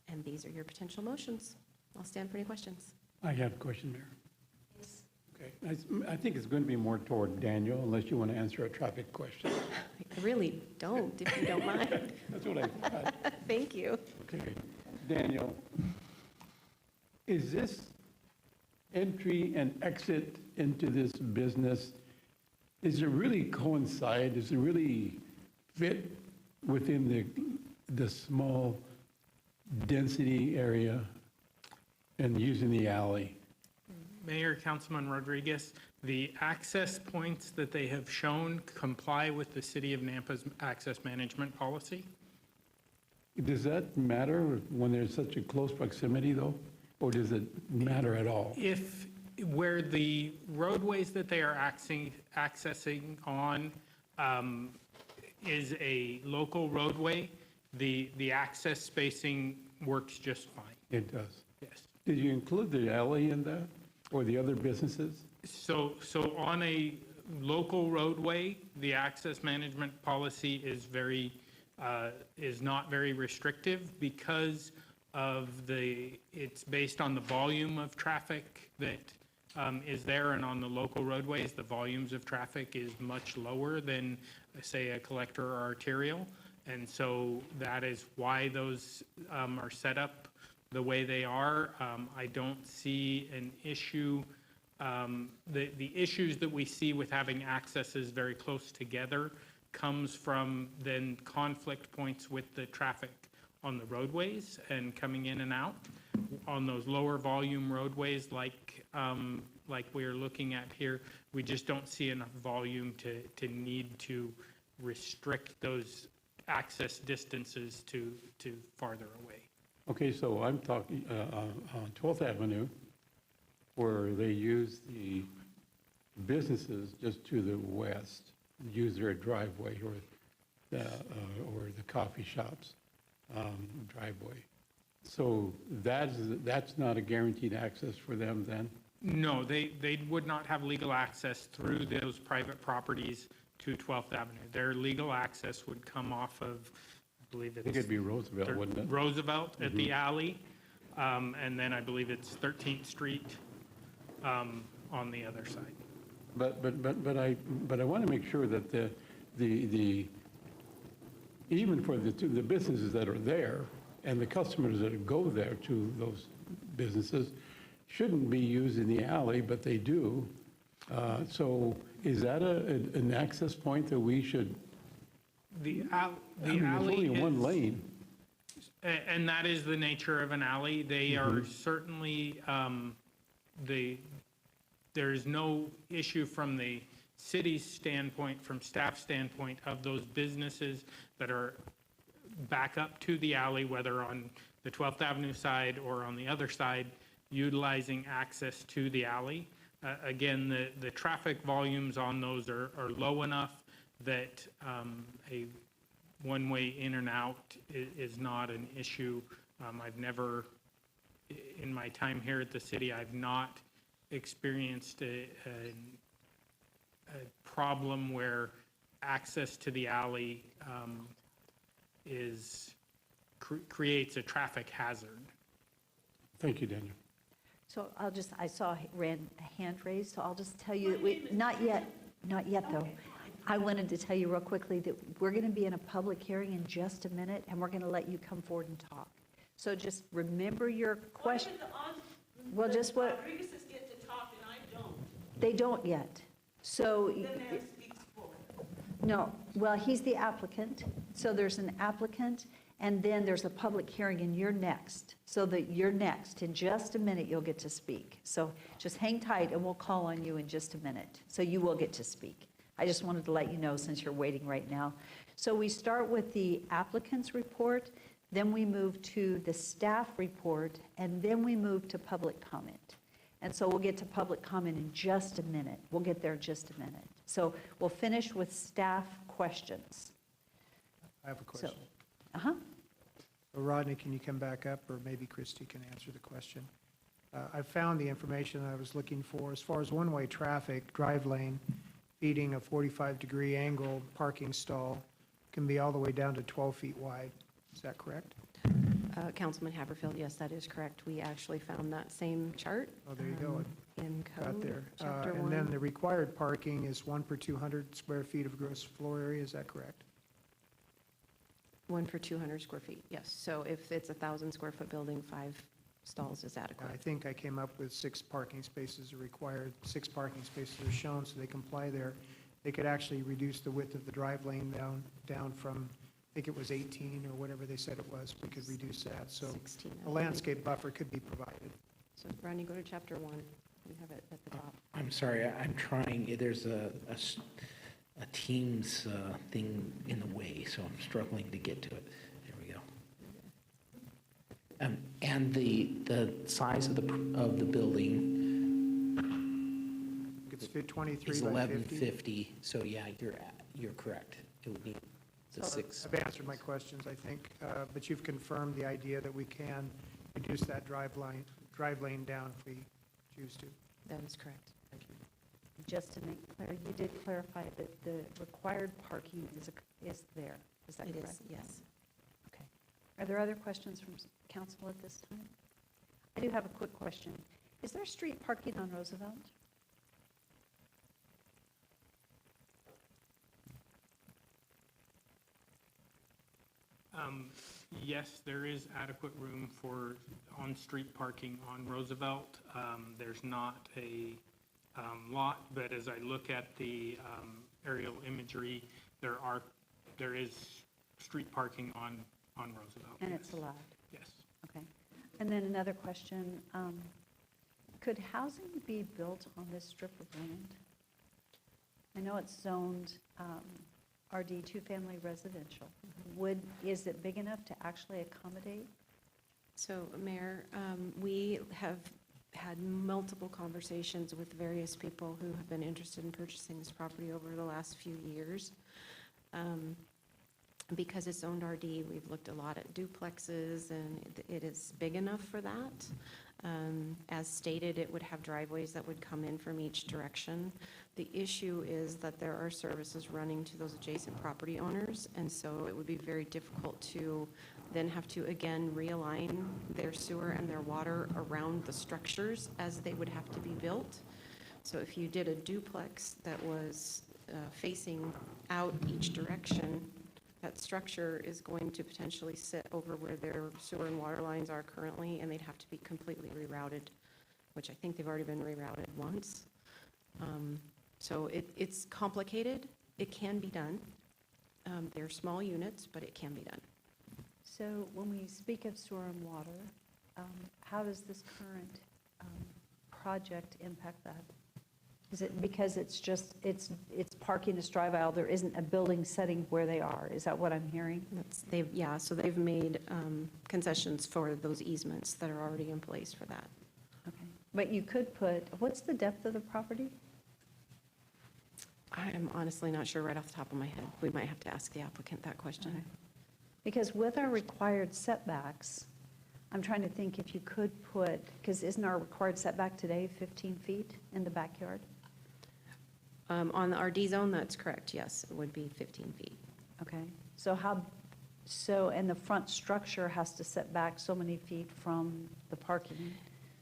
And these are your potential motions. I'll stand for any questions. I have a question there. Okay, I think it's going to be more toward Daniel, unless you want to answer a traffic question. I really don't, if you don't mind. That's what I thought. Thank you. Okay, Daniel, is this entry and exit into this business, does it really coincide, does it really fit within the small density area and using the alley? Mayor, Councilman Rodriguez, the access points that they have shown comply with the City of Nampa's access management policy. Does that matter when there's such a close proximity, though? Or does it matter at all? If, where the roadways that they are accessing on is a local roadway, the access spacing works just fine. It does? Yes. Did you include the alley in that, or the other businesses? So on a local roadway, the access management policy is not very restrictive because of it's based on the volume of traffic that is there, and on the local roadways, the volumes of traffic is much lower than, say, a collector or arterial. And so that is why those are set up the way they are. I don't see an issue. The issues that we see with having accesses very close together comes from then conflict points with the traffic on the roadways and coming in and out. On those lower volume roadways like we're looking at here, we just don't see enough volume to need to restrict those access distances to farther away. Okay, so I'm talking on 12th Avenue, where they use the businesses just to the west, use their driveway, or the coffee shops driveway. So that's not a guaranteed access for them then? No, they would not have legal access through those private properties to 12th Avenue. Their legal access would come off of, I believe it's... I think it'd be Roosevelt, wouldn't it? Roosevelt at the alley. and then I believe it's 13th Street on the other side. But I want to make sure that the even for the businesses that are there and the customers that go there to those businesses shouldn't be using the alley, but they do. So is that an access point that we should? The I mean, alley it's only one is- lane. And that is the nature of an alley. They are certainly, there's no issue from the city's standpoint, from staff standpoint, of those businesses that are back up to the alley, whether on the 12th Avenue side or on the other side, utilizing access to the alley. Again, the traffic volumes on those are low enough that a one-way in and out is not an issue. I've never, in my time here at the city, I've not experienced a problem where access to the alley creates a traffic hazard. Thank you, Daniel. So I saw a hand raised, so I'll just tell you that not yet though. I wanted to tell you real quickly that we're going to be in a public hearing in just a minute, and we're going to let you come forward and talk. So just remember your question. Well, just what? Rodriguez's get to talk and I don't. They don't yet. So. The man speaks for it. No, well, he's the applicant, so there's an applicant, and then there's a public hearing, and you're next. So that you're next. In just a minute, you'll get to speak. So just hang tight, and we'll call on you in just a minute. So you will get to speak. I just wanted to let you know since you're waiting right now. So we start with the applicant's report, then we move to the staff report, and then we move to public comment. And so we'll get to public comment in just a minute. We'll get there in just a minute. So we'll finish with staff questions. I have a question. Uh-huh. Rodney, can you come back up, or maybe Christie can answer the question? I found the information I was looking for. As far as one-way traffic, drive lane, feeding a 45-degree angle parking stall can be all the way down to 12 feet wide. Is that correct? Councilman Haberfield, yes, that is correct. We actually found that same chart. Oh, there you go. In Got code, there. chapter 1. And then the required parking is 1 per 200 square feet of gross floor area. Is that correct? 1 for 200 square feet, yes. So if it's a 1,000 square foot building, 5 stalls is adequate. I think I came up with 6 parking spaces are required, 6 parking spaces are shown, so they comply there. They could actually reduce the width of the drive lane down from, I think it was 18 or whatever they said it was. We could reduce that. So 16, a landscape buffer could be provided. So Rodney, go to chapter 1. We have it at the top. I'm sorry, I'm trying, there's a Teams thing in the way, so I'm struggling to get to it. There we go. And the size of the building It's fit 23 is by 50. 1150, so yeah, you're correct. It would be the 6. I've answered my questions, I think, but you've confirmed the idea that we can reduce that drive lane down if we choose to. That is correct. Thank you. Just to make clear, you did clarify that the required parking is there. Is that It correct? is, yes. Okay. Are there other questions from council at this time? I do have a quick question. Is there street parking on Roosevelt? Yes, there is adequate room for on-street parking on Roosevelt. There's not a lot, but as I look at the aerial imagery, there is street parking on Roosevelt. And yes. it's allowed? Yes. Okay. And then another question. Could housing be built on this strip of land? I know it's zoned RD, two-family residential. Is it big enough to actually accommodate? So, Mayor, we have had multiple conversations with various people who have been interested in purchasing this property over the last few years. Because it's zoned RD, we've looked a lot at duplexes, and it is big enough for that. As stated, it would have driveways that would come in from each direction. The issue is that there are services running to those adjacent property owners, and so it would be very difficult to then have to again realign their sewer and their water around the structures as they would have to be built. So if you did a duplex that was facing out each direction, that structure is going to potentially sit over where their sewer and water lines are currently, and they'd have to be completely rerouted, which I think they've already been rerouted once. So it's complicated. It can be done. They're small units, but it can be done. So when we speak of sewer and water, how does this current project impact that? Is it because it's just, it's parking a drive aisle, there isn't a building setting where they are? Is that what I'm hearing? Yeah, so they've made concessions for those easements that are already in place for that. Okay. But you could put, what's the depth of the property? I am honestly not sure right off the top of my head. We might have to ask the applicant that question. Okay. Because with our required setbacks, I'm trying to think if you could put, because isn't our required setback today 15 feet in the backyard? On the RD zone, that's correct, yes, it would be 15 feet. Okay, and the front structure has to set back so many feet from the parking.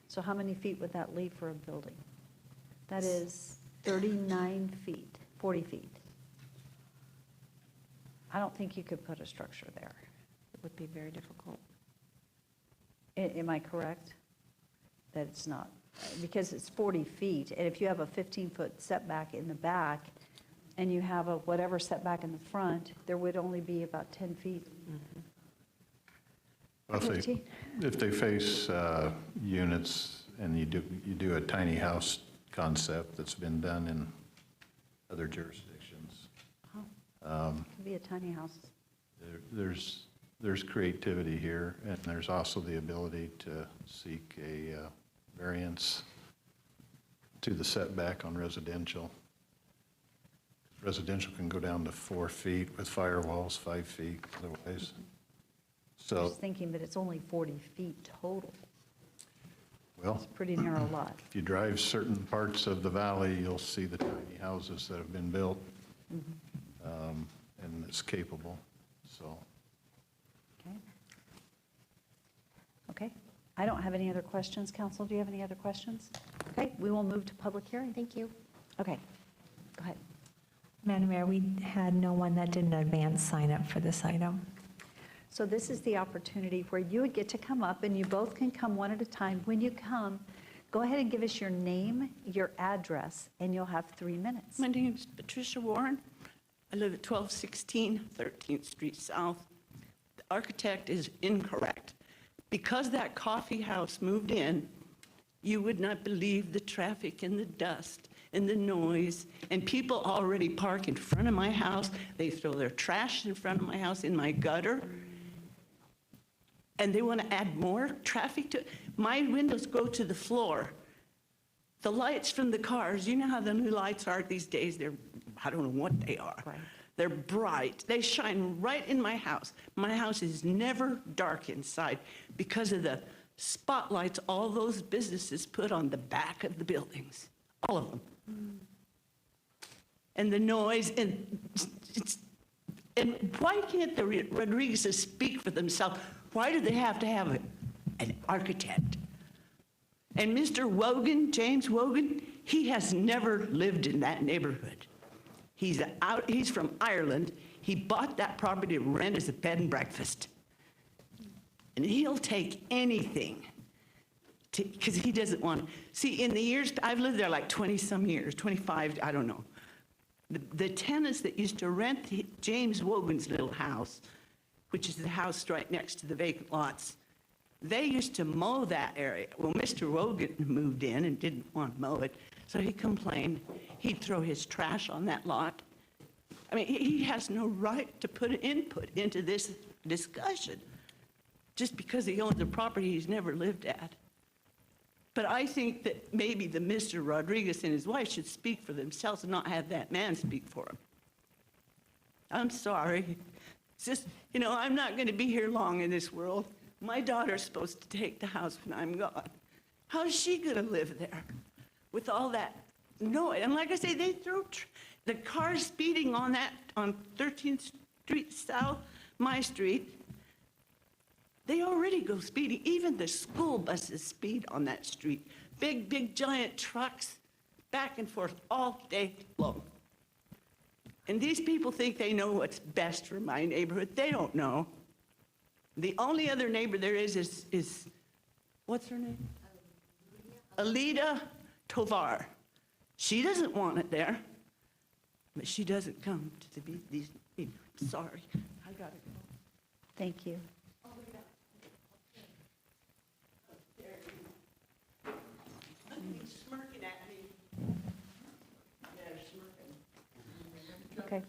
So how many feet would that leave for a building? That is 39 feet, 40 feet. I don't think you could put a structure there. It would be very difficult. Am I correct? That it's not? Because it's 40 feet, and if you have a 15-foot setback in the back, and you have a whatever setback in the front, there would only be about 10 feet. Well, if they face units and you do a tiny house concept that's been done in other jurisdictions. It could be a tiny house. There's creativity here, and there's also the ability to seek a variance to the setback on residential. Residential can go down to 4 feet with firewalls, 5 feet otherwise. I So, was thinking, but it's only 40 feet total. well, It's a pretty narrow lot. if you drive certain parts of the valley, you'll see the tiny houses that have been built, and it's capable, so. Okay. Okay. I don't have any other questions. Council, do you have any other questions? Okay, we will move to public hearing. Thank you. Okay, go ahead. Madam Mayor, we had no one that did an advance sign up for this item. So this is the opportunity where you would get to come up, and you both can come one at a time. When you come, go ahead and give us your name, your address, and you'll have 3 minutes. My name is Patricia Warren. I live at 1216 13th Street South. The architect is incorrect. Because that coffee house moved in, you would not believe the traffic and the dust and the noise, and people already park in front of my house. They throw their trash in front of my house in my gutter, and they want to add more traffic to it. My windows go to the floor. The lights from the cars, you know how the new lights are these days, I don't know what they are. Right. They're bright. They shine right in my house. My house is never dark inside because of the spotlights all those businesses put on the back of the buildings, all of them. And the noise, and why can't the Rodriguezes speak for themselves? Why do they have to have an architect? And Mr. Wogan, James Wogan, he has never lived in that neighborhood. He's from Ireland. He bought that property to rent as a bed and breakfast. And he'll take anything because he doesn't want to. See, in the years, I've lived there like 20-some years, 25, I don't know. The tenants that used to rent James Wogan's little house, which is the house right next to the vacant lots, they used to mow that area. Well, Mr. Wogan moved in and didn't want to mow it, so he complained. He'd throw his trash on that lot. I mean, he has no right to put input into this discussion just because he owns a property he's never lived at. But I think that maybe the Mr. Rodriguez and his wife should speak for themselves and not have that man speak for them. I'm sorry. It's just, I'm not going to be here long in this world. My daughter's supposed to take the house when I'm gone. How is she going to live there with all that noise? And like I say, they throw the cars speeding on 13th Street South, my street. They already go speeding. Even the school buses speed on that street. Big, giant trucks, back and forth all day long. And these people think they know what's best for my neighborhood. They don't know. The only other neighbor there is what's her name? Alida Tovar. She doesn't want it there, but she doesn't come to these meetings. Sorry, I gotta go. Thank you. Smirking at me. They're smirking. Okay.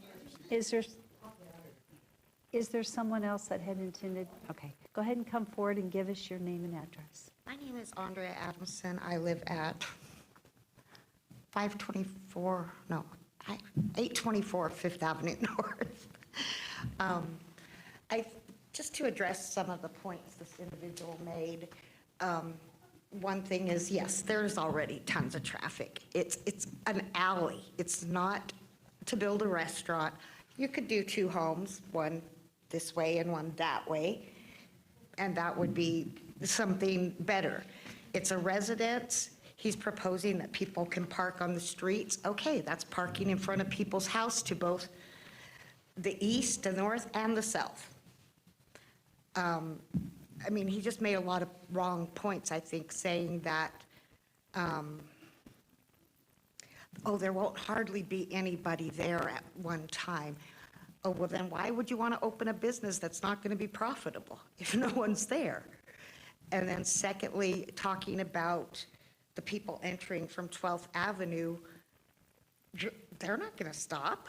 Is there someone else that had intended? Okay. Go ahead and come forward and give us your name and address. My name is Andrea Adamson. I live at 824 Fifth Avenue North. Just to address some of the points this individual made, one thing is, yes, there's already tons of traffic. It's an alley. It's not to build a restaurant. You could do two homes, one this way and one that way, and that would be something better. It's a residence. He's proposing that people can park on the streets. Okay, that's parking in front of people's house to both the east, the north, and the south. I mean, he just made a lot of wrong points, I think, saying that, there won't hardly be anybody there at one time. Oh, well, then why would you want to open a business that's not going to be profitable if no one's there? And then secondly, talking about the people entering from 12th Avenue, they're not going to stop.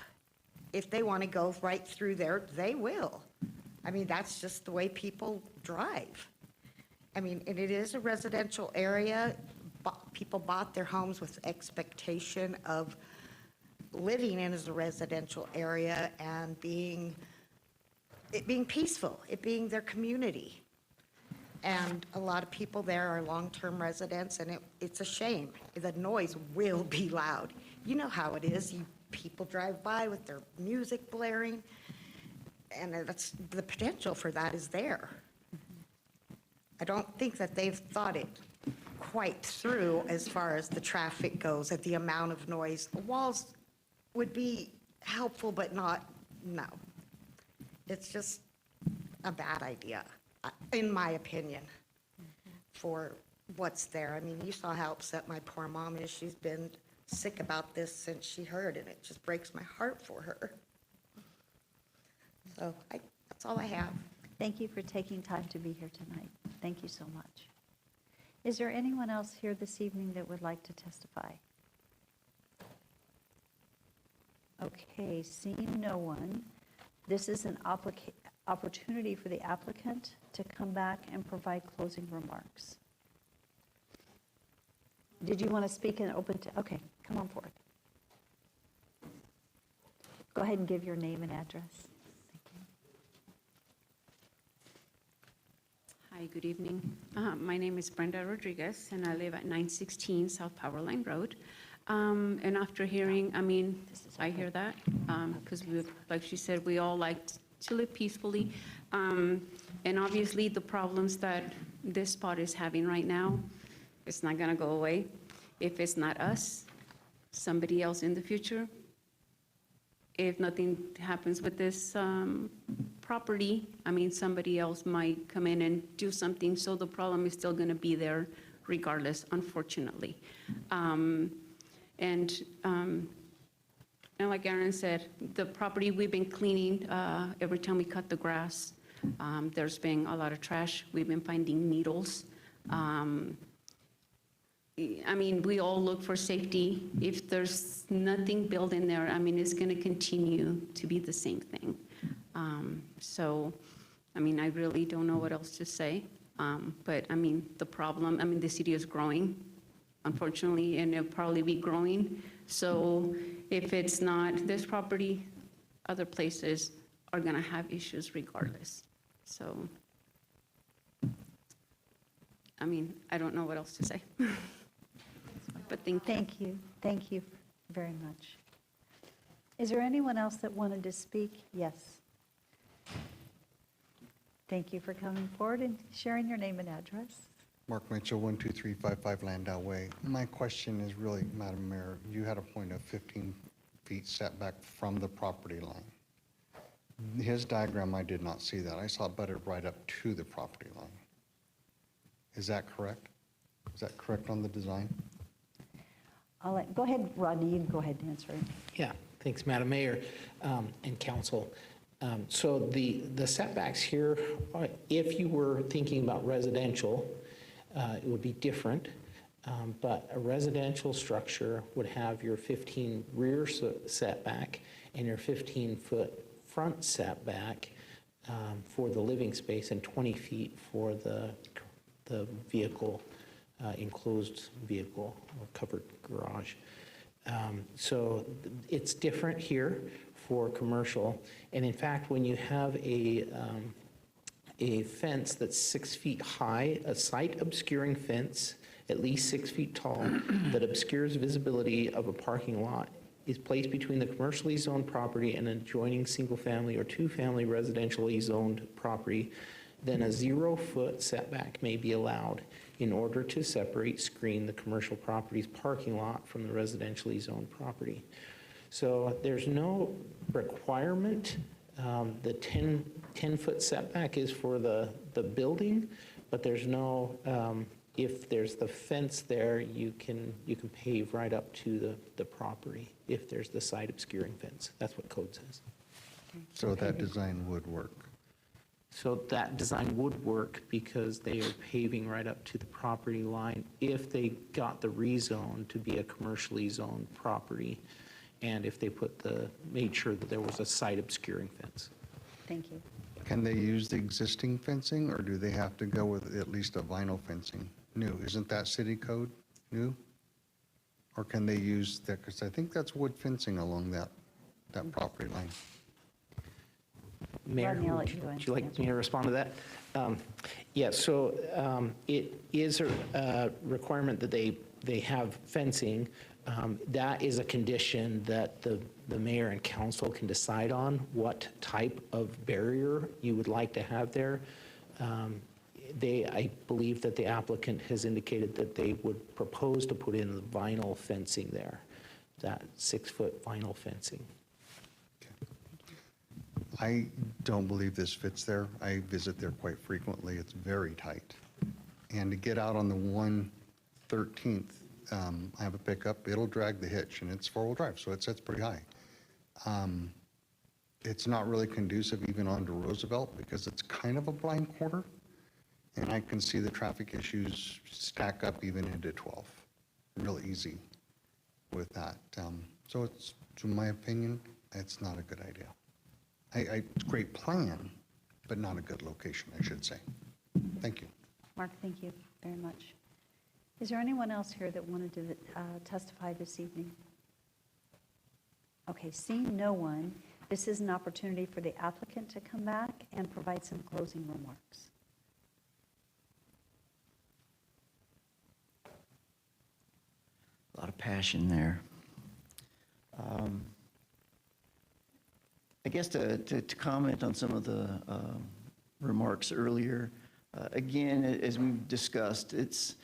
If they want to go right through there, they will. I mean, that's just the way people drive. I mean, and it is a residential area. People bought their homes with expectation of living in as a residential area and it being peaceful, it being their community. And a lot of people there are long-term residents, and it's a shame. The noise will be loud. You know how it is. People drive by with their music blaring, and that's the potential for that is there. I don't think that they've thought it quite through as far as the traffic goes, at the amount of noise. The walls would be helpful, but no. It's just a bad idea, in my opinion, for what's there. I mean, you saw how upset my poor mom is. She's been sick about this since she heard, and it just breaks my heart for her. So that's all I have. Thank you for taking time to be here tonight. Thank you so much. Is there anyone else here this evening that would like to testify? Okay, seeing no one, this is an opportunity for the applicant to come back and provide closing remarks. Did you want to speak in open? Okay, come on forward. Go ahead and give your name and address. Hi, good evening. My name is Brenda Rodriguez, and I live at 916 South Powerline Road. And after hearing, I hear that, because like she said, we all like to live peacefully. And obviously, the problems that this spot is having right now, it's not gonna go away. If it's not us, somebody else in the future. If nothing happens with this property, somebody else might come in and do something, so the problem is still gonna be there regardless, unfortunately. And like Aaron said, the property we've been cleaning every time we cut the grass. There's been a lot of trash. We've been finding needles. We all look for safety. If there's nothing built in there, it's going to continue to be the same thing. I really don't know what else to say. But the problem, the city is growing, unfortunately, and it'll probably be growing. So if it's not this property, other places are going to have issues regardless. So, I don't know what else to say. But thank you. Thank you very much. Is there anyone else that wanted to speak? Yes. Thank you for coming forward and sharing your name and address. Mark Mitchell, 12355 Landau Way. My question is really, Madam Mayor, you had a point of 15 feet setback from the property line. His diagram, I did not see that. I saw it butted right up to the property line. Is that correct? Is that correct on the design? Go ahead, Rodney, you can go ahead and answer it. Yeah, thanks, Madam Mayor and Council. So the setbacks here, if you were thinking about residential, it would be different. But a residential structure would have your 15 rear setback and your 15-foot front setback for the living space and 20 feet for the vehicle, enclosed vehicle or covered garage. So it's different here for commercial. And in fact, when you have a fence that's 6 feet high, a site obscuring fence, at least 6 feet tall, that obscures visibility of a parking lot is placed between the commercially zoned property and adjoining single-family or two-family residentially zoned property, then a 0-foot setback may be allowed in order to screen the commercial property's parking lot from the residentially zoned property. So there's no requirement. The 10-foot setback is for the building, but there's no, if there's the fence there, you can pave right up to the property if there's the site obscuring fence. That's what code says. So that design would work. So that design would work because they are paving right up to the property line if they got the rezone to be a commercially zoned property and if they made sure that there was a site obscuring fence. Thank you. Can they use the existing fencing, or do they have to go with at least a vinyl fencing? New, isn't that city code new? Or can they use that, because I think that's wood fencing along that property line. Mayor, Rodney, I'll let would you go you like me to respond to that? Yeah, so it is a requirement that they have fencing. That is a condition that the mayor and council can decide on what type of barrier you would like to have there. I believe that the applicant has indicated that they would propose to put in the vinyl fencing there, that 6-foot vinyl fencing. I don't believe this fits there. I visit there quite frequently. It's very tight. And to get out on the 113th, I have a pickup. It'll drag the hitch, and it's 4-wheel drive, so it sets pretty high. It's not really conducive even onto Roosevelt because it's kind of a blind corner, and I can see the traffic issues stack up even into 12 real easy with that. So it's, to my opinion, it's not a good idea. It's a great plan, but not a good location, I should say. Thank you. Mark, thank you very much. Is there anyone else here that wanted to testify this evening? Okay, seeing no one, this is an opportunity for the applicant to come back and provide some closing remarks. A lot of passion there. I guess to comment on some of the remarks earlier, again, as we've discussed, it's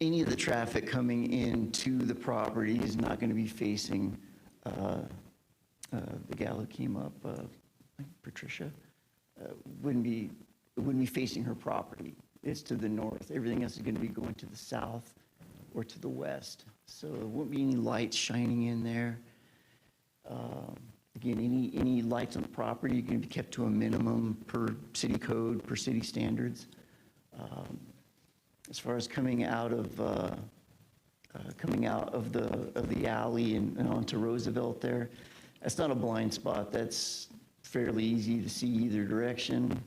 any of the traffic coming into the property is not going to be facing the gal who came up, Patricia, wouldn't be facing her property. It's to the north. Everything else is going to be going to the south or to the west. So there won't be any lights shining in there. Again, any lights on the property are going to be kept to a minimum per city code, per city standards. As far as coming out of the alley and onto Roosevelt there, that's not a blind spot. That's fairly easy to see either direction.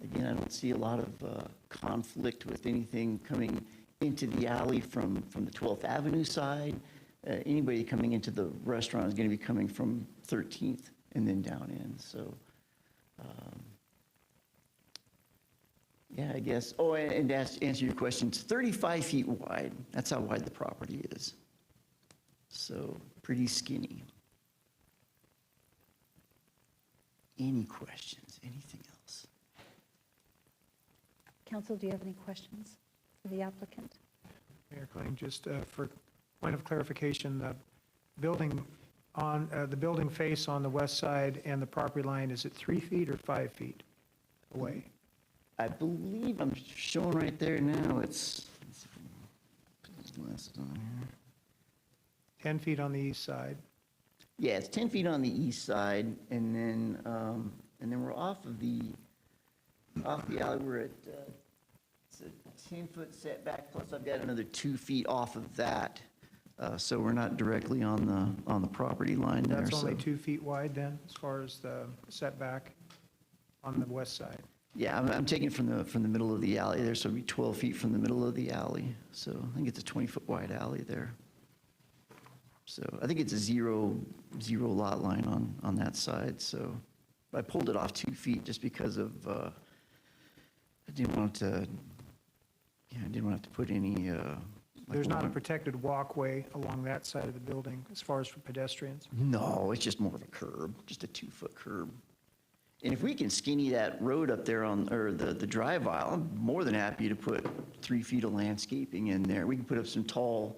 Again, I don't see a lot of conflict with anything coming into the alley from the 12th Avenue side. Anybody coming into the restaurant is going to be coming from 13th and then down in. So, yeah, I guess. Oh, and to answer your question, it's 35 feet wide. That's how wide the property is. So, pretty skinny. Any questions? Anything else? Council, do you have any questions for the applicant? Mayor Kling, just for point of clarification, the building the building face on the west side and the property line, is it 3 feet or 5 feet away? I believe I'm showing right there now, it's, let's see if I can put this list on here. 10 feet on the east side. Yeah, it's 10 feet on the east side, and then we're off the alley. We're at it's a 10-foot setback. Plus, I've got another 2 feet off of that, so we're not directly on the property line there. That's only so. 2 feet wide then, as far as the setback on the west side. Yeah, I'm taking from the middle of the alley there, so it'll be 12 feet from the middle of the alley. So I think it's a 20-foot wide alley there. So I think it's a zero lot line on that side. So I pulled it off 2 feet just because of I didn't want to have to put any. There's not a protected walkway along that side of the building as far as for pedestrians? No, it's just more of a curb, just a 2-foot curb. And if we can skinny that road up there or the drive aisle, I'm more than happy to put 3 feet of landscaping in there. We can put up some tall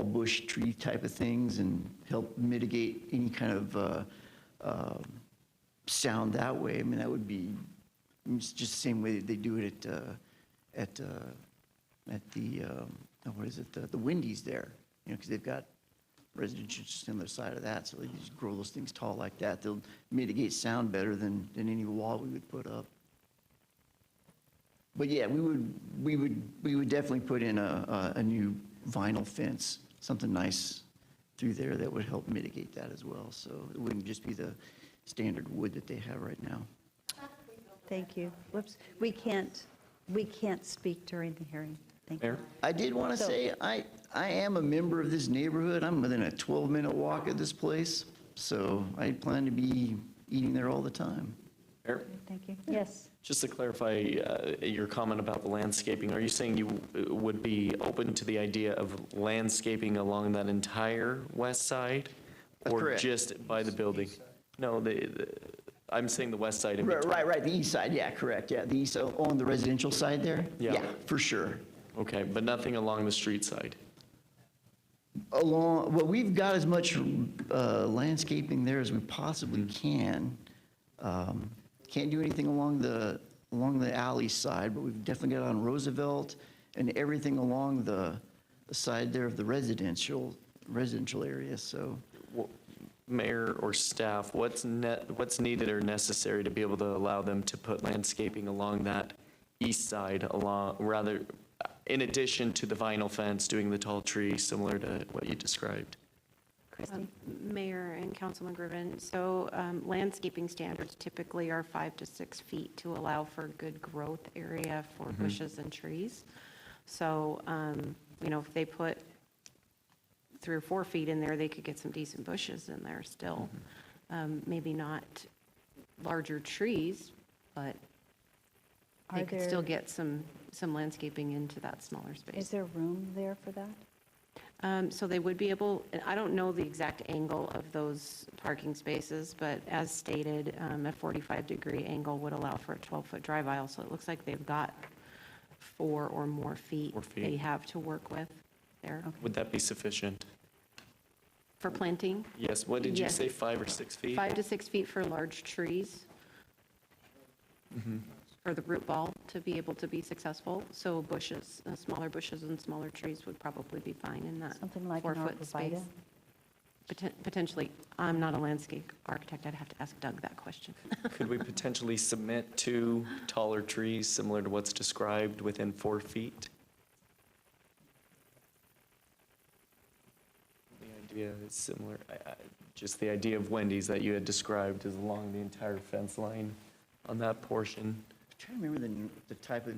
bush tree type of things and help mitigate any kind of sound that way. I mean, that would be just the same way they do it at the what is it, the Wendy's there, you know, because they've got residential just on the other side of that, so they just grow those things tall like that. They'll mitigate sound better than any wall we would put up. But yeah, we would definitely put in a new vinyl fence, something nice through there that would help mitigate that as well. So it wouldn't just be the standard wood that they have right now. Thank you. Whoops, we can't speak during the hearing. Thank you. I did want to say, I am a member of this neighborhood. I'm within a 12-minute walk of this place, so I plan to be eating there all the time. Mayor? Thank you. Yes. Just to clarify your comment about the landscaping, are you saying you would be open to the idea of landscaping along that entire west side? Or Correct. just by the building? No, I'm saying the west side in between. Right, the east side, yeah, correct, yeah. The east, on the residential side there? Yeah. For sure. Okay, but nothing along the street side? Well, we've got as much landscaping there as we possibly can. Can't do anything along the alley side, but we've definitely got on Roosevelt and everything along the side there of the residential area, so. Mayor or staff, what's needed or necessary to be able to allow them to put landscaping along that east side, in addition to the vinyl fence, doing the tall trees, similar to what you described? Christy? Mayor and Councilman Griffin, so landscaping standards typically are 5 to 6 feet to allow for good growth area for bushes and trees. So, if they put 3 or 4 feet in there, they could get some decent bushes in there still. Maybe not larger trees, but they could still get some landscaping into that smaller space. Is there room there for that? So they would be able, and I don't know the exact angle of those parking spaces, but as stated, a 45-degree angle would allow for a 12-foot drive aisle. So it looks like they've got 4 or more feet they have to work with there. Would that be sufficient? For planting? Yes, what did you Yes. say, 5 or 6 feet? 5 to 6 feet for large trees, for the root ball to be able to be successful. So bushes, smaller bushes and smaller trees would probably be fine in that Something like an 4-foot space. arborvitae? Potentially. I'm not a landscape architect. I'd have to ask Doug that question. Could we potentially submit 2 taller trees similar to what's described within 4 feet? The idea is similar, just the idea of Wendy's that you had described is along the entire fence line on that portion. I'm trying to remember the type of,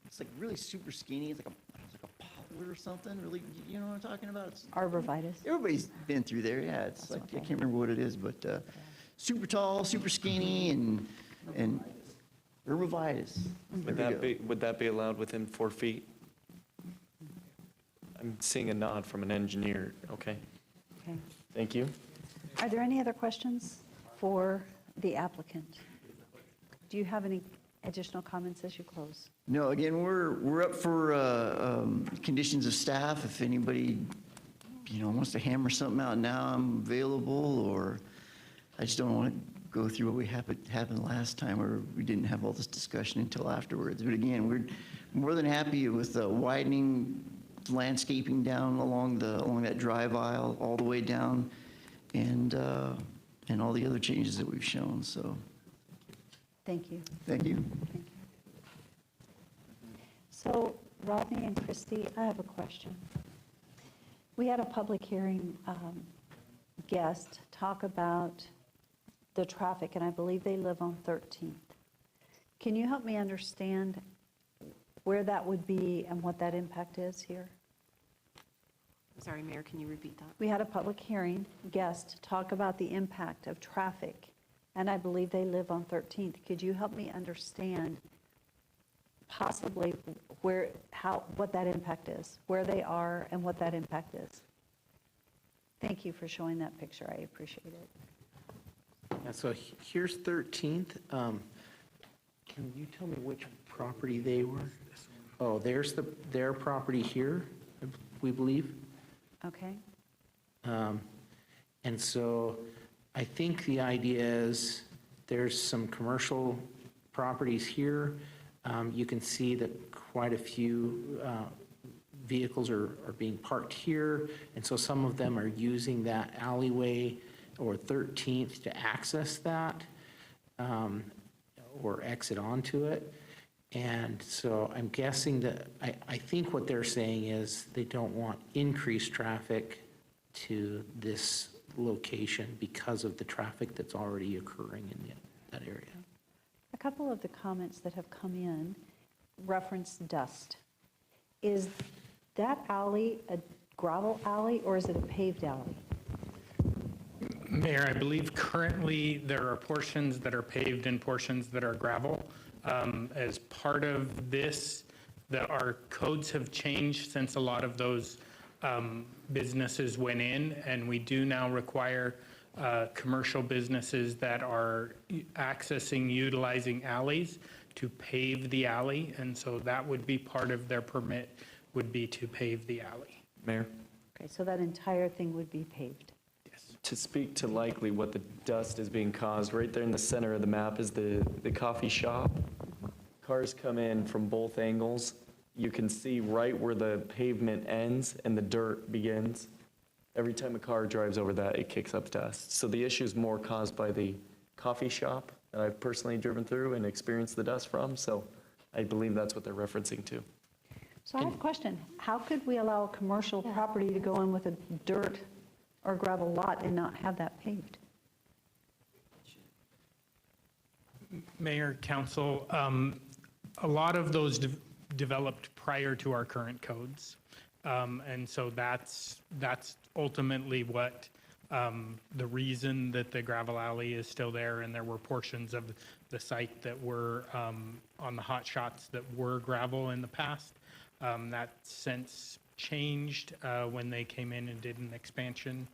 it's like really super skinny. It's like a poplar or something, really, you know what I'm talking about? Arborvitae. Everybody's been through there, yeah. It's like, I can't remember what it is, but super tall, super skinny, and arborvitae. Would that be allowed within 4 feet? I'm seeing a nod from an engineer. Okay. Okay. Thank you. Are there any other questions for the applicant? Do you have any additional comments as you close? No, again, we're up for conditions of staff. If anybody, wants to hammer something out now, I'm available, or I just don't want to go through what we happened last time where we didn't have all this discussion until afterwards. But again, we're more than happy with widening landscaping down along that drive aisle all the way down, and all the other changes that we've shown. So Thank you. thank you. Thank you. So Rodney and Christy, I have a question. We had a public hearing guest talk about the traffic, and I believe they live on 13th. Can you help me understand where that would be and what that impact is here? I'm sorry, Mayor, can you repeat that? We had a public hearing guest talk about the impact of traffic, and I believe they live on 13th. Could you help me understand possibly what that impact is, where they are and what that impact is? Thank you for showing that picture. I appreciate it. Yeah, so here's 13th. Can you tell me which property they were? Oh, there's their property here, we believe. Okay. And so I think the idea is there's some commercial properties here. You can see that quite a few vehicles are being parked here, and so some of them are using that alleyway or 13th to access that or exit onto it. And so I'm guessing that, I think what they're saying is they don't want increased traffic to this location because of the traffic that's already occurring in that area. A couple of the comments that have come in reference dust. Is that alley a gravel alley or is it a paved alley? Mayor, I believe currently there are portions that are paved and portions that are gravel. As part of this, our codes have changed since a lot of those businesses went in, and we do now require commercial businesses that are utilizing alleys to pave the alley, and so that would be part of their permit, would be to pave the alley. Mayor? Okay, so that entire thing would be paved. To speak to likely what the dust is being caused, right there in the center of the map is the coffee shop. Cars come in from both angles. You can see right where the pavement ends and the dirt begins. Every time a car drives over that, it kicks up dust. So the issue is more caused by the coffee shop that I've personally driven through and experienced the dust from. So I believe that's what they're referencing to. So I have a question. How could we allow a commercial property to go in with a dirt or gravel lot and not have that paved? Mayor, Council, a lot of those developed prior to our current codes. And so that's ultimately what the reason that the gravel alley is still there, and there were portions of the site that were on the hot shots that were gravel in the past. That since changed when they came in and did an expansion.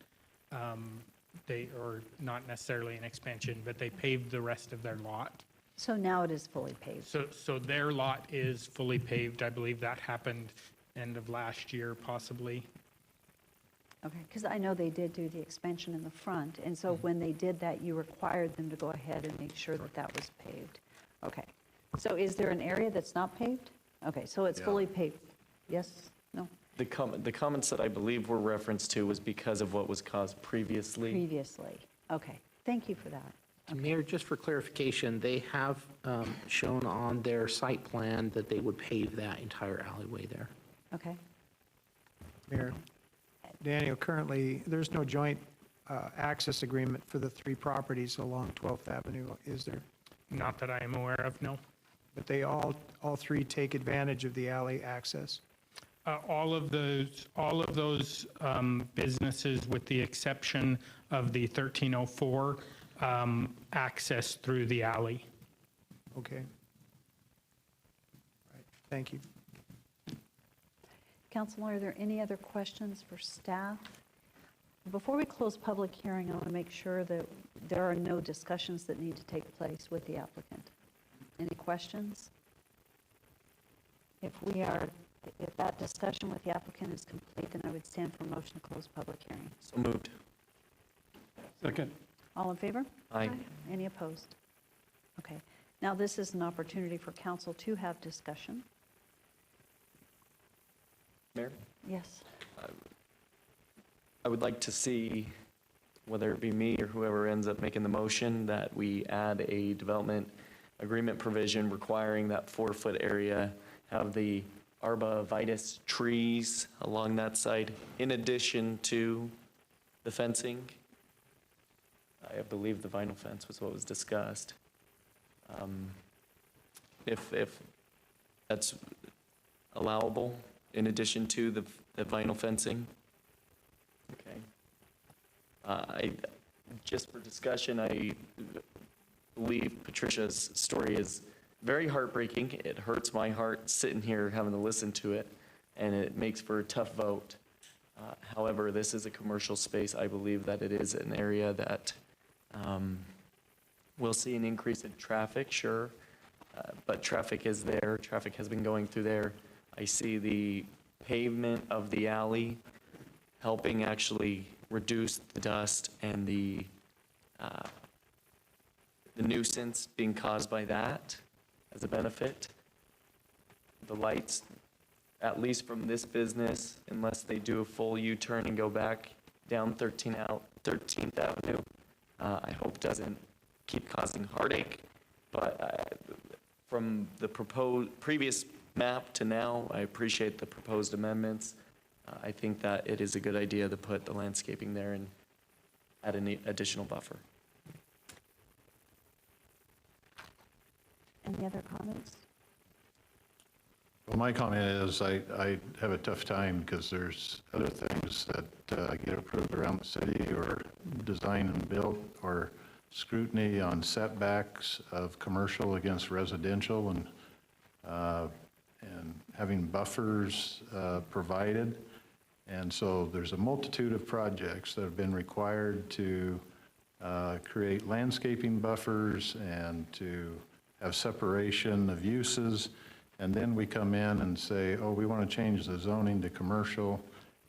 Or not necessarily an expansion, but they paved the rest of their lot. So now it is fully paved. So their lot is fully paved. I believe that happened end of last year, possibly. Okay, because I know they did do the expansion in the front, and so when they did that, you required them to go ahead and make sure that that was paved. Okay, so is there an area that's not paved? Okay, so it's fully paved. Yes? No? The comments that I believe were referenced to was because of what was caused previously. Previously. Okay, thank you for that. Mayor, just for clarification, they have shown on their site plan that they would pave that entire alleyway there. Okay. Mayor, Daniel, currently, there's no joint access agreement for the three properties along 12th Avenue, is there? Not that I am aware of, no. But they all three take advantage of the alley access? All of those businesses, with the exception of the 1304, access through the alley. Okay. Right. Thank you. Council, are there any other questions for staff? Before we close public hearing, I want to make sure that there are no discussions that need to take place with the applicant. Any questions? If that discussion with the applicant is complete, then I would stand for motion to close public hearing. So moved. Second. All in favor? Aye. Any opposed? Okay. Now, this is an opportunity for council to have discussion. Mayor? Yes. I would like to see, whether it be me or whoever ends up making the motion, that we add a development agreement provision requiring that 4-foot area have the arborvitae trees along that side, in addition to the fencing. I believe the vinyl fence was what was discussed. If that's allowable, in addition to the vinyl fencing. Okay. Just for discussion, I believe Patricia's story is very heartbreaking. It hurts my heart sitting here having to listen to it, and it makes for a tough vote. However, this is a commercial space. I believe that it is an area that we'll see an increase in traffic, sure, but traffic is there. Traffic has been going through there. I see the pavement of the alley helping actually reduce the dust and the nuisance being caused by that as a benefit. The lights, at least from this business, unless they do a full U-turn and go back down 13th Avenue, I hope doesn't keep causing heartache. But from the previous map to now, I appreciate the proposed amendments. I think that it is a good idea to put the landscaping there and add an additional buffer. Any other comments? Well, my comment is I have a tough time because there's other things that get approved around the city, or design and built, or scrutiny on setbacks of commercial against residential, and having buffers provided. And so there's a multitude of projects that have been required to create landscaping buffers and to have separation of uses. And then we come in and say, oh, we want to change the zoning to commercial,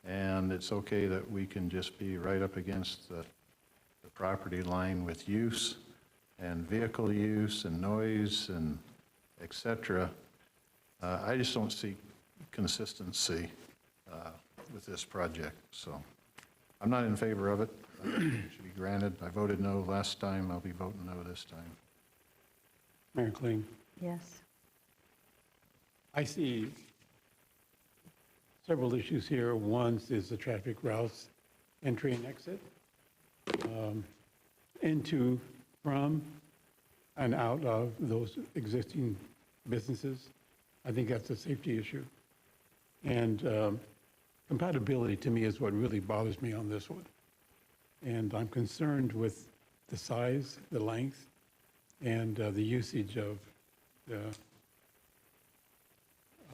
and it's okay that we can just be right up against the property line with use and vehicle use and noise and et cetera. I just don't see consistency with this project. So I'm not in favor of it. It should be granted. I voted no last time. I'll be voting no this time. Mayor Kling, Yes. I see several issues here. One is the traffic routes, entry and exit, into, from, and out of those existing businesses. I think that's a safety issue. And compatibility, to me, is what really bothers me on this one. And I'm concerned with the size, the length, and the usage of the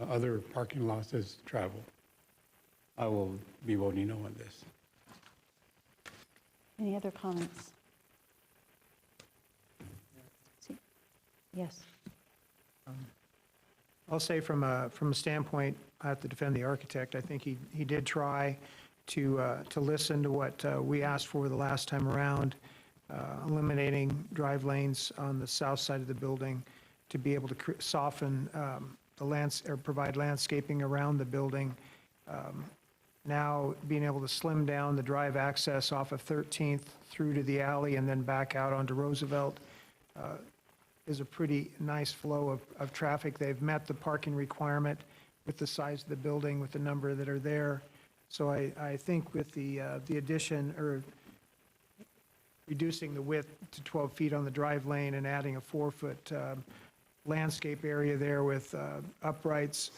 other parking lots as travel. I will be voting no on this. Any other comments? Yes. I'll say from a standpoint, I have to defend the architect. I think he did try to listen to what we asked for the last time around, eliminating drive lanes on the south side of the building to be able to soften or provide landscaping around the building. Now being able to slim down the drive access off of 13th through to the alley and then back out onto Roosevelt is a pretty nice flow of traffic. They've met the parking requirement with the size of the building, with the number that are there. So I think with the addition or reducing the width to 12 feet on the drive lane and adding a 4-foot landscape area there with uprights,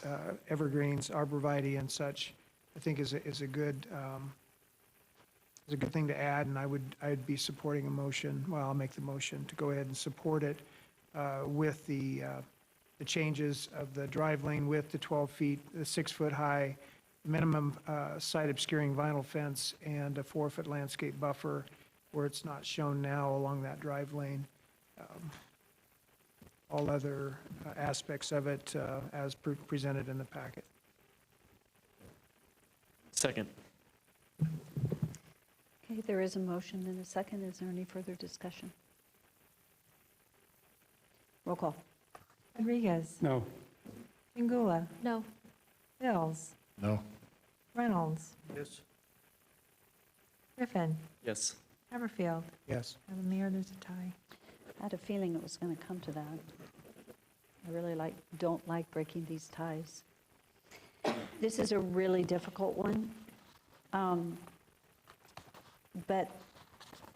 evergreens, arborvitae and such, I think is a good thing to add, and I'd be supporting a motion. Well, I'll make the motion to go ahead and support it with the changes of the drive lane width to 12 feet, the 6-foot high minimum site obscuring vinyl fence, and a 4-foot landscape buffer where it's not shown now along that drive lane. all other aspects of it as presented in the packet. Second. Okay, there is a motion and a second. Is there any further discussion? Roll call. Rodriguez. No. Pingula. No. Bills. No. Reynolds. Yes. Griffin. Yes. Haverfield. Yes. Madam Mayor, there's a tie. I had a feeling it was going to come to that. I really don't like breaking these ties. This is a really difficult one. But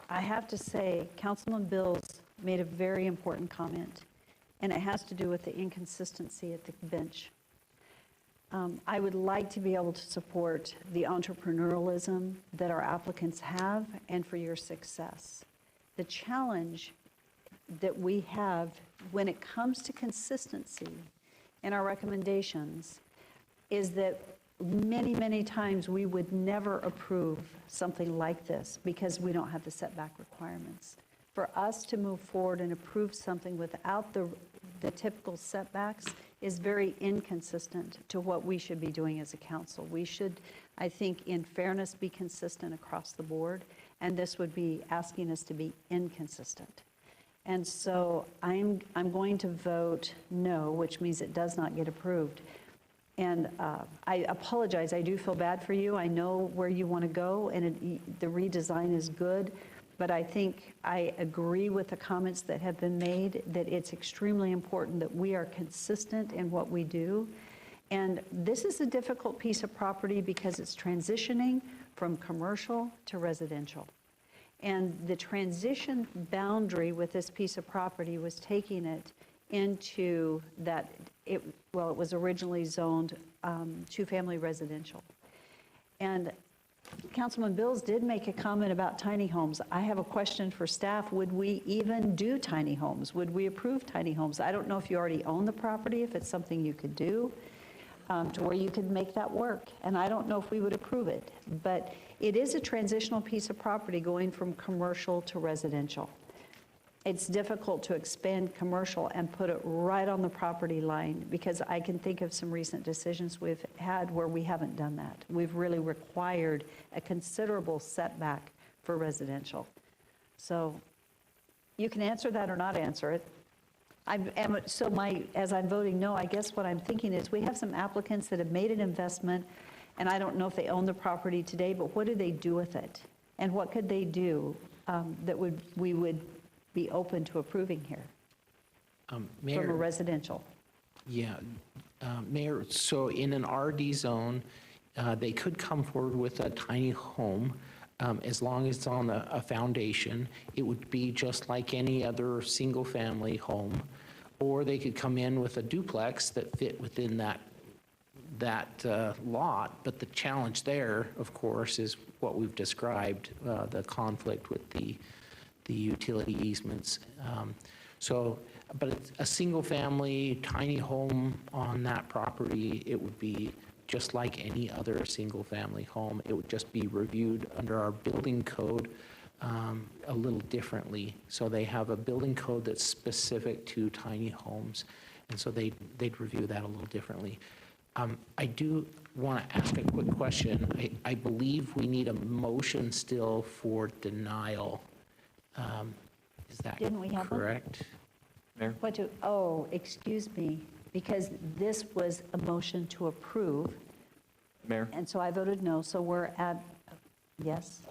I have to say, Councilman Bills made a very important comment, and it has to do with the inconsistency at the bench. I would like to be able to support the entrepreneurialism that our applicants have and for your success. The challenge that we have when it comes to consistency in our recommendations is that many, many times we would never approve something like this because we don't have the setback requirements. For us to move forward and approve something without the typical setbacks is very inconsistent to what we should be doing as a council. We should, I think, in fairness, be consistent across the board, and this would be asking us to be inconsistent. And so I'm going to vote no, which means it does not get approved. And I apologize, I do feel bad for you. I know where you want to go, and the redesign is good. But I think I agree with the comments that have been made, that it's extremely important that we are consistent in what we do. And this is a difficult piece of property because it's transitioning from commercial to residential. And the transition boundary with this piece of property was taking it into that, it was originally zoned two-family residential. And Councilman Bills did make a comment about tiny homes. I have a question for staff. Would we even do tiny homes? Would we approve tiny homes? I don't know if you already own the property, if it's something you could do to where you could make that work. And I don't know if we would approve it. But it is a transitional piece of property going from commercial to residential. It's difficult to expand commercial and put it right on the property line because I can think of some recent decisions we've had where we haven't done that. We've really required a considerable setback for residential. So you can answer that or not answer it. As I'm voting no, I guess what I'm thinking is we have some applicants that have made an investment, and I don't know if they own the property today, but what do they do with it? And what could they do that we would be open to approving here Mayor, from a residential? Yeah, Mayor, so in an RD zone, they could come forward with a tiny home as long as it's on a foundation. It would be just like any other single-family home, or they could come in with a duplex that fit within that lot. But the challenge there, of course, is what we've described, the conflict with the utility easements. But a single-family tiny home on that property, it would be just like any other single-family home. It would just be reviewed under our building code a little differently. So they have a building code that's specific to tiny homes, and so they'd review that a little differently. I do want to ask a quick question. I believe we need a motion still for denial. Is that Didn't we have one? correct? Mayor? Excuse me, because this was a motion to approve, Mayor? and so I voted no, so we're at, yes?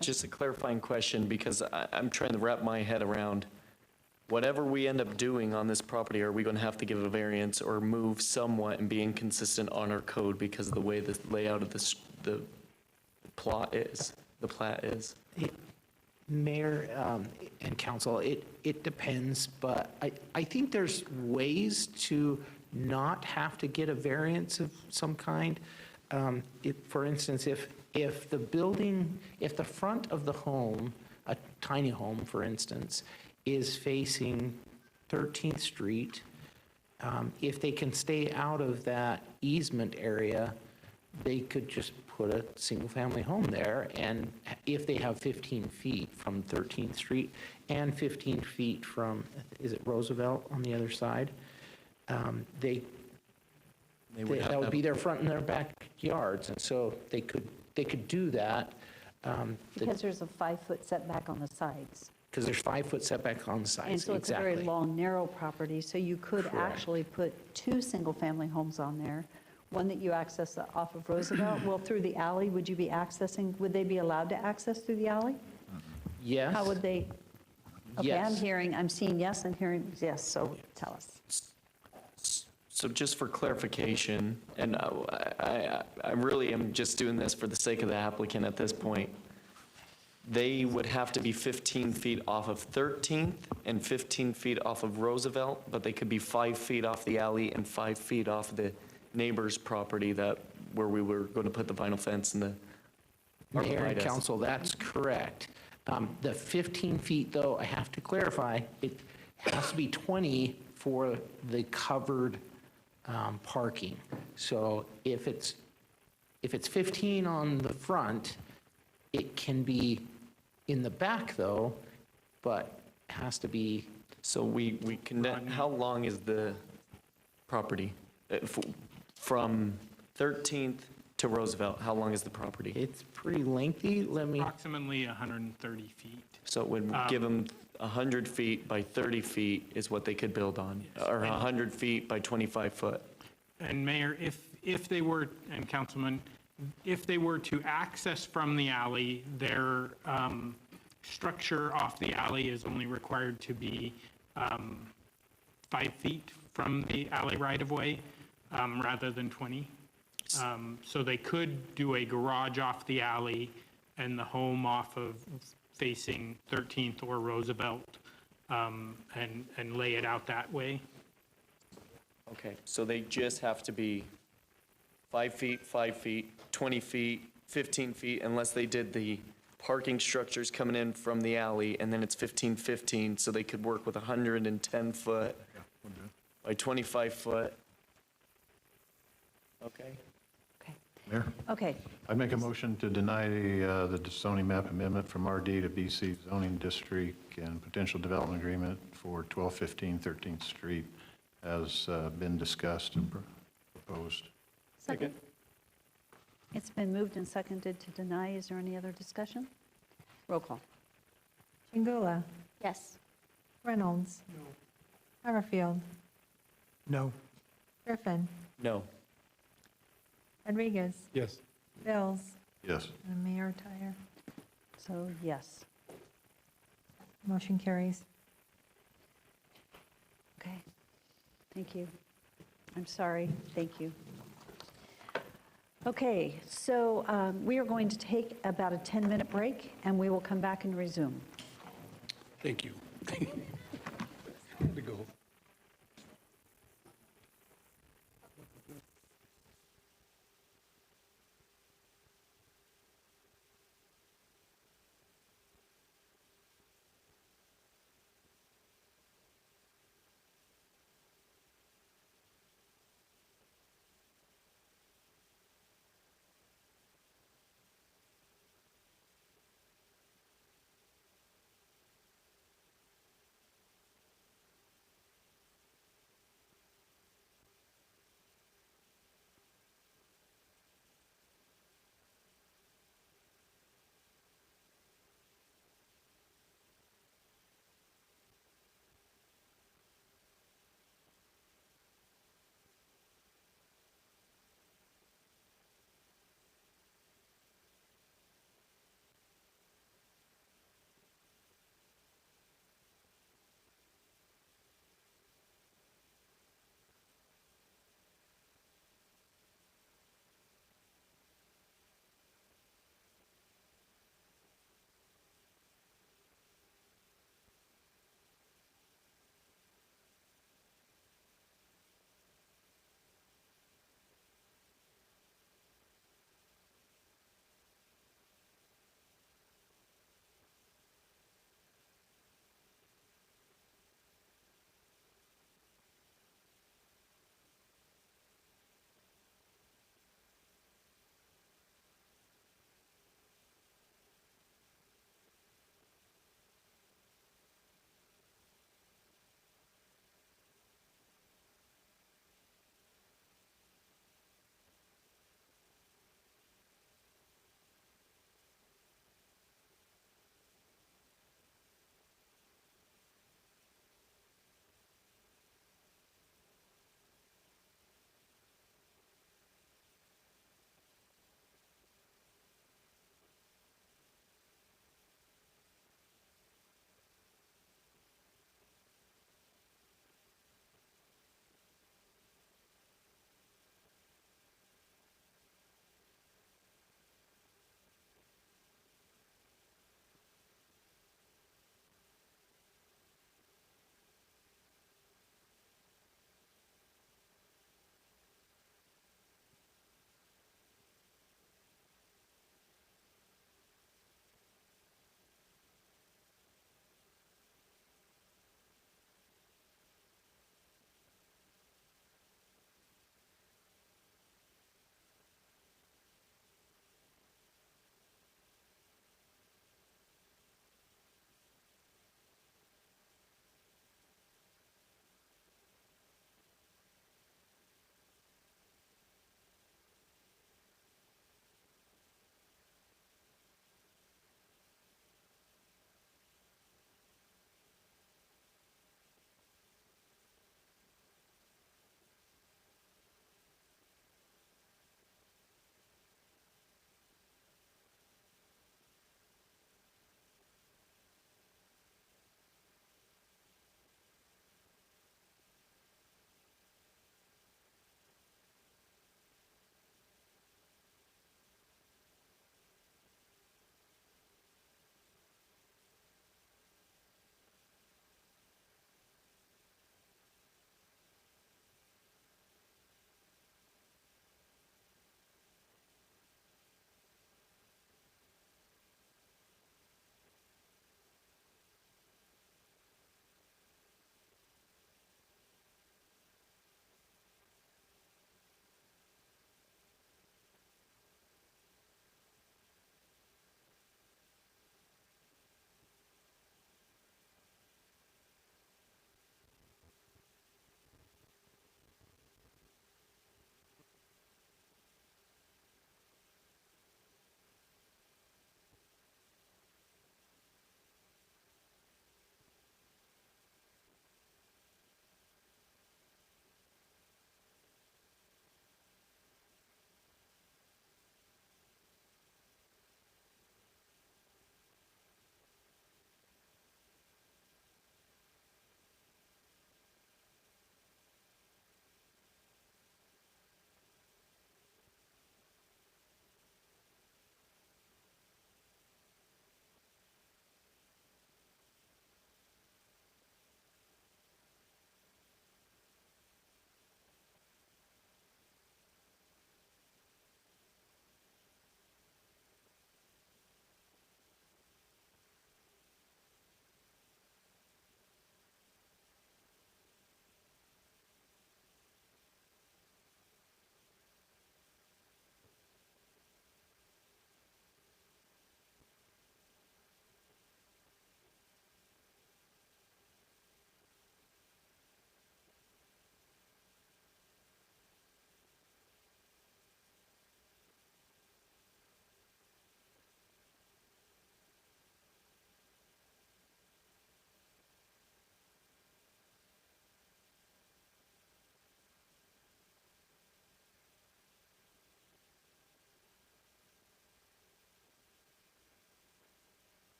Just a clarifying question, because I'm trying to wrap my head around whatever we end up doing on this property. Are we going to have to give a variance or move somewhat and be inconsistent on our code because of the way the layout of the plot is, the plat is? Mayor and council, it depends, but I think there's ways to not have to get a variance of some kind. For instance, if the front of the home, a tiny home, for instance, is facing 13th Street, if they can stay out of that easement area, they could just put a single-family home there, and if they have 15 feet from 13th Street and 15 feet from, is it Roosevelt on the other side? That would be their front and their backyards, and so they could do that. Because there's a 5-foot setback on the sides. Because there's 5-foot setback on the sides, And so it's a very exactly. long, narrow property, so you could Correct. actually put 2 single-family homes on there, one that you access off of Roosevelt. Well, through the alley, would you be accessing, would they be allowed to access through the alley? Yes. How would they? Okay, Yes. I'm seeing yes and hearing yes, so tell us. So just for clarification, and I really am just doing this for the sake of the applicant at this point, they would have to be 15 feet off of 13th and 15 feet off of Roosevelt, but they could be 5 feet off the alley and 5 feet off the neighbor's property where we were going to put the vinyl fence and the Mayor and arborvitae. council, that's correct. The 15 feet, though, I have to clarify, it has to be 20 for the covered parking. So if it's 15 on the front, it can be in the back, though, but has to be. So we can, how long is the property? From 13th to Roosevelt, how long is the property? It's pretty lengthy. Let me. Approximately 130 feet. So it would give them 100 feet by 30 feet is what they could build on, or 100 feet by 25 foot. And Mayor, if they were, and Councilman, if they were to access from the alley, their structure off the alley is only required to be 5 feet from the alley right-of-way, rather than 20. So they could do a garage off the alley and the home off of facing 13th or Roosevelt, and lay it out that way. Okay, so they just have to be 5 feet, 5 feet, 20 feet, 15 feet, unless they did the parking structures coming in from the alley, and then it's 15, 15, so they could work with 110 foot by 25 foot. Okay? Mayor? Okay. I'd make a motion to deny the zoning map amendment from RD to BC zoning district and potential development agreement for 1215 13th Street has been discussed and proposed. Second. It's been moved and seconded to deny. Is there any other discussion? Roll call. Chingula. Yes. Reynolds. No. Hammerfield. No. Griffin. No. Rodriguez. Yes. Bills. Yes. And Mayor Tyre. So yes. Motion carries. Okay. Thank you. I'm sorry. Thank you. Okay, so we are going to take about a 10-minute break, and we will come back and resume. Thank you. Had to go.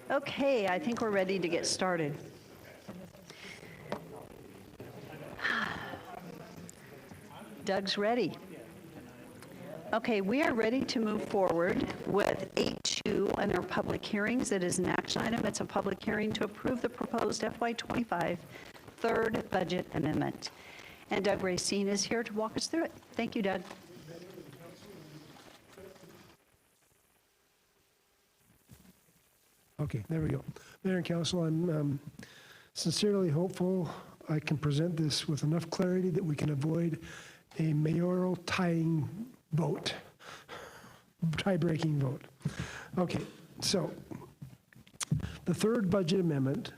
Okay, I think we're ready to get started. Doug's ready. Okay, we are ready to move forward with 8.2 on our public hearings. It is an action item. It's a public hearing to approve the proposed FY25 third budget amendment. And Doug Racine is here to walk us through it. Thank you, Doug. Okay, there we go. Mayor and Council, I'm sincerely hopeful I can present this with enough clarity that we can avoid a mayoral tying vote, tie-breaking vote. Okay, so the third budget amendment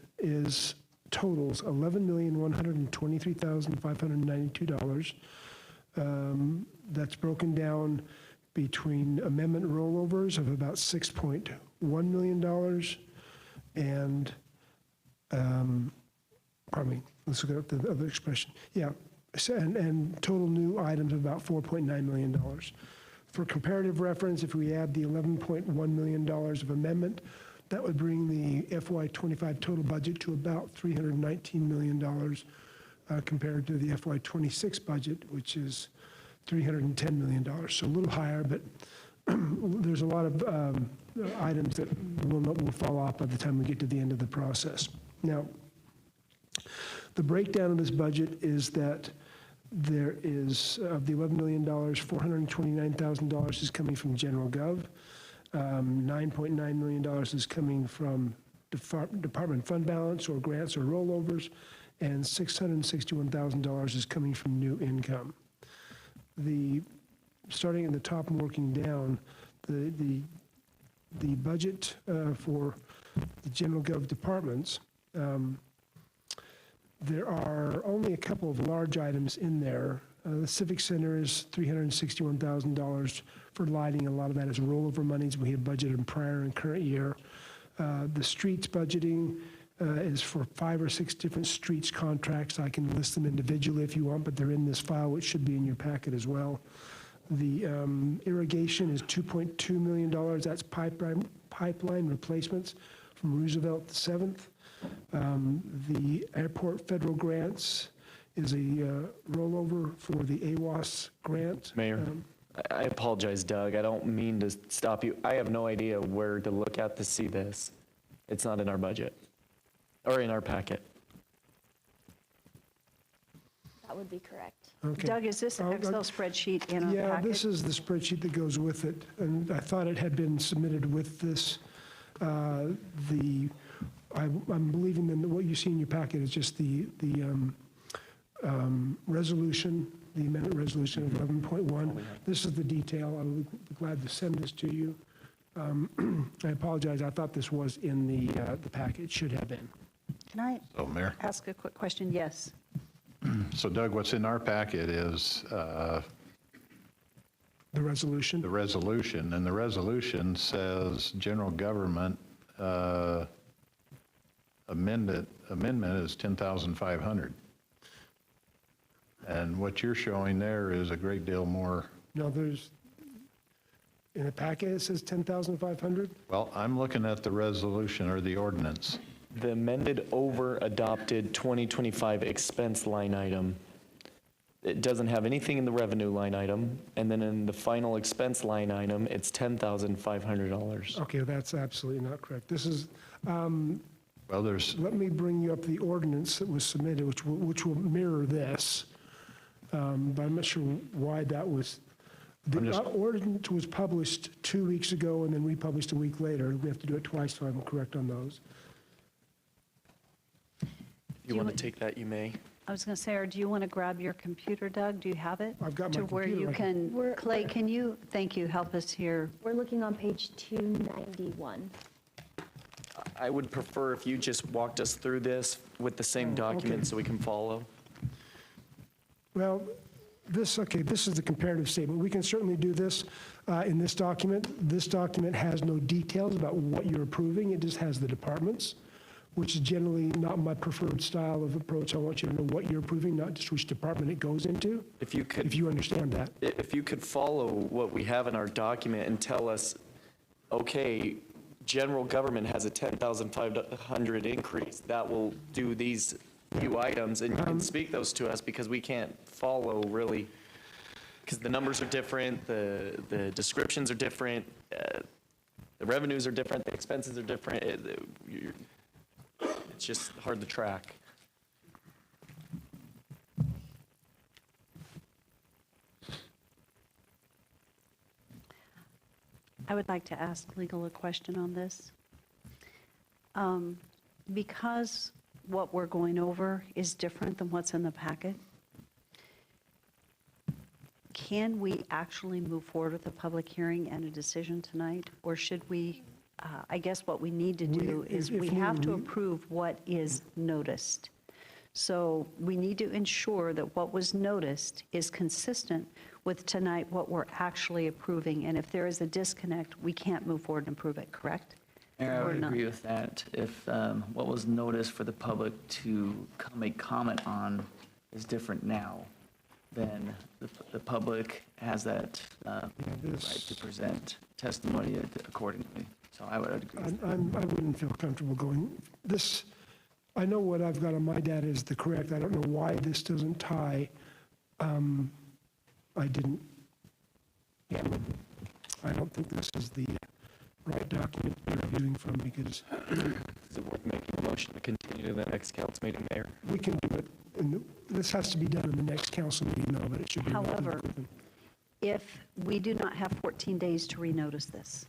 totals $11,123,592. That's broken down between amendment rollovers of about $6.1 million and, pardon me, let's look at the other expression. Yeah, and total new items of about $4.9 million. For comparative reference, if we add the $11.1 million of amendment, that would bring the FY25 total budget to about $319 million compared to the FY26 budget, which is $310 million. So a little higher, but there's a lot of items that will fall off by the time we get to the end of the process. Now, the breakdown of this budget is that there is, of the $11 million, $429,000 is coming from General Gov, $9.9 million is coming from Department Fund Balance or grants or rollovers, and $661,000 is coming from new income. Starting at the top and working down, the budget for the General Gov departments, there are only a couple of large items in there. The Civic Center is $361,000 for lighting. A lot of that is rollover monies we had budgeted in prior and current year. The streets budgeting is for 5 or 6 different streets contracts. I can list them individually if you want, but they're in this file, which should be in your packet as well. The irrigation is $2.2 million. That's pipeline replacements from Roosevelt the 7th. The airport federal grants is a rollover for the AWAS grant. Mayor, I apologize, Doug. I don't mean to stop you. I have no idea where to look at to see this. It's not in our budget or in our packet. That would be correct. Okay. Doug, is this an Excel spreadsheet in our Yeah, packet? this is the spreadsheet that goes with it, and I thought it had been submitted with this. I'm believing that what you see in your packet is just the resolution, the amendment resolution of 11.1. This is the detail. I'll be glad to send this to you. I apologize. I thought this was in the packet. It should have been. Can I Mayor. ask a quick question? Yes. So Doug, what's in our packet is the resolution. the resolution, and the resolution says general government amendment is 10,500. And what you're showing there is a great deal more. No, in the packet it says 10,500. Well, I'm looking at the resolution or the ordinance. The amended over adopted 2025 expense line item, it doesn't have anything in the revenue line item, and then in the final expense line item, it's $10,500. Okay, that's absolutely not correct. This is, Well, there's, let me bring you up the ordinance that was submitted, which will mirror this. But I'm not sure why that was. The ordinance was published 2 weeks ago and then republished a week later. We have to do it twice, so I'm correct on those. If you want to take that, you may. I was going to say, or do you want to grab your computer, Doug? Do you have it? I've got my To where computer you right can, Clay, can you, thank you, help us here? We're looking on page 291. I would prefer if you just walked us through this with the same document so we can follow. Well, this is the comparative statement. We can certainly do this in this document. This document has no details about what you're approving. It just has the departments, which is generally not my preferred style of approach. I want you to know what you're approving, not just which department it goes into, If you could, if you understand that. if you could follow what we have in our document and tell us, okay, general government has a 10,500 increase, that will do these few items, and you can speak those to us because we can't follow really, because the numbers are different, the descriptions are different, the revenues are different, the expenses are different. It's just hard to track. I would like to ask legal a question on this. Because what we're going over is different than what's in the packet, can we actually move forward with a public hearing and a decision tonight? Or should we, I guess what we need to do is we have to approve what is noticed. So we need to ensure that what was noticed is consistent with tonight what we're actually approving. And if there is a disconnect, we can't move forward and approve it, correct? Mayor, I Or would not? agree with that. If what was noticed for the public to make comment on is different now, then the public has that right to present testimony accordingly. So I would agree with that. I wouldn't feel comfortable going, this, I know what I've got on my data is the correct, I don't know why this doesn't tie. I didn't, I don't think this is the right document you're reviewing from because. Is it worth making a motion to continue to the next council meeting, Mayor? We can do it, and this has to be done in the next council meeting, though, but it should be. However, if we do not have 14 days to renotice this,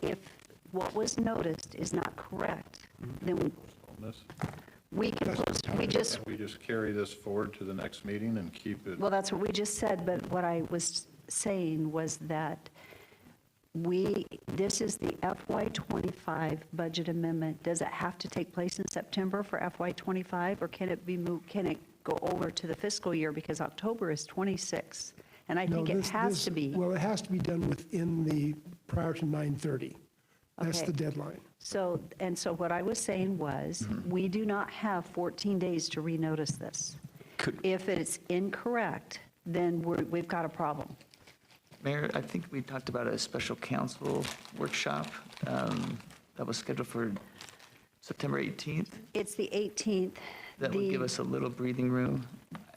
if what was noticed is not correct, then we can, we just, We just carry this forward to the next meeting and keep it. well, that's what we just said, but what I was saying was that this is the FY25 budget amendment. Does it have to take place in September for FY25, or can it be moved, can it go over to the fiscal year because October is 26? And I think it has to be. Well, it has to be done within prior to 9:30. That's Okay. the deadline. So what I was saying was, we do not have 14 days to renotice this. If it's incorrect, then we've got a problem. Mayor, I think we talked about a special council workshop that was scheduled for September 18th. It's the 18th. That would give us a little breathing room.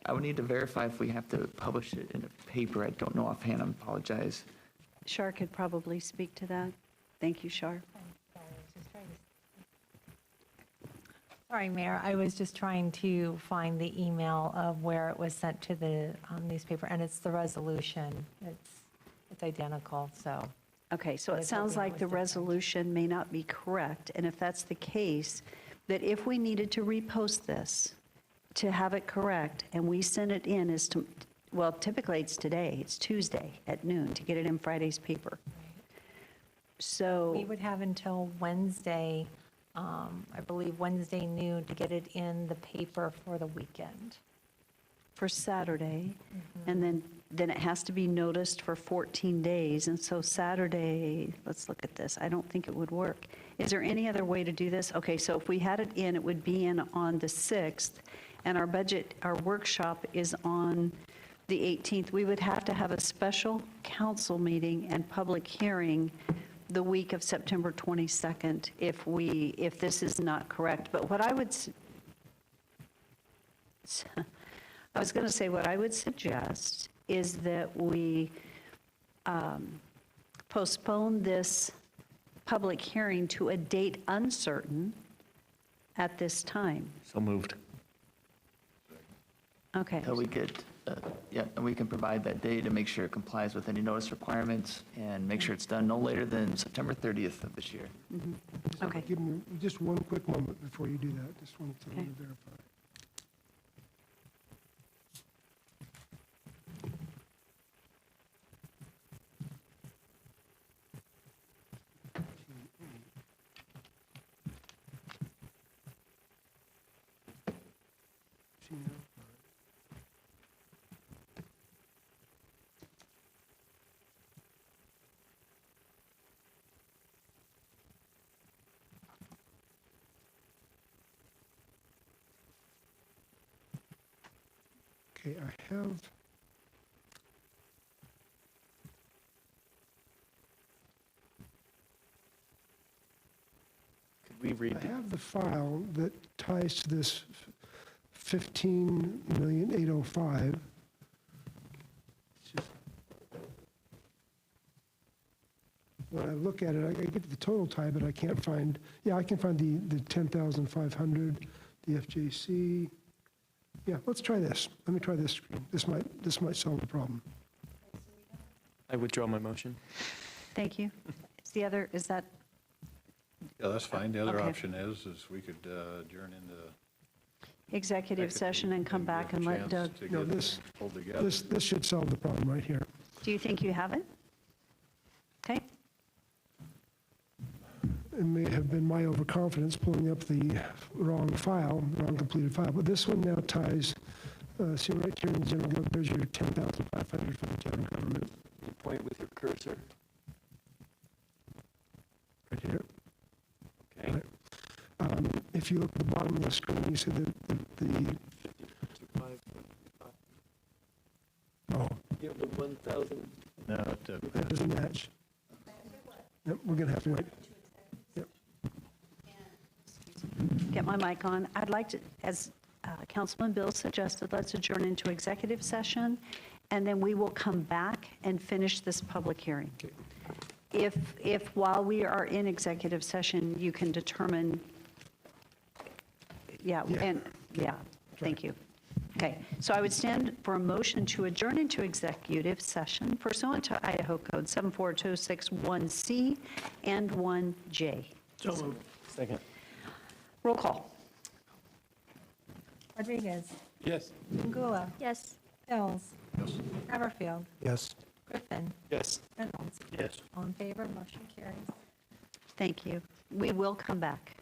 I would need to verify if we have to publish it in a paper. I don't know offhand, I apologize. Shar could probably speak to that. Thank you, Shar. Sorry, Mayor, I was just trying to find the email of where it was sent to the newspaper, and it's the resolution. It's identical, so. Okay, so But it it's sounds hoping it like was the different. resolution may not be correct, and if that's the case, that if we needed to repost this to have it correct, and we send it in as to, well, typically it's today, it's Tuesday at noon to get it in Friday's paper. So. We would have until Wednesday, I believe Wednesday noon, to get it in the paper for the weekend. For Saturday, and then it has to be noticed for 14 days, and so Saturday, let's look at this, I don't think it would work. Is there any other way to do this? Okay, so if we had it in, it would be in on the 6th, and our workshop is on the 18th. We would have to have a special council meeting and public hearing the week of September 22nd if this is not correct. But what I would, I was going to say, what I would suggest is that we postpone this public hearing to a date uncertain at this time. So moved. Okay. Until we get, and we can provide that date and make sure it complies with any notice requirements and make sure it's done no later than September 30th of this year. Okay. Give me just one quick moment before you do that. Just want to verify. Okay, I have. we read? I have the file that ties to this 15,805,000. When I look at it, I get the total tie, but I can't find, I can find the 10,500, the FJC. Yeah, let's try this. Let me try this screen. This might solve the problem. I withdraw my motion. Thank you. Is that, Yeah, that's fine. The other Okay. option is we could adjourn into executive session and come back and let Doug, to No, get this, pulled together. this should solve the problem right here. do you think you have it? Okay, It may have been my overconfidence pulling up the wrong completed file, but this one now ties, see right here in the general government, there's your 10,500 for the general government, Point with your cursor. right here. Okay. Right. If you look at the bottom of the screen, you see the oh, You have the 1,000. No, that doesn't match. Yep, we're gonna have to wait. Yep. get my mic on. I'd like to, as Councilman Bill suggested, let's adjourn into executive session, and then we will come back and finish this public hearing. If while we are in executive session, you can determine, thank you. Okay, so I would stand for a motion to adjourn into executive session pursuant to Idaho Code 74261C and 1J. So moved. Second. Roll call. Rodriguez. Yes. Pingula. Yes. Mills. Haverfield. Yes. Griffin. Yes. Reynolds. Yes. All in favor, motion carries. Thank you. We will come back.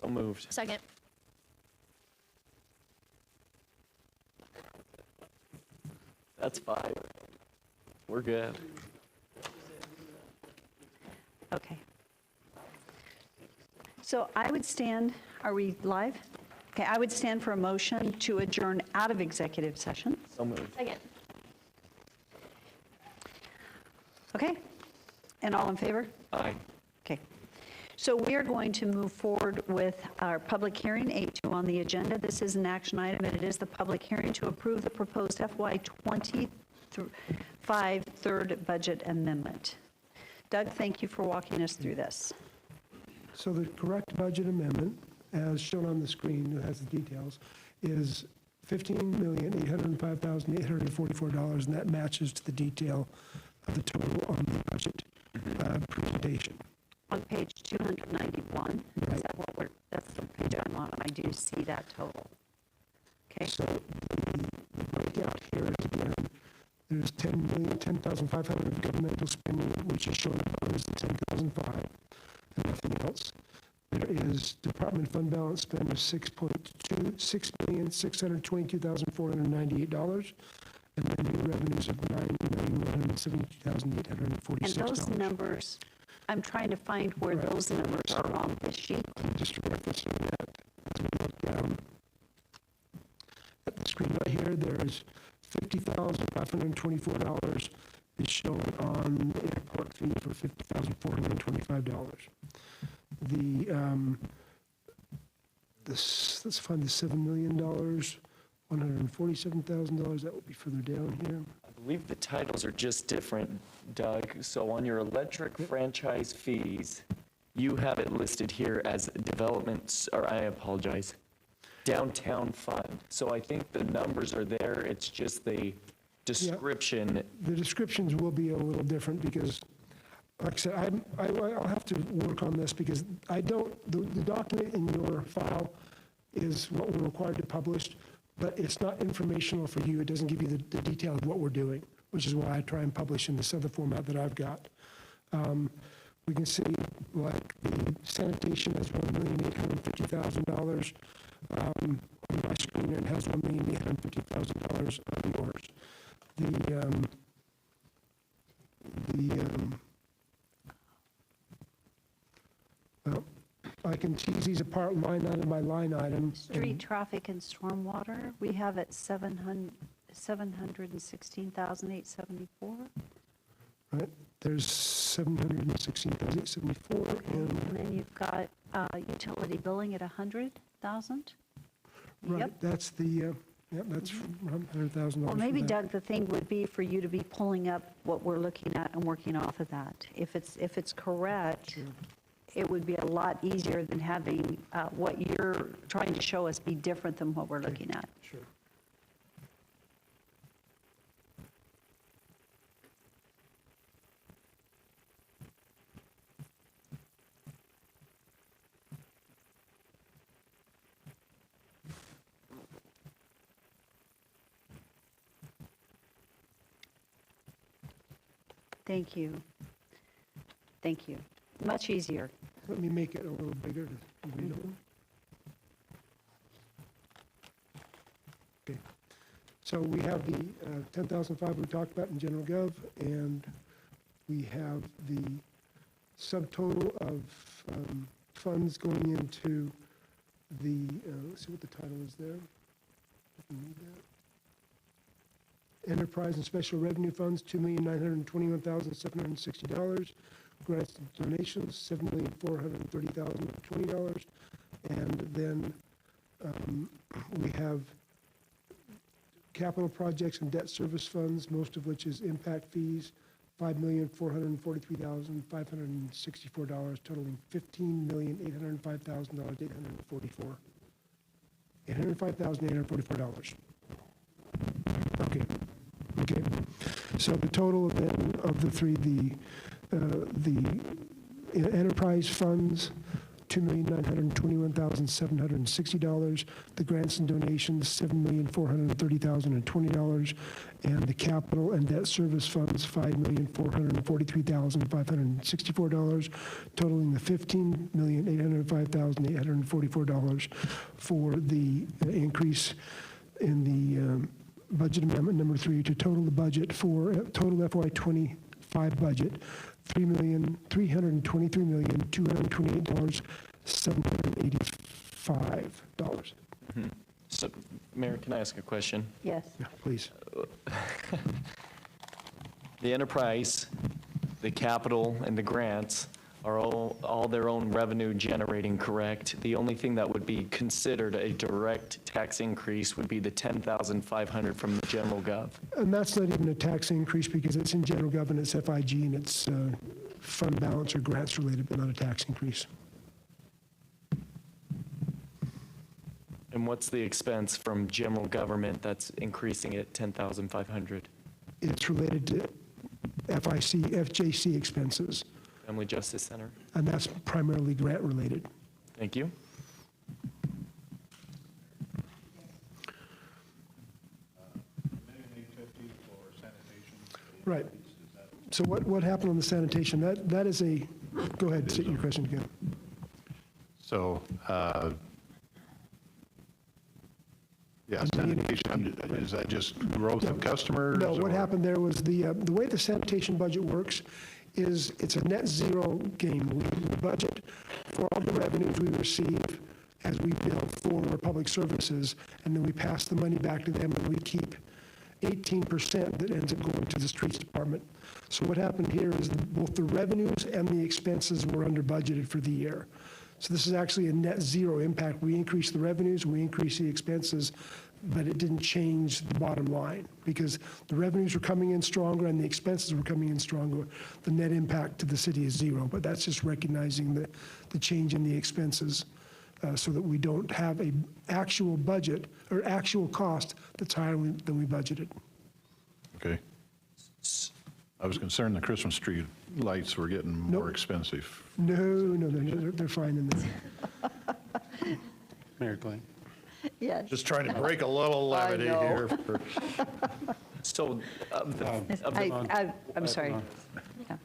So moved. Second. That's 5. We're good. Okay. So I would stand, are we live? Okay, I would stand for a motion to adjourn out of executive session. So moved. Second. Okay. And all in favor? Aye. Okay. So we are going to move forward with our public hearing, 8.2 on the agenda. This is an action item, and it is the public hearing to approve the proposed FY25 third budget amendment. Doug, thank you for walking us through this. So the correct budget amendment, as shown on the screen, it has the details, is $15,805,844, and that matches to the detail of the total on the budget presentation. On page 291, is that what we're, that's the page I'm on, and I do see that total. Okay. So the breakout here is, again, there's 10,500 governmental spending, which is shown above as the 10,005, and nothing else. There is department fund balance spend of $6,622,498, and then new revenues of $9,172,846. And those numbers, I'm trying to find where those numbers are on this sheet. I'm just referencing that as we look down at the screen right here. There's $50,524 is shown on the airport fee for $50,425. Let's find the $7 million, $147,000. That will be further down here. I believe the titles are just different, Doug. So on your electric franchise fees, you have it listed here as developments, or I apologize, downtown fund. So I think the numbers are there. It's just the description. Yeah, the descriptions will be a little different because, like I said, I'll have to work on this because I don't, the document in your file is what we're required to publish, but it's not informational for you. It doesn't give you the detail of what we're doing, which is why I try and publish in this other format that I've got. We can see like the sanitation has $1,850,000 on my screen, and has $1,850,000 on yours. Well, I can tease these apart line item by line item. Street traffic and stormwater, we have at $716,874. Right, there's $716,874, And then you've got utility billing at $100,000. right, Yep. that's the, that's $100,000. Well, maybe, for that. Doug, the thing would be for you to be pulling up what we're looking at and working off of that. If it's correct, it would be a lot easier than having what you're trying to show us be different than what we're looking at. Sure. Thank you. Thank you. Much easier. Let me make it a little bigger to read it. Okay. So we have the 10,005 we talked about in general gov, and we have the subtotal of funds going into the, let's see what the title is there. If you need that. Enterprise and Special Revenue Funds, $2,921,760. Grants and donations, $7,430,020. And then we have capital projects and debt service funds, most of which is impact fees, $5,443,564, totaling $15,805,844. $805,844. Okay. Okay. So the total then of the three, the enterprise funds, $2,921,760. The grants and donations, $7,430,020. And the capital and debt service funds, $5,443,564, totaling the $15,805,844 for the increase in the budget amendment number 3 to total the budget for total FY25 budget, $3,323,228,785. So, Mayor, can I ask a question? Yes. Yeah, please. The enterprise the capital and the grants are all their own revenue generating, correct? The only thing that would be considered a direct tax increase would be the $10,500 from the general gov. And that's not even a tax increase because it's in general gov and it's FIG and it's fund balance or grants related, but not a tax increase. And what's the expense from general government that's increasing it 10,500? It's related to FJC expenses, Family Justice Center. and that's primarily grant related. Thank you. Right. So what happened on the sanitation? That is a, go ahead, state your question again. So, yeah, sanitation, is that just growth of customers? No, what or- happened there was the way the sanitation budget works is it's a net zero game. We budget for all the revenues we receive as we bill for our public services, and then we pass the money back to them, and we keep 18% that ends up going to the streets department. So what happened here is both the revenues and the expenses were under budgeted for the year. So this is actually a net zero impact. We increase the revenues, we increase the expenses, but it didn't change the bottom line because the revenues were coming in stronger and the expenses were coming in stronger. The net impact to the city is zero, but that's just recognizing the change in the expenses so that we don't have a actual budget or actual cost that's higher than we budgeted. Okay. I was concerned the Christmas tree lights were getting more expensive. No, they're fine in there. Mayor Glenn? Yes. Just trying to break a little levity here. So, I'm sorry. Yeah.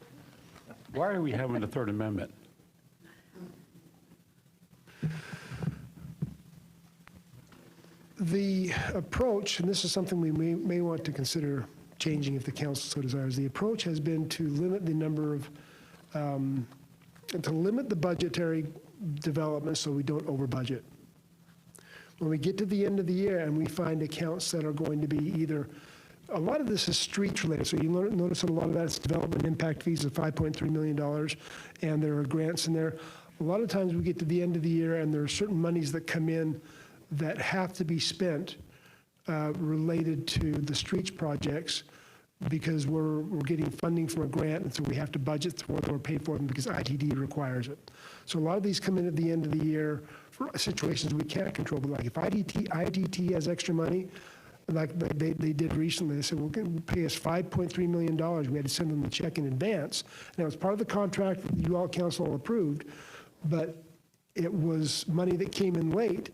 Why are we having a third amendment? The approach, and this is something we may want to consider changing if the council so desires, the approach has been to limit the number of, to limit the budgetary development so we don't over budget. When we get to the end of the year and we find accounts that are going to be either, a lot of this is streets related, so you notice that a lot of that's development impact fees of $5.3 million, and there are grants in there. A lot of times we get to the end of the year and there are certain monies that come in that have to be spent related to the streets projects because we're getting funding from a grant, and so we have to budget for them or pay for them because ITD requires it. So a lot of these come in at the end of the year for situations we can't control. But like if ITT has extra money, like they did recently, they said, well, pay us $5.3 million. We had to send them the check in advance. Now, it's part of the contract that you all council approved, but it was money that came in late,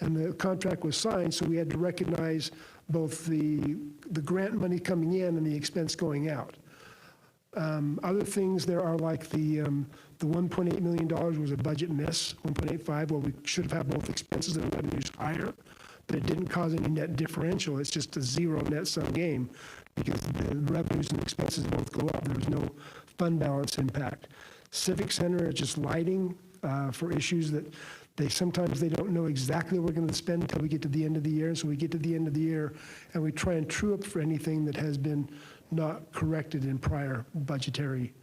and the contract was signed, so we had to recognize both the grant money coming in and the expense going out. Other things there are like the $1.8 million was a budget miss, 1.85. Well, we should have had both expenses and revenues higher, but it didn't cause any net differential. It's just a zero net sum game because the revenues and expenses both go up. There's no fund balance impact. Civic Center is just lighting for issues that sometimes they don't know exactly what we're going to spend until we get to the end of the year. So we get to the end of the year and we try and true up for anything that has been not corrected in prior budgetary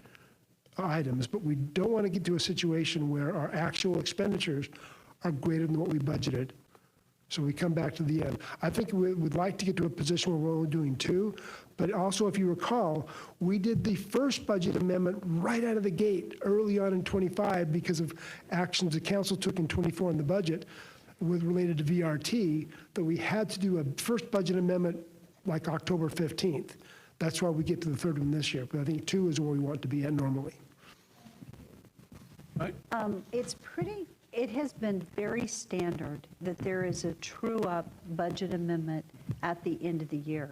items. But we don't want to get to a situation where our actual expenditures are greater than what we budgeted. So we come back to the end. I think we would like to get to a position where we're only doing two, but also if you recall, we did the first budget amendment right out of the gate early on in 25 because of actions the council took in 24 in the budget with related to VRT, that we had to do a first budget amendment like October 15th. That's why we get to the third one this year, but I think two is where we want to be at normally. It has been very standard that there is a true-up budget amendment at the end of the year.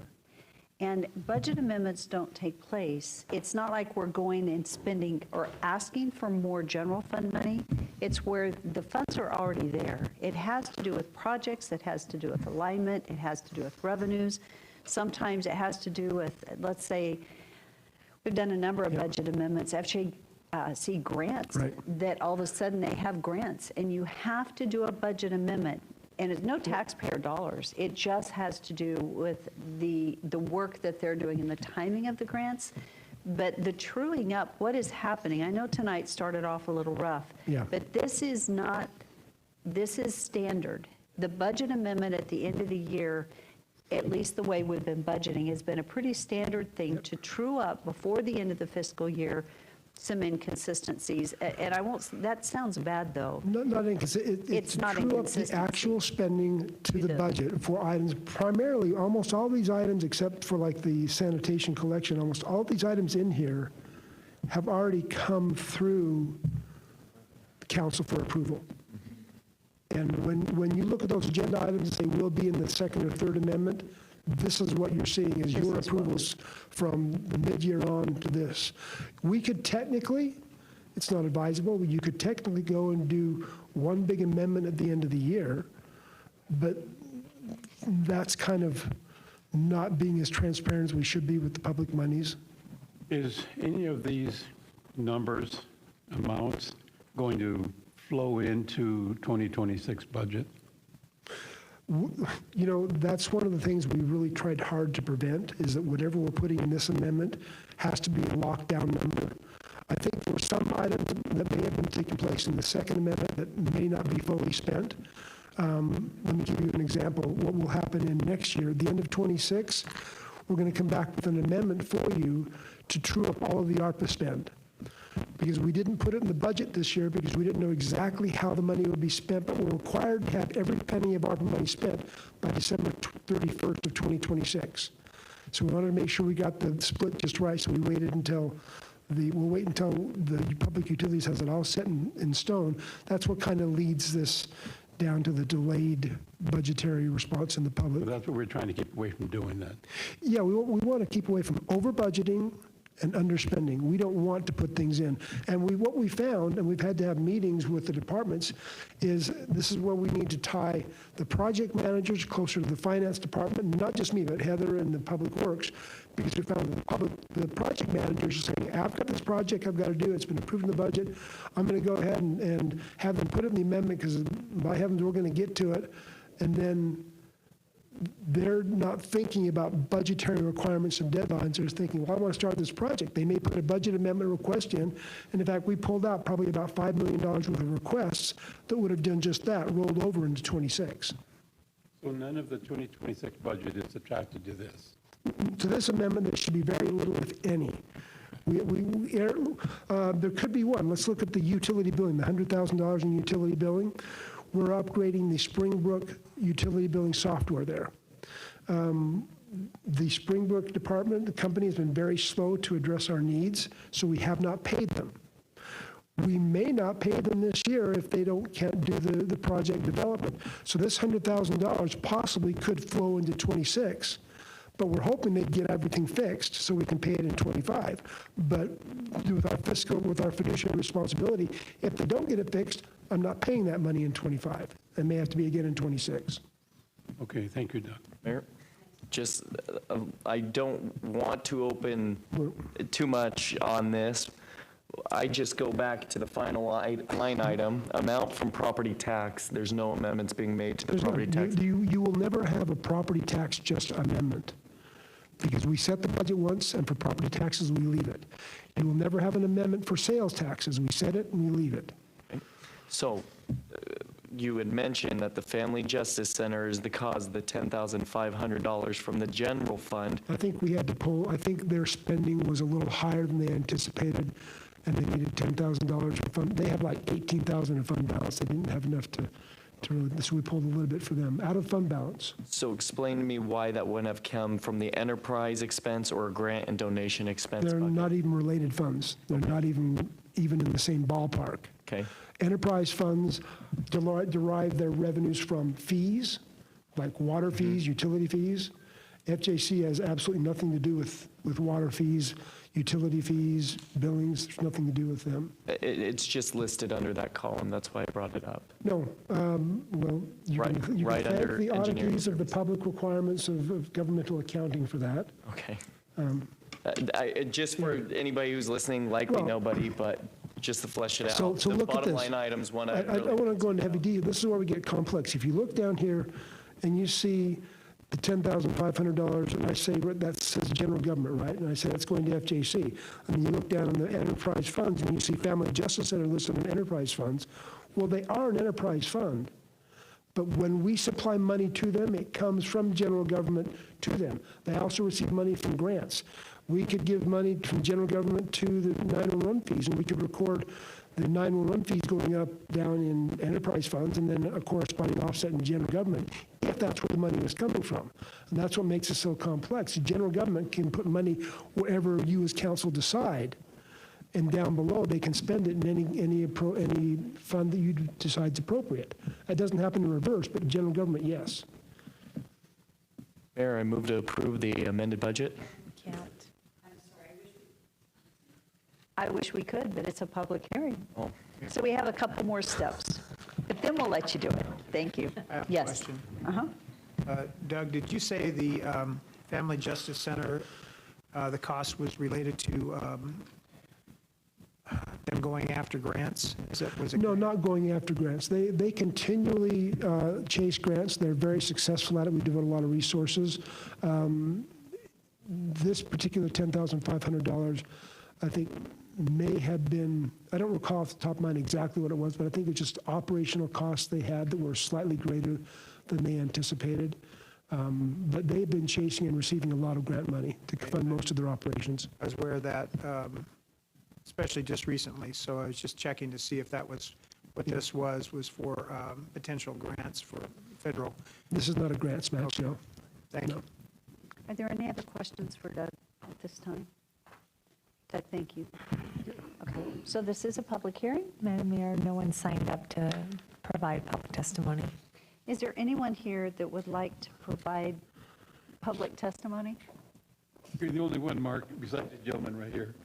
And budget amendments don't take place. It's not like we're going and spending or asking for more general fund money. It's where the funds are already there. It has to do with projects. It has to do with alignment. It has to do with revenues. Sometimes it has to do with, let's say, we've done a number of budget amendments, see grants, that all of a sudden they have grants, and you have to do a budget amendment, and it's no taxpayer dollars. It just has to do with the work that they're doing and the timing of the grants, But the truing up, what is happening, I know tonight started off a little rough. Yeah. But this is not, this is standard. The budget amendment at the end of the year, at least the way we've been budgeting, has been a pretty standard thing to true up before the end of the fiscal year some inconsistencies. And I won't, that sounds bad, though. Not inconsistent. It's not true up the inconsistency. actual spending to the budget for items, primarily, almost all these items, except for like the sanitation collection, almost all these items in here have already come through council for approval. And when you look at those agenda items and say will be in the second or third amendment, this is what you're seeing is your approvals from the mid-year on to this. We could technically, it's not advisable, but you could technically go and do one big amendment at the end of the year, but that's kind of not being as transparent as we should be with the public monies. Is any of these numbers, amounts, going to flow into 2026 budget? You know, that's one of the things we really tried hard to prevent, is that whatever we're putting in this amendment has to be a lockdown number. I think there were some items that may have been taking place in the second amendment that may not be fully spent. Let me give you an example. What will happen in next year, at the end of 26, we're going to come back with an amendment for you to true up all of the ARPA spend. Because we didn't put it in the budget this year because we didn't know exactly how the money would be spent, but we're required to have every penny of ARPA money spent by December 31st of 2026. So we wanted to make sure we got the split just right, so we waited until we'll wait until the public utilities has it all set in stone. That's what kind of leads this down to the delayed budgetary response in the public. So that's what we're trying to keep away from doing that. Yeah, we want to keep away from over budgeting and underspending. We don't want to put things in. And what we found, and we've had to have meetings with the departments, is this is where we need to tie the project managers closer to the finance department, not just me, but Heather and the public works, because we found the project managers are saying, I've got this project I've got to do, it's been approved in the budget, I'm going to go ahead and have them put it in the amendment, because by heavens, we're going to get to it. And then they're not thinking about budgetary requirements and deadlines. They're thinking, well, I want to start this project. They may put a budget amendment request in, and in fact, we pulled out probably about $5 million worth of requests that would have done just that, rolled over into 26. So none of the 2026 budget is subtracted to this? To this amendment, there should be very little, if any. There could be one. Let's look at the utility billing, the $100,000 in utility billing. We're upgrading the Springbrook utility billing software there. The Springbrook department, the company has been very slow to address our needs, so we have not paid them. We may not pay them this year if they can't do the project development. So this $100,000 possibly could flow into 26, but we're hoping they get everything fixed so we can pay it in 25. But with our fiduciary responsibility, if they don't get it fixed, I'm not paying that money in 25. It may have to be again in 26. Okay, thank you, Doug. Mayor, just, I don't want to open too much on this. I just go back to the final line item, amount from property tax. There's no amendments being made to the property tax. You will never have a property tax just amendment, because we set the budget once, and for property taxes, we leave it. You will never have an amendment for sales taxes. We set it and we leave it. So you had mentioned that the Family Justice Center is the cause of the $10,500 from the general fund. I think we had to pull, I think their spending was a little higher than they anticipated, and they needed $10,000 for fund. They have like $18,000 in fund balance. They didn't have enough to really, so we pulled a little bit for them out of fund balance. So explain to me why that wouldn't have come from the enterprise expense or a grant and donation expense They're bucket. not even related funds. They're not even in the same ballpark. Okay. Enterprise funds derive their revenues from fees, like water fees, utility fees. FJC has absolutely nothing to do with water fees, utility fees, billings. There's nothing to do with them. It's just listed under that column. That's why I brought it up. No. Well, you can thank the oddities of the public requirements of governmental accounting for that. Okay. Just for anybody who's listening, likely nobody, but just to flesh it out. So the look at bottom this. line items, I don't want to go into heavy detail. This is where we get complex. If you look down here and you see the $10,500, and I say, that says general government, right? And I say that's going to FJC. And you look down on the enterprise funds, and you see Family Justice Center listed in enterprise funds. Well, they are an enterprise fund, but when we supply money to them, it comes from general government to them. They also receive money from grants. We could give money from general government to the 911 fees, and we could record the 911 fees going up down in enterprise funds and then a corresponding offset in general government, if that's where the money was coming from. And that's what makes it so complex. General government can put money wherever you as council decide, and down below, they can spend it in any fund that you decide is appropriate. That doesn't happen in reverse, but general government, yes. Mayor, I move to approve the amended budget. Can't. I wish we could, but it's a public hearing. Oh. So we have a couple more steps, but then we'll let you do it. Thank you. I have a Yes. question. Uh-huh. Doug, did you say the Family Justice Center, the cost was related to them going after grants? Was it? No, not going after grants. They continually chase grants. They're very successful at it. We devote a lot of resources. This particular $10,500, I think, may have been, I don't recall off the top of mind exactly what it was, but I think it's just operational costs they had that were slightly greater than they anticipated. But they've been chasing and receiving a lot of grant money to fund most of their operations. I was aware of that, especially just recently, so I was just checking to see if that was what this was for potential grants for federal. This is not a grants match, no. Thank you. Are there any other questions for Doug at this time? Doug, thank you. Okay, so this is a public hearing? Madam Mayor, no one signed up to provide public testimony. Is there anyone here that would like to provide public testimony? You're the only one, Mark, besides the gentleman right here.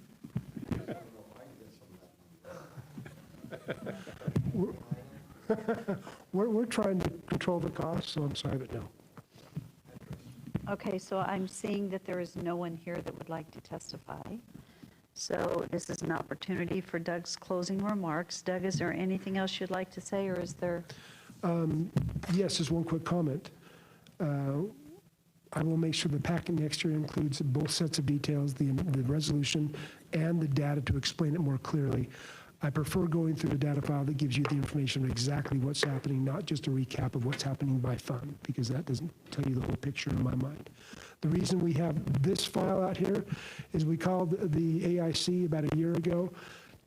We're trying to control the costs, so I'm sorry, but no. Okay, so I'm seeing that there is no one here that would like to testify. So this is an opportunity for Doug's closing remarks. Doug, is there anything else you'd like to say, or is there? Yes, just one quick comment. I will make sure the packet next year includes both sets of details, the resolution and the data to explain it more clearly. I prefer going through the data file that gives you the information of exactly what's happening, not just a recap of what's happening by fund, because that doesn't tell you the whole picture in my mind. The reason we have this file out here is we called the AIC about a year ago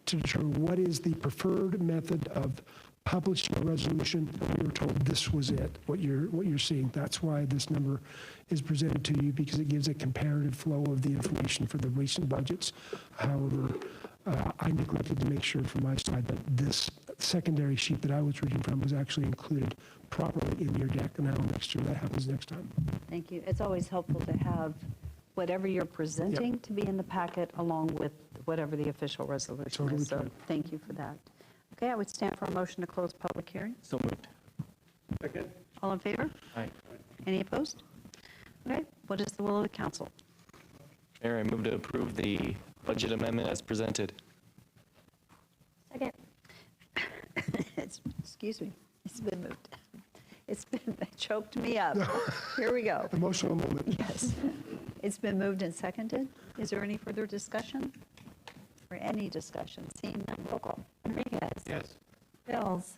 to determine what is the preferred method of publishing a resolution. We were told this was it, what you're seeing. That's why this number is presented to you, because it gives a comparative flow of the information for the recent budgets. However, I neglected to make sure from my side that this secondary sheet that I was reading from was actually included properly in your deck, and I will make sure that happens next time. Thank you. It's always helpful to have whatever you're presenting to be in the packet along with whatever the official resolution Totally is. So true. thank you for that. Okay, I would stand for a motion to close public hearing. So moved. Second. All in favor? Aye. Any opposed? Okay, what is the will of the council? Mayor, I move to approve the budget amendment as presented. Second. Excuse me, it's been moved. It's been, it choked me up. Here we go. Emotional moment. Yes. It's been moved and seconded. Is there any further discussion? Or any discussion? Seeing none, roll call. Rodriguez. Yes. Bills.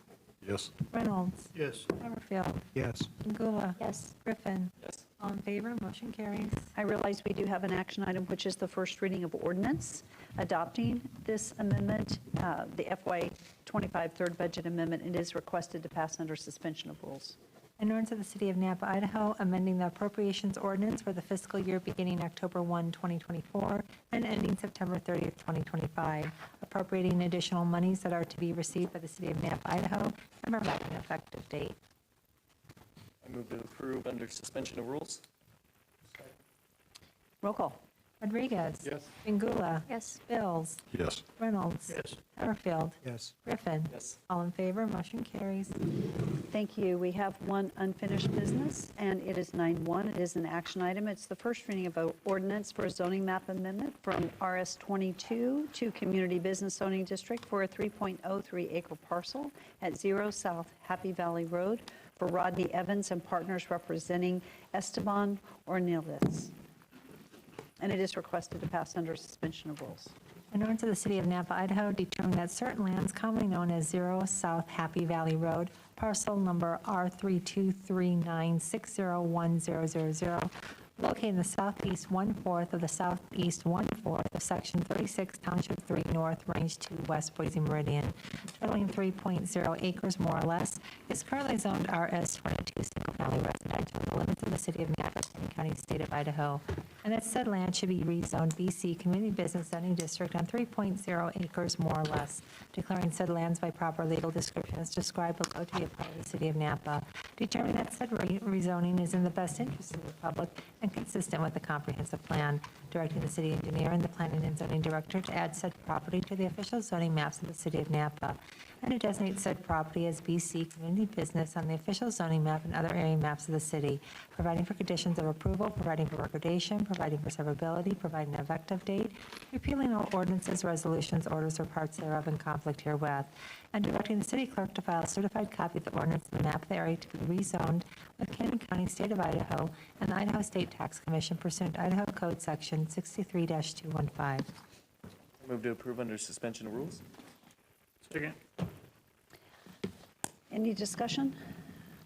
Yes. Reynolds. Yes. Summerfield. Yes. Gula. Yes. Griffin. Yes. All in favor, motion carries. I realize we do have an action item, which is the first reading of ordinance adopting this amendment, the FY25 third budget amendment. It is requested to pass under suspension of rules. An ordinance of the City of Nampa, Idaho, amending the appropriations ordinance for the fiscal year beginning October 1, 2024, and ending September 30th, 2025, appropriating additional monies that are to be received by the City of Nampa, Idaho, and providing an effective date. I move to approve under suspension of rules. Roll call. Rodriguez. Yes. Pingula. Yes. Bills. Yes. Reynolds. Yes. Satterfield. Yes. Griffin. Yes. All in favor, motion carries. Thank you. We have one unfinished business, and it is 9-1. It is an action item. It's the first reading of an ordinance for a zoning map amendment from RS 22 to Community Business Zoning District for a 3.03 acre parcel at 0 South Happy Valley Road for Rodney Evans and partners representing Esteban Ornelas. And it is requested to pass under suspension of rules. An ordinance of the City of Nampa, Idaho, determining that certain lands commonly known as 0 South Happy Valley Road, parcel number R3239601000, located in the southeast 1/4 of the southeast 1/4 of Section 36, Township 3 North, Range 2, West Boise Meridian, totaling 3.0 acres more or less, is currently zoned RS 22 Single Family Residential in the limits of the City of Nampa, Canyon County, State of Idaho, and that said land should be rezoned BC Community Business Zoning District on 3.0 acres more or less, declaring said lands by proper legal description as described below to be a part of the City of Nampa, determining that said rezoning is in the best interest of the public and consistent with the comprehensive plan, directing the city engineer and the planning and zoning director to add said property to the official zoning maps of the City of Nampa, and to designate said property as BC Community Business on the official zoning map and other area maps of the city, providing for conditions of approval, providing for recordation, providing for severability, providing an effective date, repealing all ordinances, resolutions, orders, or parts thereof in conflict herewith, and directing the city clerk to file a certified copy of the ordinance in the map of the area to be rezoned with Canyon County, State of Idaho, and the Idaho State Tax Commission pursuant to Idaho Code Section 63-215. Move to approve under suspension of rules. Second. Any discussion?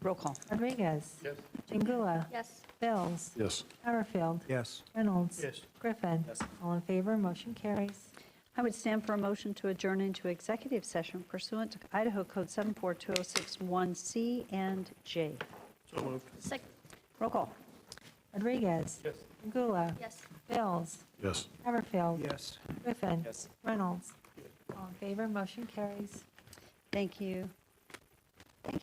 Roll call. Rodriguez. Yes. Pingula. Yes. Bills. Yes. Satterfield. Yes. Reynolds. Yes. Griffin. Yes. All in favor, motion carries. I would stand for a motion to adjourn into executive session pursuant to Idaho Code 742061C and J. So moved. Second. Roll call. Rodriguez. Yes. Pingula. Yes. Bills. Yes. Satterfield. Yes. Griffin. Yes. Reynolds. All in favor, motion carries. Thank you.